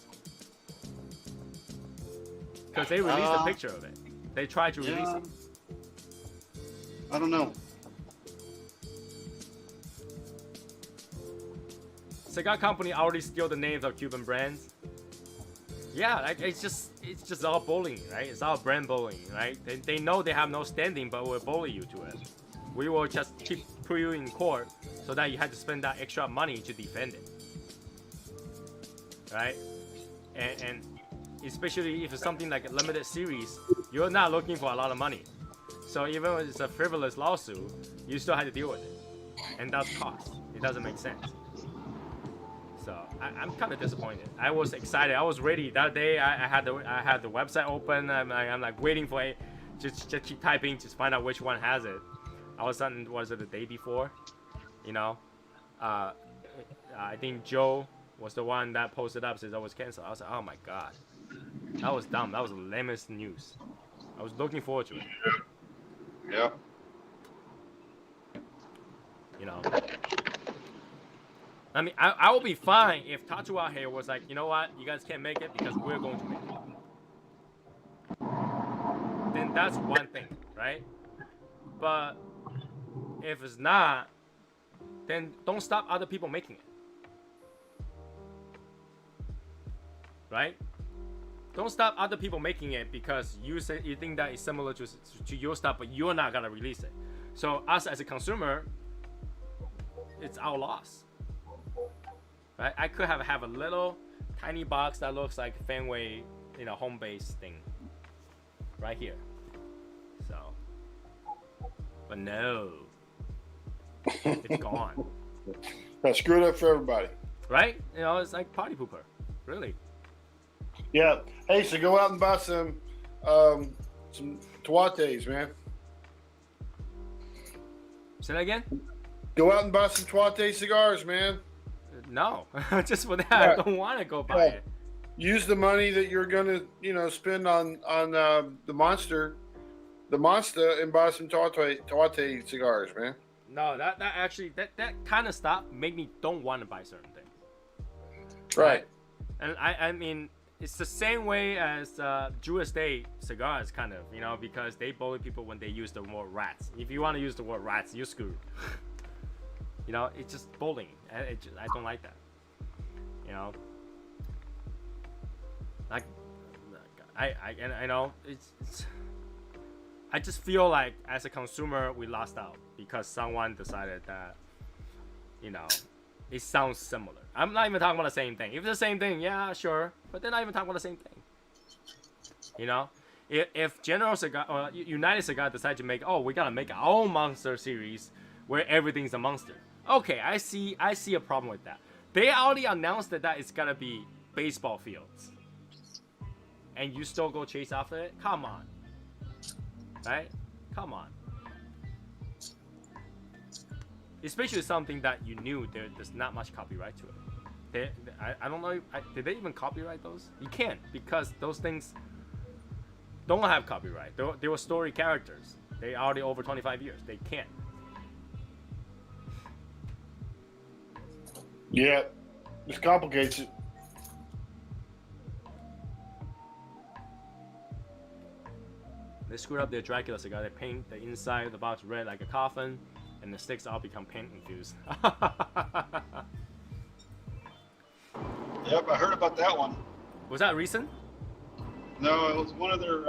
Because they released a picture of it. They tried to release it. I don't know. Cigar company already steal the names of Cuban brands. Yeah, like it's just all bullying, right? It's all brand bullying, right? They know they have no standing, but we'll bully you to it. We will just keep put you in court so that you had to spend that extra money to defend it, right? And especially if it's something like a limited series, you're not looking for a lot of money. So even when it's a frivolous lawsuit, you still have to deal with it, and that's cost. It doesn't make sense. So I'm kind of disappointed. I was excited. I was ready that day. I had the website open. I'm like waiting for it. Just keep typing, just find out which one has it. All of a sudden, was it the day before? I think Joe was the one that posted up says I was canceled. I was like, oh my god, that was dumb. That was the lamest news. I was looking forward to it. Yeah. I mean, I will be fine if Tachuahe was like, you know what, you guys can't make it because we're going to make it. Then that's one thing, right? But if it's not, then don't stop other people making it. Right? Don't stop other people making it because you think that it's similar to your stuff, but you're not gonna release it. So us as a consumer, it's our loss. Right? I could have a little tiny box that looks like Fenway, home base thing, right here. So, but no, it's gone. That screwed up for everybody. Right? It's like party pooper, really. Yeah. Hey, so go out and buy some Tuates, man. Say that again? Go out and buy some Tuate cigars, man. No, just for that, Yeah. I don't want to go buy it. Use the money that you're gonna, spend on the Monster, and buy some Tuate cigars, man. No, that actually that kind of stuff make me don't want to buy certain things. Right. And I mean, it's the same way as Drew Estate cigars, kind of, because they bully people when they use the word rats. If you want to use the word rats, you're screwed. It's just bullying. I don't like that. Like, I know it's. I just feel like as a consumer we lost out because someone decided that, it sounds similar. I'm not even talking about the same thing. If it's the same thing, yeah, sure, but they're not even talking about the same thing. You know, if General Cigar or United Cigar decide to make, we gotta make our own monster series where everything's a monster. Okay, I see a problem with that. They already announced that it's gonna be baseball fields, and you still go chase after it? Come on, right? Come on. Especially something that you knew there's not much copyright to it. I don't know. Did they even copyright those? You can't, because those things don't have copyright. They were story characters. They already over 25 years. They can't. Yeah, this complicates it. They screwed up their Dracula cigar. They paint the inside of the box red like a coffin, and the sticks all become paint infused. Yep, I heard about that one. Was that recent? No, it was one of their,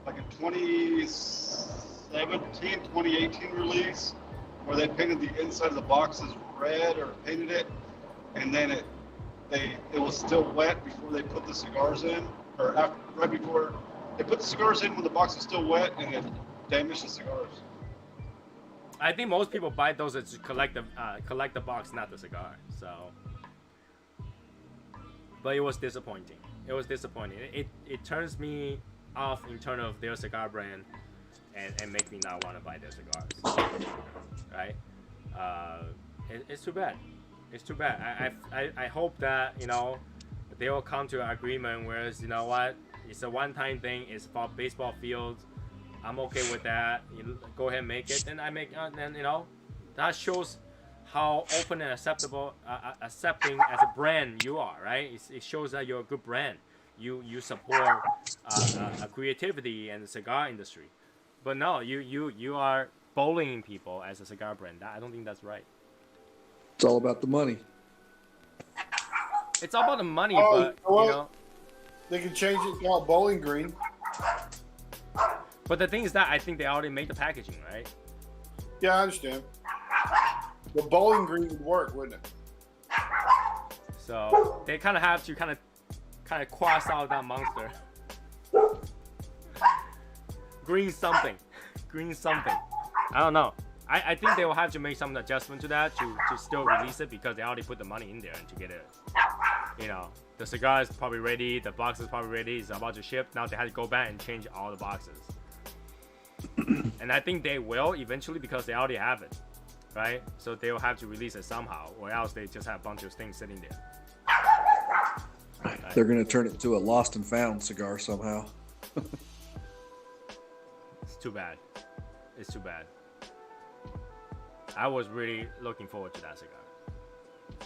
like a 2017, 2018 release, where they painted the inside of the boxes red, or painted it, and then it was still wet before they put the cigars in, or right before they put the cigars in when the box was still wet, and it damaged the cigars. I think most people buy those to collect the box, not the cigar. So, but it was disappointing. It was disappointing. It turns me off in terms of their cigar brand, and make me not want to buy their cigars. Right? It's too bad. It's too bad. I hope that, you know, they will come to an agreement. Whereas, you know what, it's a one-time thing. It's for baseball fields. I'm okay with that. You go ahead and make it, and I make. Then, you know, that shows how open and accepting as a brand you are, right? It shows that you're a good brand. You support creativity and the cigar industry. But no, you are bullying people as a cigar brand. I don't think that's right. It's all about the money. It's all about the money, Oh, but well, you know. They can change it called Bowling Green. But the thing is that I think they already made the packaging, right? Yeah, I understand. The Bowling Green would work, wouldn't it? So they kind of have to kind of cross out that monster. Green something. I don't know. I think they will have to make some adjustment to that to still release it, because they already put the money in there and to get it. You know, the cigar is probably ready, the box is probably ready, it's about to ship. Now they have to go back and change all the boxes. And I think they will eventually, because they already have it, right? So they will have to release it somehow, or else they just have a bunch of things sitting there. They're going to turn it into a lost and found cigar somehow. It's too bad. It's too bad. I was really looking forward to that cigar.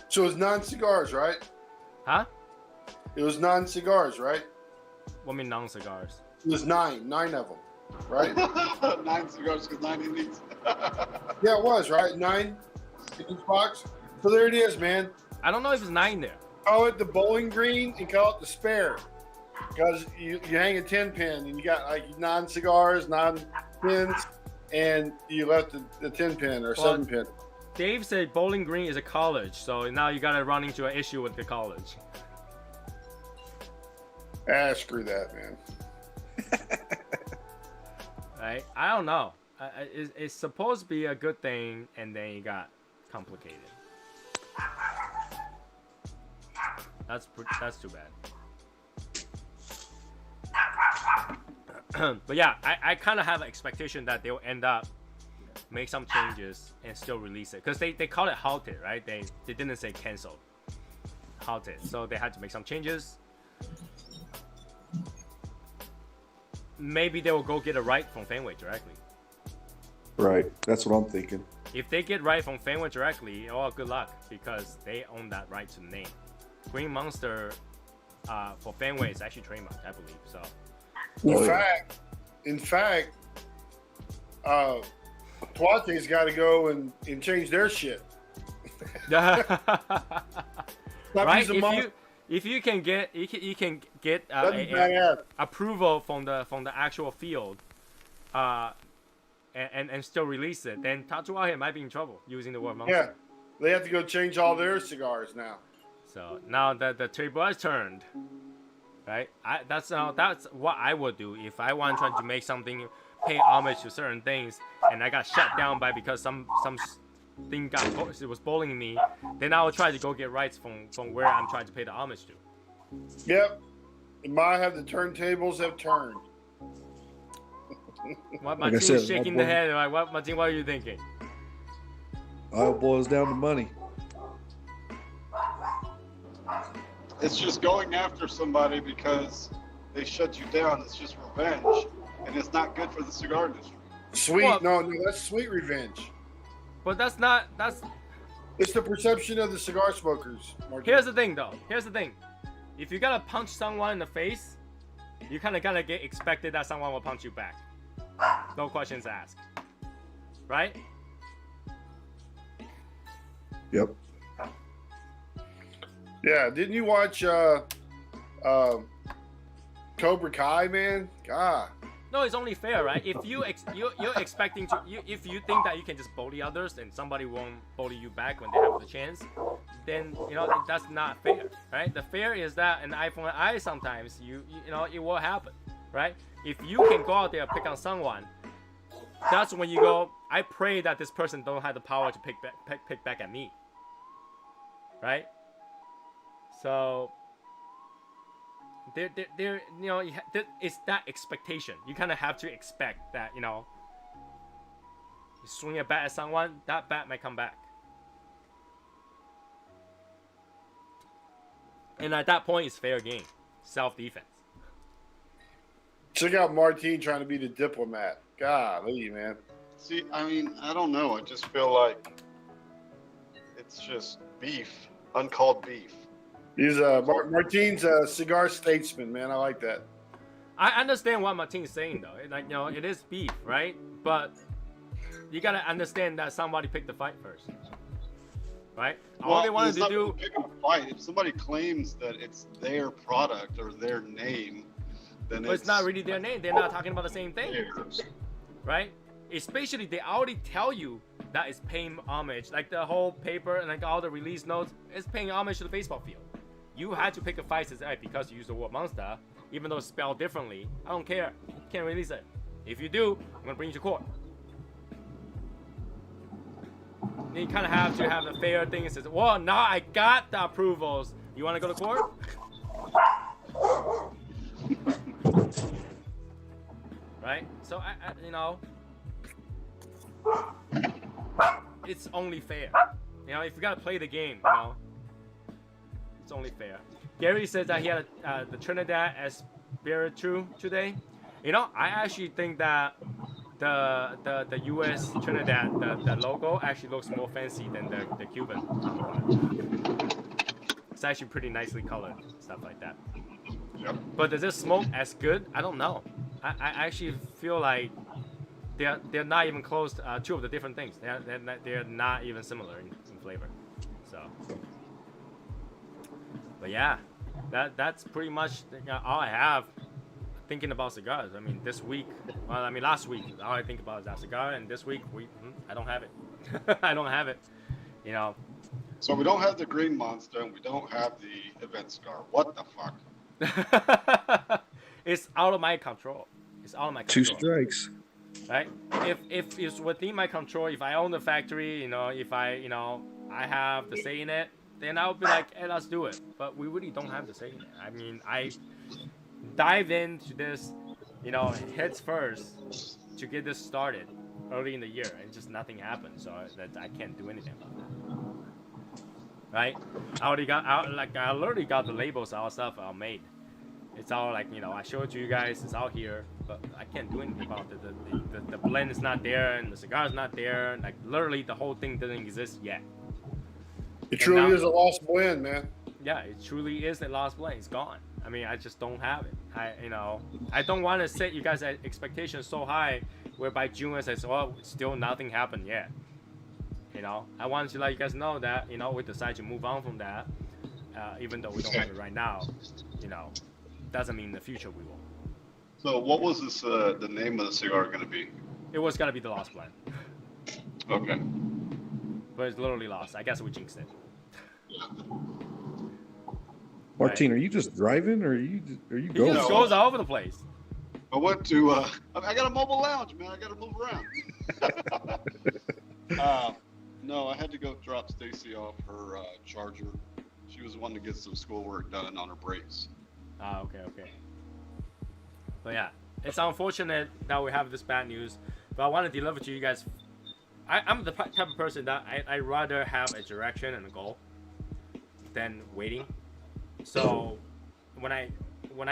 So it's non-cigars, right? Huh? It was non-cigars, right? What mean non-cigars? It was nine of them, right? 9 cigars because 9 Indies. Yeah, it was, right? 9 in each box. So there it is, man. I don't know if it's 9 there. Call it the Bowling Green and call it the spare, because you hang a 10 pin and you got like non-cigars, non-pins, and you left the 10 pin or 7 pin. Dave said Bowling Green is a college, so now you gotta run into an issue with the college. Screw that, man. Right? I don't know. It's supposed to be a good thing, and then it got complicated. That's too bad. But yeah, I kind of have an expectation that they'll end up make some changes and still release it, because they call it halted, right? They didn't say canceled. Halted. So they had to make some changes. Maybe they will go get a right from Fenway directly. Right. That's what I'm thinking. If they get right from Fenway directly, good luck, because they own that right to the name. Green Monster for Fenway is actually trademarked, I believe. So. In fact, Tuate's got to go and change their shit. Right? If you can get approval from the actual field, and still release it, then Tuate might be in trouble using the word monster. They have to go change all their cigars now. So now that the table has turned, right? That's what I would do if I want trying to make something, pay homage to certain things, and I got shut down because some thing was bullying me. Then I will try to go get rights from where I'm trying to pay the homage to. Yep. It might have the turntables have turned. What Like I Martin said, is shaking the head. Like, what, Martin? What are you thinking? All boils down to money. It's just going after somebody because they shut you down. It's just revenge, and it's not good for the cigar industry. Sweet. Well- No, that's sweet revenge. But that's not. It's the perception of the cigar smokers. Martin. Here's the thing, though. Here's the thing. If you gotta punch someone in the face, you kind of gotta get expected that someone will punch you back. No questions asked. Right? Yep. Yeah, didn't you watch Cobra Kai, man? God. No, it's only fair, right? If you're expecting to, if you think that you can just bully others and somebody won't bully you back when they have the chance, then that's not fair, right? The fair is that an eye for an eye. Sometimes you know it will happen, right? If you can go out there and pick on someone, that's when you go. I pray that this person don't have the power to pick back at me, right? So. There, it's that expectation. You kind of have to expect that, you swing a bat at someone, that bat might come back. And at that point, it's fair game, self-defense. Check out Martin trying to be the diplomat. Golly, man. See, I mean, I don't know. I just feel like it's just beef, uncalled beef. He's Martin's a cigar statesman, man. I like that. I understand what Martin's saying, though. It is beef, right? But you gotta understand that somebody picked the fight first, right? All they wanted to do. Pick a fight. If somebody claims that it's their product or their name, then But it's not really their name. They're not talking about the same thing, theirs. right? Especially they already tell you that it's paying homage, like the whole paper and like all the release notes, it's paying homage to the baseball field. You had to pick a fight because you used the word monster, even though it's spelled differently. I don't care. You can't release it. If you do, I'm gonna bring you to court. Then you kind of have to have a fair thing and says, well, now I got the approvals. You want to go to court? Right? So it's only fair. If you gotta play the game, it's only fair. Gary says that he had the Trinidad Espiritu today. I actually think that the U.S. Trinidad, the logo actually looks more fancy than the Cuban. It's actually pretty nicely colored, stuff like that. Yep. But does it smoke as good? I don't know. I actually feel like they're not even close to two of the different things. They're not even similar in flavor. So, but yeah, that's pretty much all I have thinking about cigars. I mean, last week all I think about is that cigar, and this week I don't have it. I don't have it. So we don't have the green monster, and we don't have the event cigar. What the fuck? It's out of my control. It's out of my Two control. strikes. Right? If it's within my control, if I own the factory, if I have the say in it, then I'll be like, hey, let's do it. But we really don't have the say in it. I mean, I dive into this, heads first to get this started early in the year, and just nothing happened. So I can't do anything about that. Right? I already got the labels, all stuff all made. It's all like, I showed it to you guys, it's all here, but I can't do anything about it. The blend is not there, and the cigar is not there. Like, literally, the whole thing doesn't exist yet. It truly is a lost blend, man. Yeah, it truly is a lost blend. It's gone. I mean, I just don't have it. I don't want to set you guys' expectations so high, where by June I say, well, still nothing happened yet. I wanted to let you guys know that, we decided to move on from that, even though we don't have it right now, doesn't mean in the future we will. So what was this? The name of the cigar going to be? It was gonna be the Lost Blend. Okay. but it's literally lost. I guess we jinxed it. Martine, are you just driving, or are you He going? just goes all over the place. I went to. I got a mobile lounge, man. I got to move around. No, I had to go drop Stacy off her charger. She was wanting to get some schoolwork done on her brakes. Okay. But yeah, it's unfortunate that we have this bad news, but I want to deliver to you guys. I'm the type of person that I rather have a direction and a goal than waiting. So when I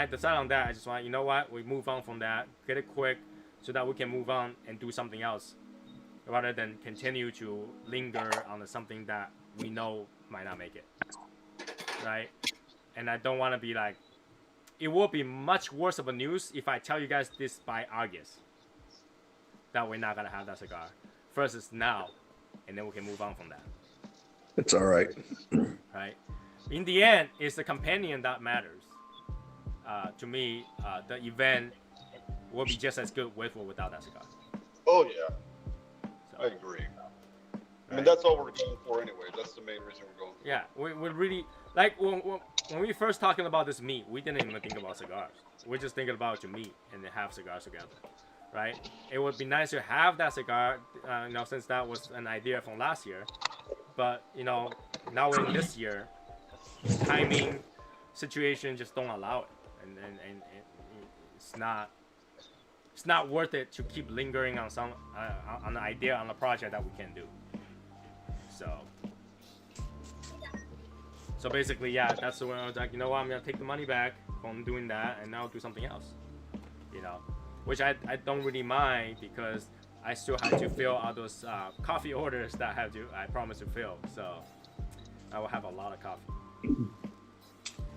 decide on that, I just want, you know what, we move on from that, get it quick, so that we can move on and do something else, rather than continue to linger on something that we know might not make it, right? And I don't want to be like, it will be much worse of a news if I tell you guys this by August, that we're not gonna have that cigar, versus now, and then we can move on from that. It's all right. Right? In the end, it's the companion that matters. To me, the event will be just as good with or without that cigar. Oh yeah, So, I agree. I mean, right? that's all we're going for anyway. That's the main reason we're going. Yeah, we really, like, when we first talking about this meet, we didn't even think about cigars. We're just thinking about to meet and then have cigars together, right? It would be nice to have that cigar, since that was an idea from last year. But, now we're in this year, timing, situation just don't allow it. And it's not worth it to keep lingering on some on the idea, on the project that we can do. So basically, yeah, that's the way I was like, you know what, I'm gonna take the money back from doing that and now do something else, which I don't really mind, because I still have to fill all those coffee orders that I promised to fill. So I will have a lot of coffee.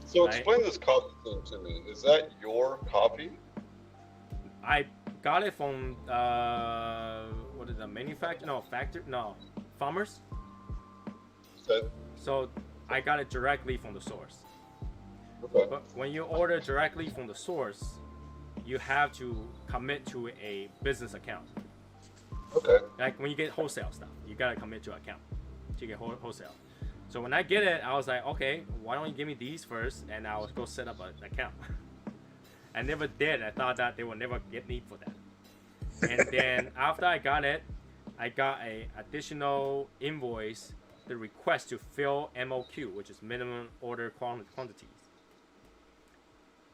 So Right. explain this coffee thing to me. Is that your coffee? I got it from what is the manufacturer? No, factory? No, farmers. Okay. So I got it directly from the source. Okay. But when you order directly from the source, you have to commit to a business account. Okay. Like when you get wholesale stuff, you gotta commit to an account to get wholesale. So when I get it, I was like, okay, why don't you give me these first, and I'll go set up an account. I never did. I thought that they would never get me for that. And then after I got it, I got a additional invoice, the request to fill MOQ, which is minimum order quantities.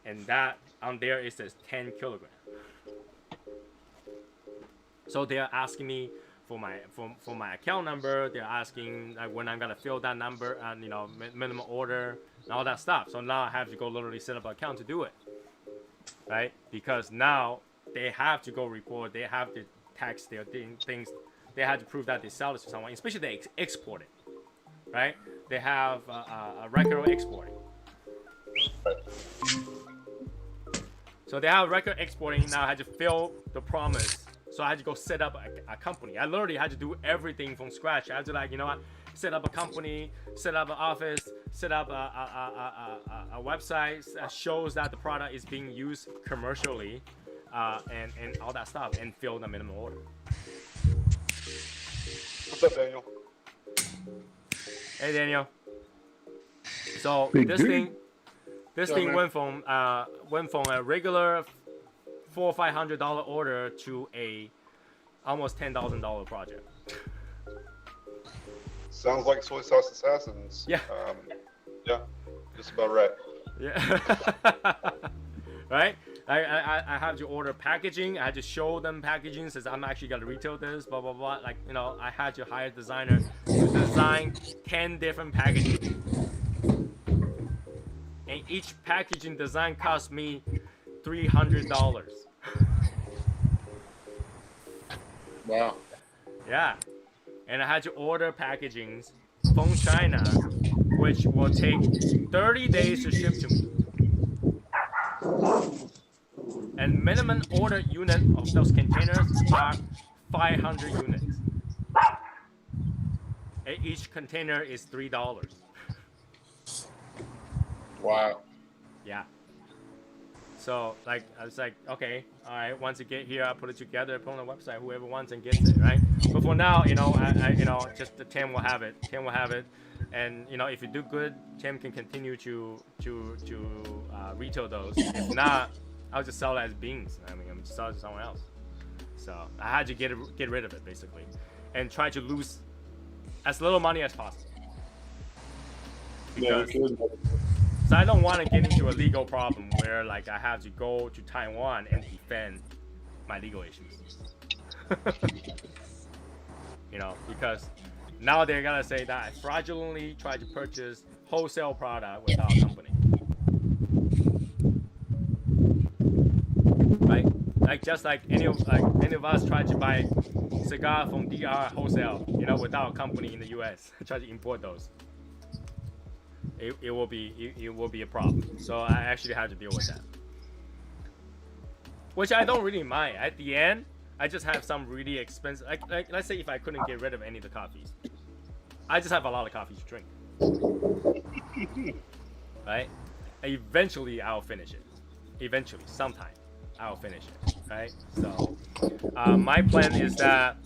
And that on there it says 10 kilograms. So they are asking me for my account number. They're asking like when I'm gonna fill that number and minimum order and all that stuff. So now I have to go literally set up an account to do it, right? Because now they have to go report. They have to tax their things. They have to prove that they sell it to someone, especially they export it, right? They have a record of exporting. So they have a record exporting. Now I had to fill the promise. So I had to go set up a company. I literally had to do everything from scratch. I had to set up a company, set up an office, set up a website that shows that the product is being used commercially, and all that stuff, and fill the minimum order. What's up, Daniel? Hey, Daniel. So Big this dude. thing man. went from a regular $400-500 order to a almost $10,000 project. Sounds like Soy Sauce Assassins. Yeah. Yeah. Just about right. Yeah. Right? I have to order packaging. I had to show them packaging, since I'm actually gonna retail this, blah blah blah. I had to hire a designer to design 10 different packaging. And each packaging design cost me $300. Wow. Yeah. And I had to order packagings from China, which will take 30 days to ship to me. And minimum order unit of those containers are 500 units. And each container is $3. Wow. Yeah. So like I was like, okay, all right. Once you get here, I put it together, put it on the website. Whoever wants and gets it, right? But for now, just the Tim will have it. Tim will have it, and if you do good, Tim can continue to retail those. If not, I'll just sell it as beans. I mean, I'm just sell it to someone else. So I had to get rid of it basically, and try to lose as little money as possible. Because, so I don't want to get into a legal problem where like I have to go to Taiwan and defend my legal issues. Because now they're gonna say that I fraudulently tried to purchase wholesale product without a company. Right? Like just like any of us tried to buy cigar from DR wholesale, without a company in the US, try to import those. It will be a problem. So I actually have to deal with that, which I don't really mind. At the end, I just have some really expensive. Like let's say if I couldn't get rid of any of the coffees, I just have a lot of coffee to drink. Right? Eventually, I'll finish it. Eventually, sometime, I'll finish it. Right? So my plan is that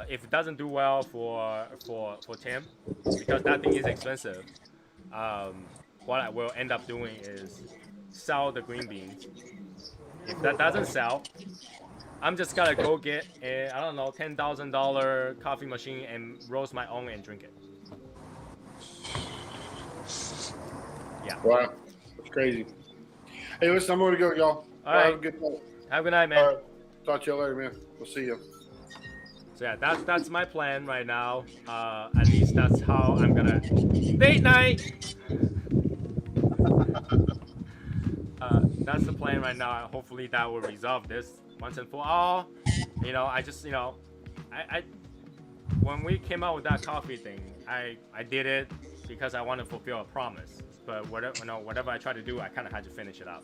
if it doesn't do well for Tim, because that thing is expensive. What I will end up doing is sell the green beans. If that doesn't sell, I'm just gonna go get a $10,000 coffee machine and roast my own and drink it. Yeah. Wow, that's crazy. Hey, listen, I'm gonna go, y'all. All right. Have a good night. Have a good night, man. All right. Talk to you later, man. We'll see you. So yeah, that's my plan right now. At least that's how I'm gonna date night. That's the plan right now. Hopefully that will resolve this once and for all. I just I when we came out with that coffee thing, I did it because I want to fulfill a promise. But whatever I try to do, I kind of had to finish it out.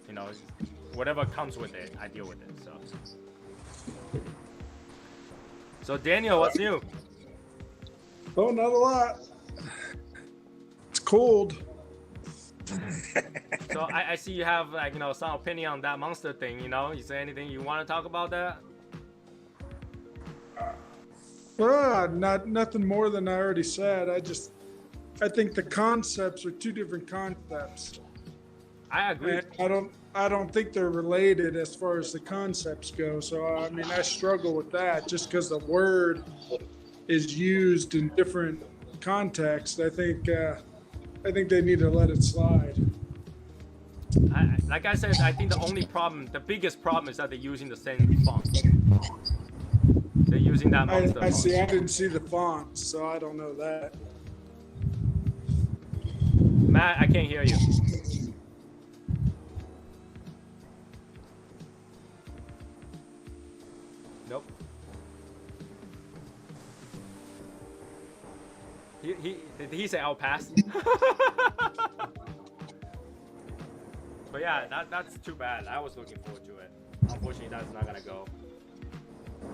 Whatever comes with it, I deal with it. So Daniel, what's new? Oh, not a lot. It's cold. So I see you have some opinion on that monster thing. You say anything you want to talk about that? Nothing more than I already said. I think the concepts are two different concepts. I agree. And I don't think they're related as far as the concepts go. So I mean, I struggle with that just because the word is used in different contexts. I think they need to let it slide. Like I said, I think the biggest problem is that they're using the same font. They're using that monster I see. font. I didn't see the font, so I don't know that. Matt, I can't hear you. Nope. Did he say I'll pass? But yeah, that's too bad. I was looking forward to it. Unfortunately, that's not gonna go.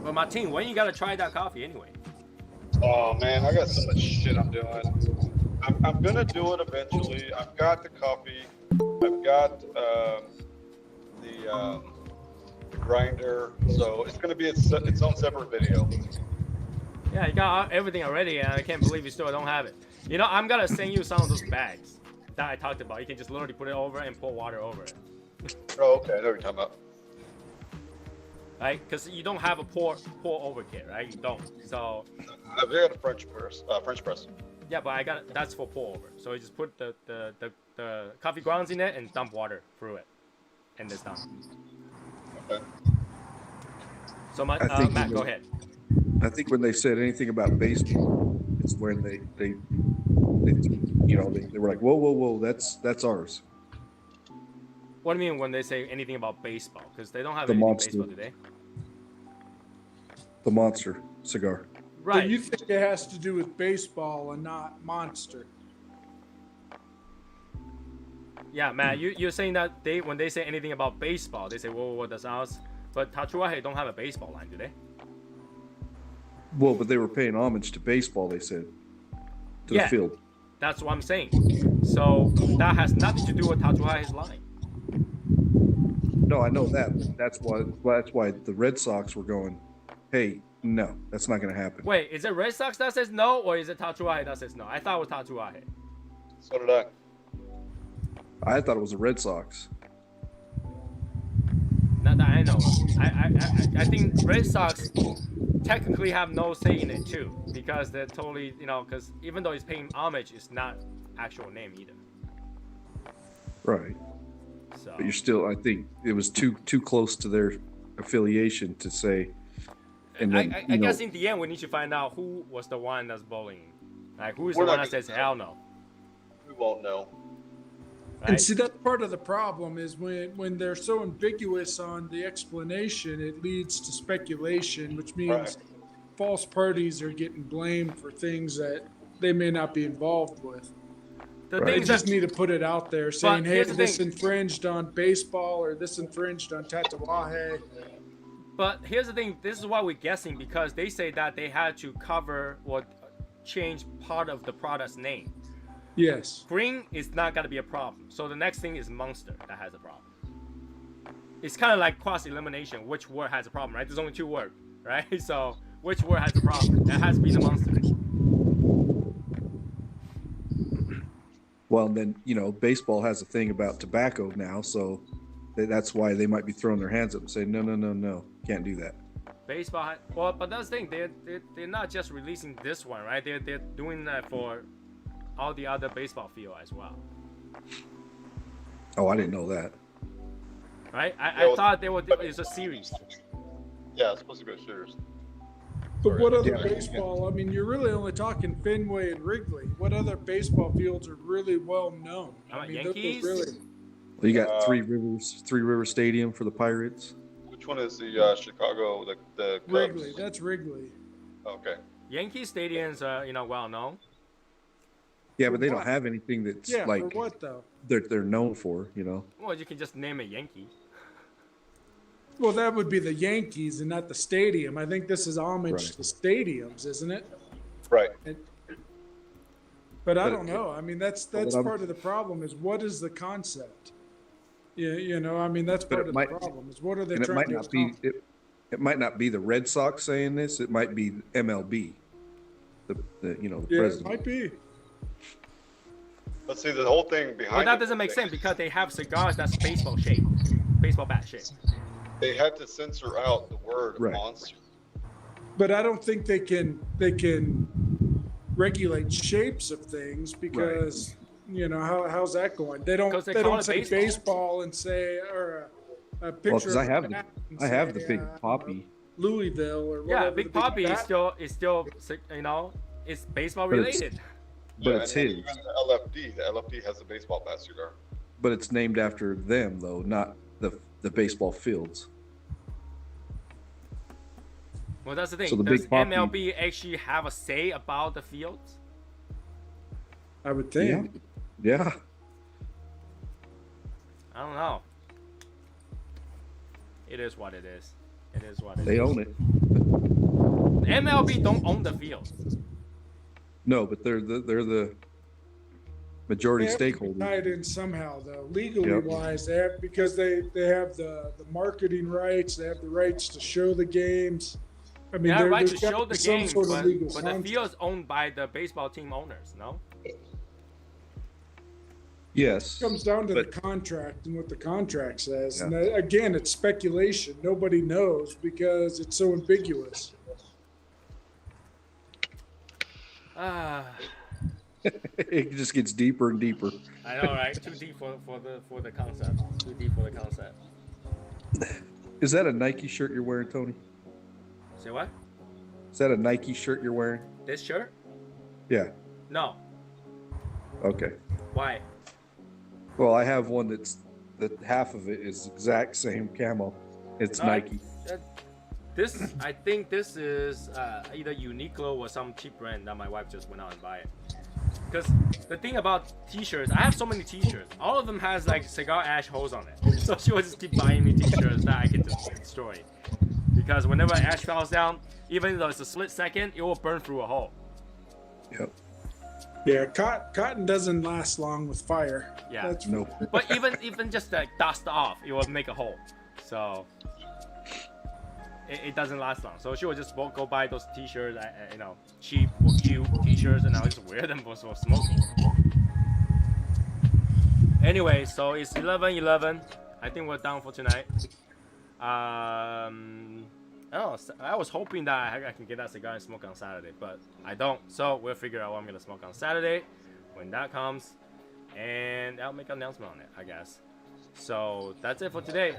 But Martin, when you gotta try that coffee anyway? Oh man, I got so much shit I'm doing. I'm gonna do it eventually. I've got the coffee. I've got the grinder. So it's gonna be its own separate video. Yeah, you got everything already, and I can't believe you still don't have it. I'm gonna send you some of those bags that I talked about. You can just literally put it over and pour water over it. Oh, okay. I know what you're talking about. Right? Because you don't have a pour over kit, right? You don't. So. I've got a French press. Yeah, but that's for pour over. So you just put the coffee grounds in it and dump water through it, and it's done. Okay. So Matt, go ahead. I think when they said anything about baseball, it's when they were like, whoa, that's ours. What do you mean when they say anything about baseball? Because they don't have The anything monster. baseball, do they? The monster cigar. Right. But you think it has to do with baseball and not Monster? Yeah, Matt, you're saying that when they say anything about baseball, they say, whoa, that's ours. But Tatuaje don't have a baseball line, do they? Well, but they were paying homage to baseball, they said. To the field. That's what I'm saying. So that has nothing to do with Tatuaje's line. No, I know that. But that's why the Red Sox were going, hey, no, that's not going to happen. Wait, is it Red Sox that says no, or is it Tatuaje that says no? I thought it was Tatuaje. So did I. I thought it was the Red Sox. Not that I know. I think Red Sox technically have no say in it too, because they're totally, because even though he's paying homage, it's not actual name either. Right. So. But you're still, I think it was too close to their affiliation to say. And then, I guess in the end we need to find out who was the one that's bullying. Like who is We're the one not that says gonna hell no. We won't know. Right? And see, that's part of the problem is when they're so ambiguous on the explanation, it leads to speculation, which means Right. false parties are getting blamed for things that they may not be involved with. The Right. They thing just that, need to put it out there saying, hey, here's the this thing. infringed on baseball or this infringed on Tatuaje. but here's the thing. This is why we're guessing, because they say that they had to cover or change part of the product's name. Yes. Green is not gonna be a problem. So the next thing is Monster that has a problem. It's kind of like cross elimination. Which word has a problem, right? There's only 2 words, right? So which word has a problem? That has to be the Monster. Well, then, baseball has a thing about tobacco now, so that's why they might be throwing their hands up and saying, no, can't do that. Baseball, well, but that's the thing. They're not just releasing this one, right? They're doing that for all the other baseball field as well, Oh, I didn't know that. right? Yeah, I well, thought they were doing it's a series. Yeah, it's supposed to be a series. But what other Yeah. baseball? I mean, you're really only talking Fenway and Wrigley. What other baseball fields are really well known? How about I mean, those are Yankees? really. Well, you got Three River Stadium for the Pirates. Which one is the Chicago, the Cubs? Wrigley. That's Wrigley. Okay. Yankee stadiums are well known. Yeah, but they For don't what? have anything that's Yeah, like for what though? they're known for, Well, you can just name it Yankee. Well, that would be the Yankees and not the stadium. I think this is homage Right. to stadiums, isn't it? Right. But I But- don't know. I mean, that's what I'm- part of the problem is what is the concept? Yeah, I mean, that's But part it of might- the problem is what are they and it trying might to not be accomplish? it might not be the Red Sox saying this. It might be MLB, the Yeah, it president. might be. Let's see, the whole thing behind But that it, doesn't make sense because they have cigars that's baseball shape, baseball bat shape. They had to censor out the word Right. monster. But I don't think they can regulate shapes of things because how's that going? They don't 'Cause they they call don't it say baseball. baseball and say or a picture. Well, because I of have a the bat and the say, big poppy, Louisville or Yeah, whatever. Big the Poppy is bat- still it's baseball But it's- related. but Yeah, it's and his. even the LFD. The LFD has a baseball bat cigar. But it's named after them though, not the baseball fields. Well, that's the thing. So the Does Big Poppy- MLB actually have a say about the fields? I would think. Yeah. I don't know. It is what it is. It is what it is. They own it. MLB don't own the field. No, but they're the majority They have to be stakeholder. tied in somehow, though, legally Yep. wise. They have because they have the marketing rights. They have the rights to show the games. I mean, Yeah, right to there's got show be the some game, sort of but legal the concept. field's owned by the baseball team owners, no? Yes. It comes down to but- the contract and what the contract says. Yeah. And again, it's speculation. Nobody knows because it's so ambiguous. Ah, It just gets deeper and deeper. I know, right? Too deep for the concept. Too deep for the concept. Is that a Nike shirt you're wearing, Tony? Say what? Is that a Nike shirt you're wearing? This shirt? Yeah. No. Okay. Why? Well, I have one that half of it is exact same camo. It's No, Nike. I think this is either Uniqlo or some cheap brand that my wife just went out and buy it. Because the thing about t-shirts, I have so many t-shirts. All of them has like cigar ash holes on it. So she will just keep buying me t-shirts that I can just destroy. Because whenever ash falls down, even though it's a split second, it will burn through a hole. Yep. Yeah, cotton doesn't last long with fire. Yeah. That's Nope. But even just like dust off, it will make a hole. So it doesn't last long. So she would just go buy those t-shirts, you know, cheap or cute t-shirts, and I'll just wear them for smoking. Anyway, so it's 11:11. I think we're done for tonight. Oh, I was hoping that I can get that cigar and smoke on Saturday, but I don't. So we'll figure out what I'm gonna smoke on Saturday when that comes, and I'll make an announcement on it, I guess. So that's it for today.